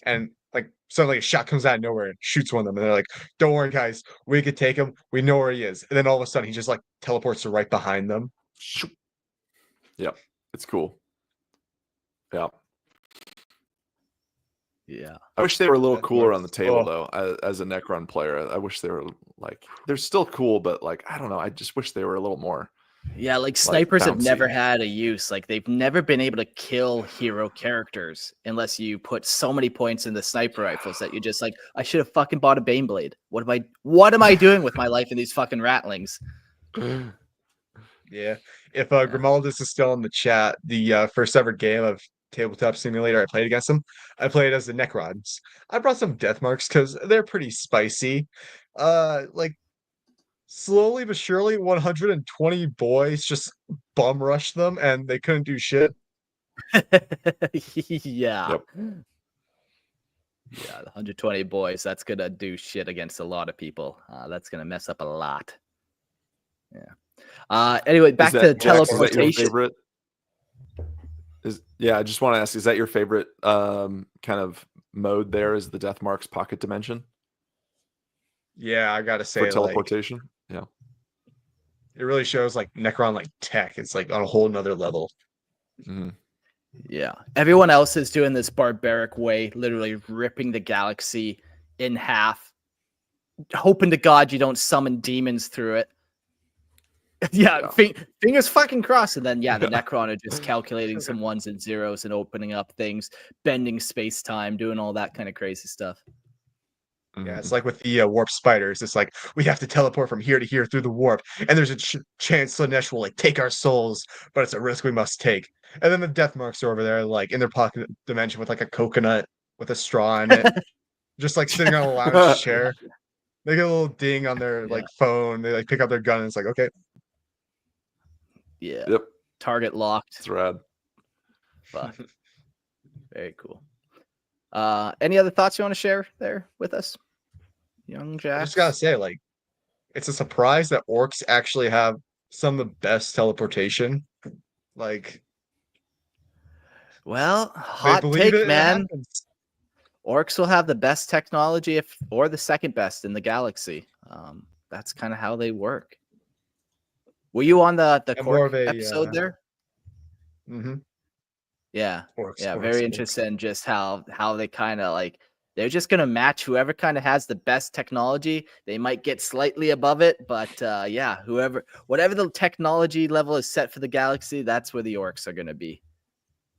and like suddenly a shot comes out of nowhere and shoots one of them, and they're like, "Don't worry, guys, we could take him. We know where he is." And then all of a sudden, he just like teleports to right behind them. Yep, it's cool. Yeah. Yeah. I wish they were a little Death cooler marks. on the table though. As a Necron player, I wish they were like they're still cool, but like I don't know. I just wish they were a little more. Yeah, like snipers have bouncy. never had a use. Like they've never been able to kill hero characters unless you put so many points in the sniper rifles that you're just like, I should have fucking bought a Baneblade. What am I doing with my life in these fucking ratlings? Yeah. If Grimaldus is still in the chat, the first ever game of Tabletop Simulator I played against him, I played as the Necrons. I brought some death marks because they're pretty spicy. Like slowly but surely 120 boys just bum rushed them and they couldn't do shit. Yeah. Yep. Yeah, the 120 boys, that's gonna do shit against a lot of people. That's gonna mess up a lot. Yeah. Anyway, back to teleportation. I just want to ask, is that your favorite kind of mode there, is the death marks pocket dimension? Yeah, I gotta say, for teleportation. Yeah. It really shows like Necron like tech. It's like on a whole nother level. Mm-hmm. Yeah. Everyone else is doing this barbaric way, literally ripping the galaxy in half, hoping to God you don't summon demons through it. Yeah, fingers fucking crossed. And then, the Necron are just calculating some ones and zeros and opening up things, bending space time, doing all that kind of crazy stuff. Yeah, it's like with the warp spiders. It's like we have to teleport from here to here through the warp, and there's a chance Slanesh will like take our souls, but it's a risk we must take. And then the death marks are over there, like in their pocket dimension with like a coconut with a straw in it, just like sitting on a lounge chair. They get a little ding on their like phone. They like pick up their gun, and it's like, okay. Yeah. Yep. Target locked. It's rad. Fuck. Very cool. Any other thoughts you want to share there with us, young Jack? I just gotta say, like, it's a surprise that orcs actually have some of the best teleportation. Like, well, they hot believe take, it, man. it happens. Orcs will have the best technology, or the second best in the galaxy. That's kind of how they work. Were you on the And more Cork of a episode there? mhm. Yeah, Orcs, yeah, orcs, very orcs. interested in just how they kind of like they're just gonna match whoever kind of has the best technology. They might get slightly above it, but whatever the technology level is set for the galaxy, that's where the orcs are gonna be,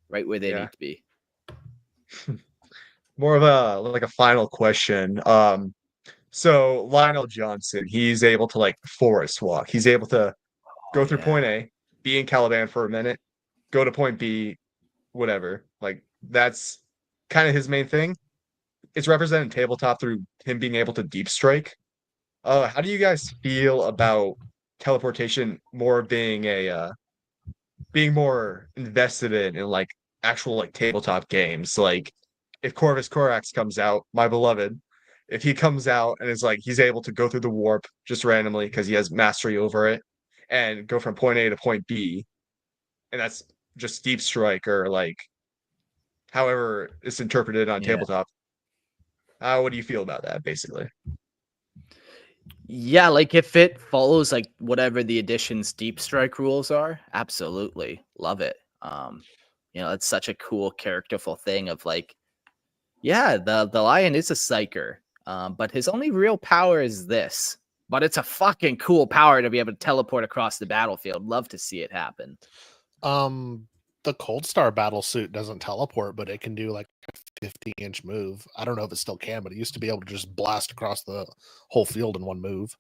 right where they Yeah. need to be. More of a final question. So Lionel Johnson, he's able to like forest walk. He's able to go through point A, be in Caliban for a minute, go to point B, whatever. Like that's kind of his main thing. It's represented in tabletop through him being able to deep strike. How do you guys feel about teleportation more being being more invested in like actual like tabletop games? Like if Corvus Corax comes out, my beloved, if he comes out and is like he's able to go through the warp just randomly because he has mastery over it and go from point A to point B, and that's just deep strike or like however it's interpreted on tabletop. What do you feel about that, basically? Yeah, like if it follows like whatever the edition's deep strike rules are, absolutely love it. It's such a cool characterful thing of like, the lion is a psyker, but his only real power is this. But it's a fucking cool power to be able to teleport across the battlefield. Love to see it happen. The Cold Star battle suit doesn't teleport, but it can do like a 50-inch move. I don't know if it still can, but it used to be able to just blast across the whole field in one move.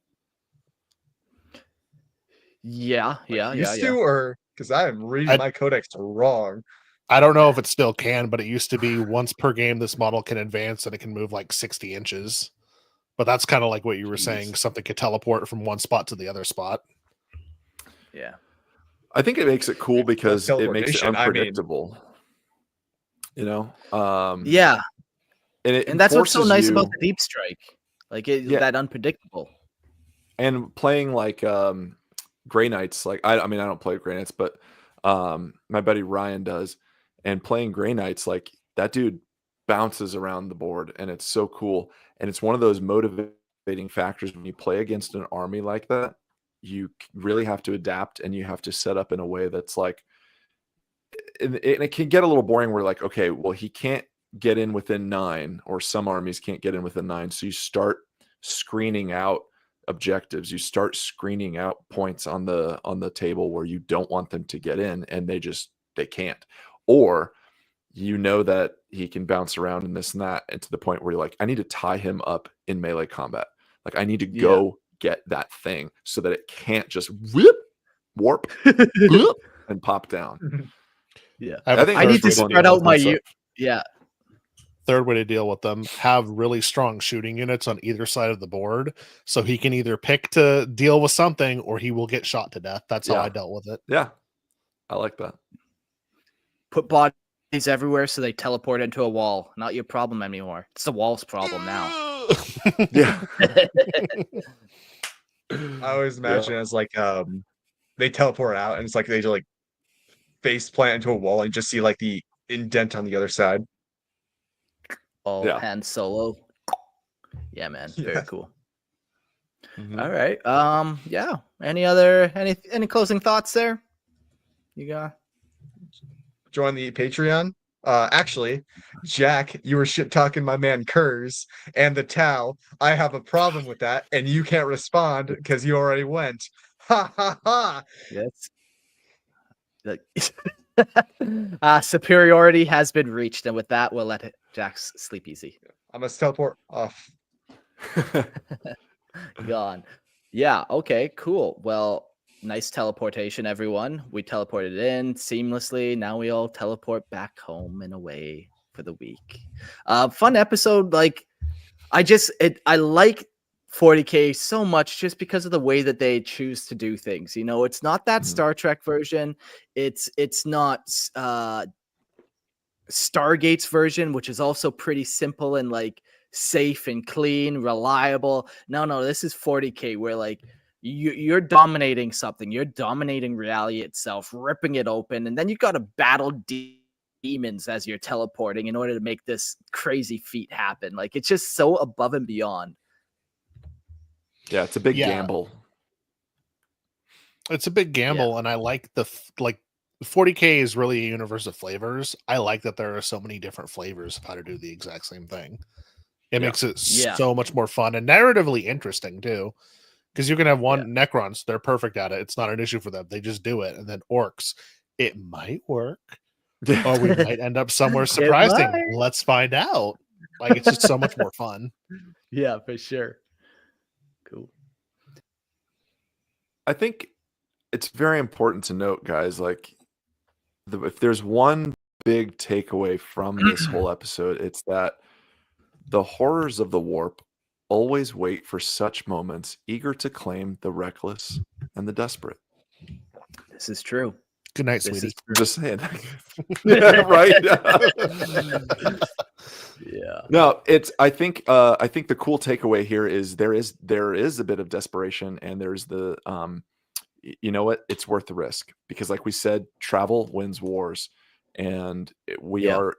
Yeah. To, or because I am reading my codex wrong. I don't know if it still can, but it used to be once per game this model can advance and it can move like 60 inches. But that's kind of like what you were saying. Something could teleport from one spot to the other spot. Yeah. I think it makes it cool because it makes it teleportation, I mean- unpredictable. Yeah. And that's what's so forces nice you- about the deep strike. Like that unpredictable. And playing like Grey Knights, like I mean I don't play Grey Knights, but my buddy Ryan does. And playing Grey Knights, like that dude bounces around the board and it's so cool. And it's one of those motivating factors when you play against an army like that. You really have to adapt and you have to set up in a way that's like, and it can get a little boring where like, okay, well, he can't get in within 9, or some armies can't get in within 9. So you start screening out objectives. You start screening out points on the table where you don't want them to get in, and they can't. Or you know that he can bounce around and this and that, and to the point where you're like, I need to tie him up in melee combat. Like I need to go get that thing so that it can't just warp and pop down. Yeah, I need to spread out my Third way to deal with them: have really strong shooting units on either side of the board, so he can either pick to deal with something or he will get shot to death. That's how I dealt with it. Yeah, I like that. Put bodies everywhere so they teleport into a wall. Not your problem anymore. It's the wall's problem now. Yeah. I always imagine as like they teleport out and it's like they just like face plant into a wall and just see like the indent on the other side. Han Solo. Yeah, man. Very cool. Mm-hmm. All right. Any closing thoughts there? You got join the Patreon. Actually, Jack, you were shit talking my man Kurz and the Tau. I have a problem with that, and you can't respond because you already went. Ha ha ha! Yes. Superiority has been reached, and with that, we'll let Jack sleep easy. I must teleport off. Gone. Yeah. Okay. Cool. Well, nice teleportation, everyone. We teleported in seamlessly. Now we all teleport back home and away for the week. Fun episode. Like, I like 40K so much just because of the way that they choose to do things. You know, it's not that Star Trek version. It's not Stargate's version, which is also pretty simple and like safe and clean, reliable. No, this is 40K where like you're dominating something. You're dominating reality itself, ripping it open, and then you've got to battle demons as you're teleporting in order to make this crazy feat happen. Like, it's just so above and beyond. Yeah, it's a big gamble. It's a big gamble, and I like 40K is really a universe of flavors. I like that there are so many different flavors of how to do the exact same thing. It makes it so much more fun and narratively interesting too. Because you can have one Necrons, they're perfect at it. It's not an issue for them. They just do it. And then Orks, it might work. Or we might end up somewhere surprising. Let's find out. Like, it's just so much more fun. Yeah, for sure. Cool. I think it's very important to note, guys, like, if there's one big takeaway from this whole episode, it's that the horrors of the warp always wait for such moments, eager to claim the reckless and the desperate. This is true. Good night, sweetie. Just saying. Right? Yeah. No, I think the cool takeaway here is there is a bit of desperation, and there's the you know what? It's worth the risk, because like we said, travel wins wars, and we are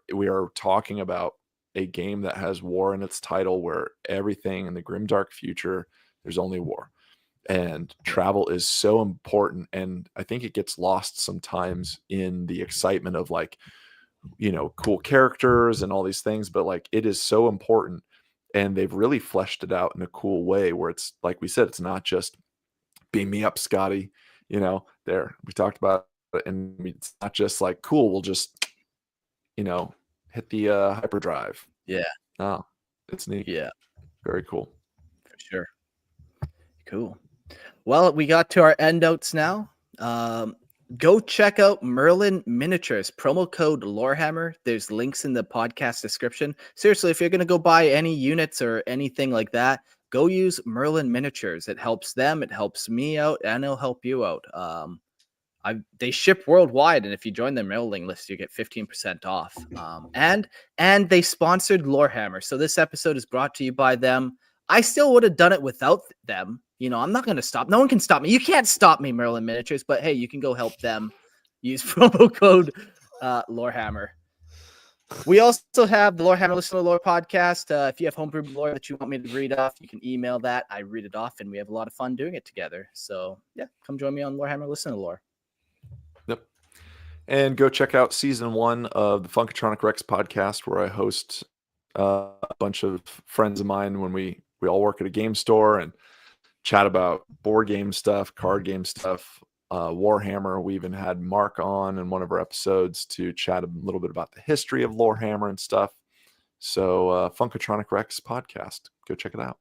talking about a game that has war in its title, where everything in the grimdark future, there's only war, and travel is so important. And I think it gets lost sometimes in the excitement of, like, you know, cool characters and all these things, but like, it is so important, and they've really fleshed it out in a cool way where it's, like we said, it's not just beam me up, Scotty, you know, we talked about it, and it's not just like, cool, we'll just, you know, hit the hyperdrive. Oh, it's neat. Very cool. For sure. Cool. Well, we got to our end notes now. Go check out Merlin Miniatures, promo code Lorehammer. There's links in the podcast description. Seriously, if you're going to go buy any units or anything like that, go use Merlin Miniatures. It helps them, it helps me out, and it'll help you out. They ship worldwide, and if you join their mailing list, you get 15% off. And they sponsored Lorehammer, so this episode is brought to you by them. I still would have done it without them. You know, I'm not going to stop. No one can stop me. You can't stop me, Merlin Miniatures. But hey, you can go help them. Use promo code Lorehammer. We also have the Lorehammer Listen to Lore podcast. If you have homebrew lore that you want me to read off, you can email that. I read it off, and we have a lot of fun doing it together. So yeah, come join me on Lorehammer Listen to Lore. Yep. And go check out season 1 of the Funkatronic Rex podcast, where I host a bunch of friends of mine when we all work at a game store and chat about board game stuff, card game stuff, Warhammer. We even had Mark on in one of our episodes to chat a little bit about the history of Lorehammer and stuff. So Funkatronic Rex podcast, go check it out.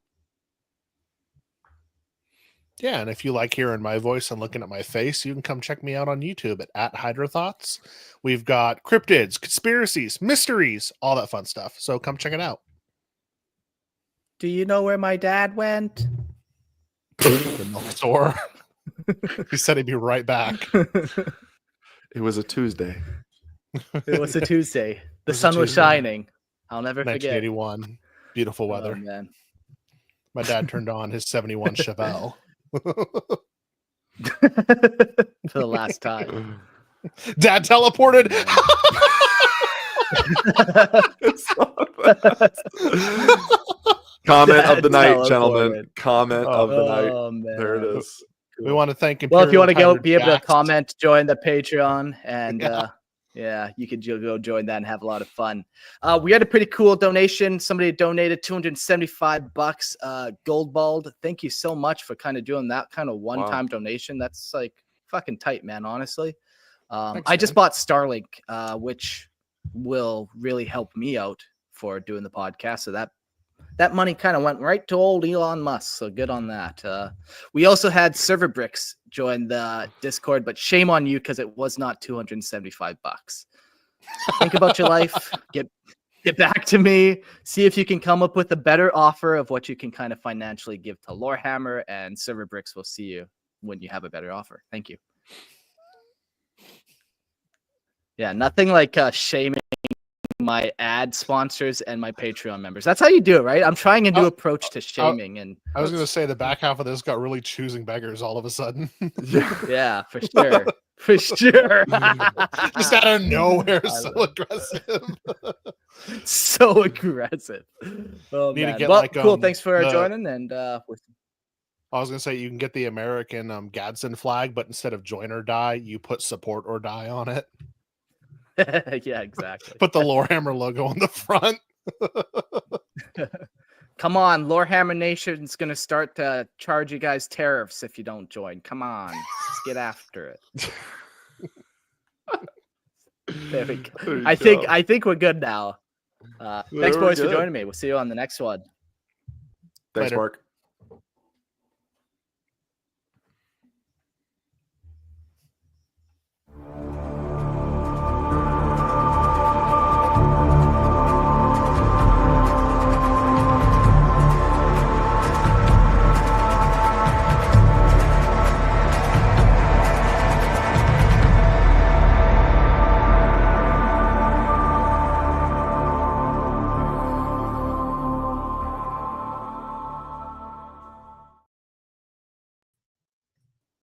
Yeah, and if you like hearing my voice and looking at my face, you can come check me out on YouTube at HydraThoughts. We've got cryptids, conspiracies, mysteries, all that fun stuff. So come check it out. Do you know where my dad went? The milk store. He said he'd be right back. It was a Tuesday. It was a Tuesday. The sun was shining. I'll never forget. 1981. Beautiful weather. Oh, man. My dad turned on his 71 Chevelle. For the last time. Dad teleported. Comment of the night, gentlemen. Comment of the night. Man. There it is. We want to thank Well, if you want to Imperial be able to Jacks. comment, join the Patreon, and Yeah, you could go join that and have a lot of fun. We had a pretty cool donation. Somebody donated $275. Goldbald, thank you so much for kind of doing that kind of one-time donation. That's like fucking tight, man. Honestly, Thanks, I just man. bought Starlink, which will really help me out for doing the podcast. So that money kind of went right to old Elon Musk. So good on that. We also had Server Bricks join the Discord, but shame on you because it was not $275. Think about your life. Get back to me. See if you can come up with a better offer of what you can kind of financially give to Lorehammer, and Server Bricks will see you when you have a better offer. Thank you. Yeah, nothing like shaming my ad sponsors and my Patreon members. That's how you do it, right? I'm trying a new approach to shaming, and I was going to say the back half of this got really choosing beggars all of a sudden. yeah, for sure. For sure. Just out of nowhere, so aggressive. So aggressive. Oh, Need to man. get Well, like, cool. Thanks for the- joining. And I was going to say you can get the American Gadsden flag, but instead of join or die, you put support or die on it. yeah, exactly. Put the Lorehammer logo on the front. Come on, Lorehammer Nation's gonna start to charge you guys tariffs if you don't join. Come on, let's get after it. There we go. I think we're good now. Thanks, boys, for joining me. We'll see you on the next one. Thanks, Later. Mark.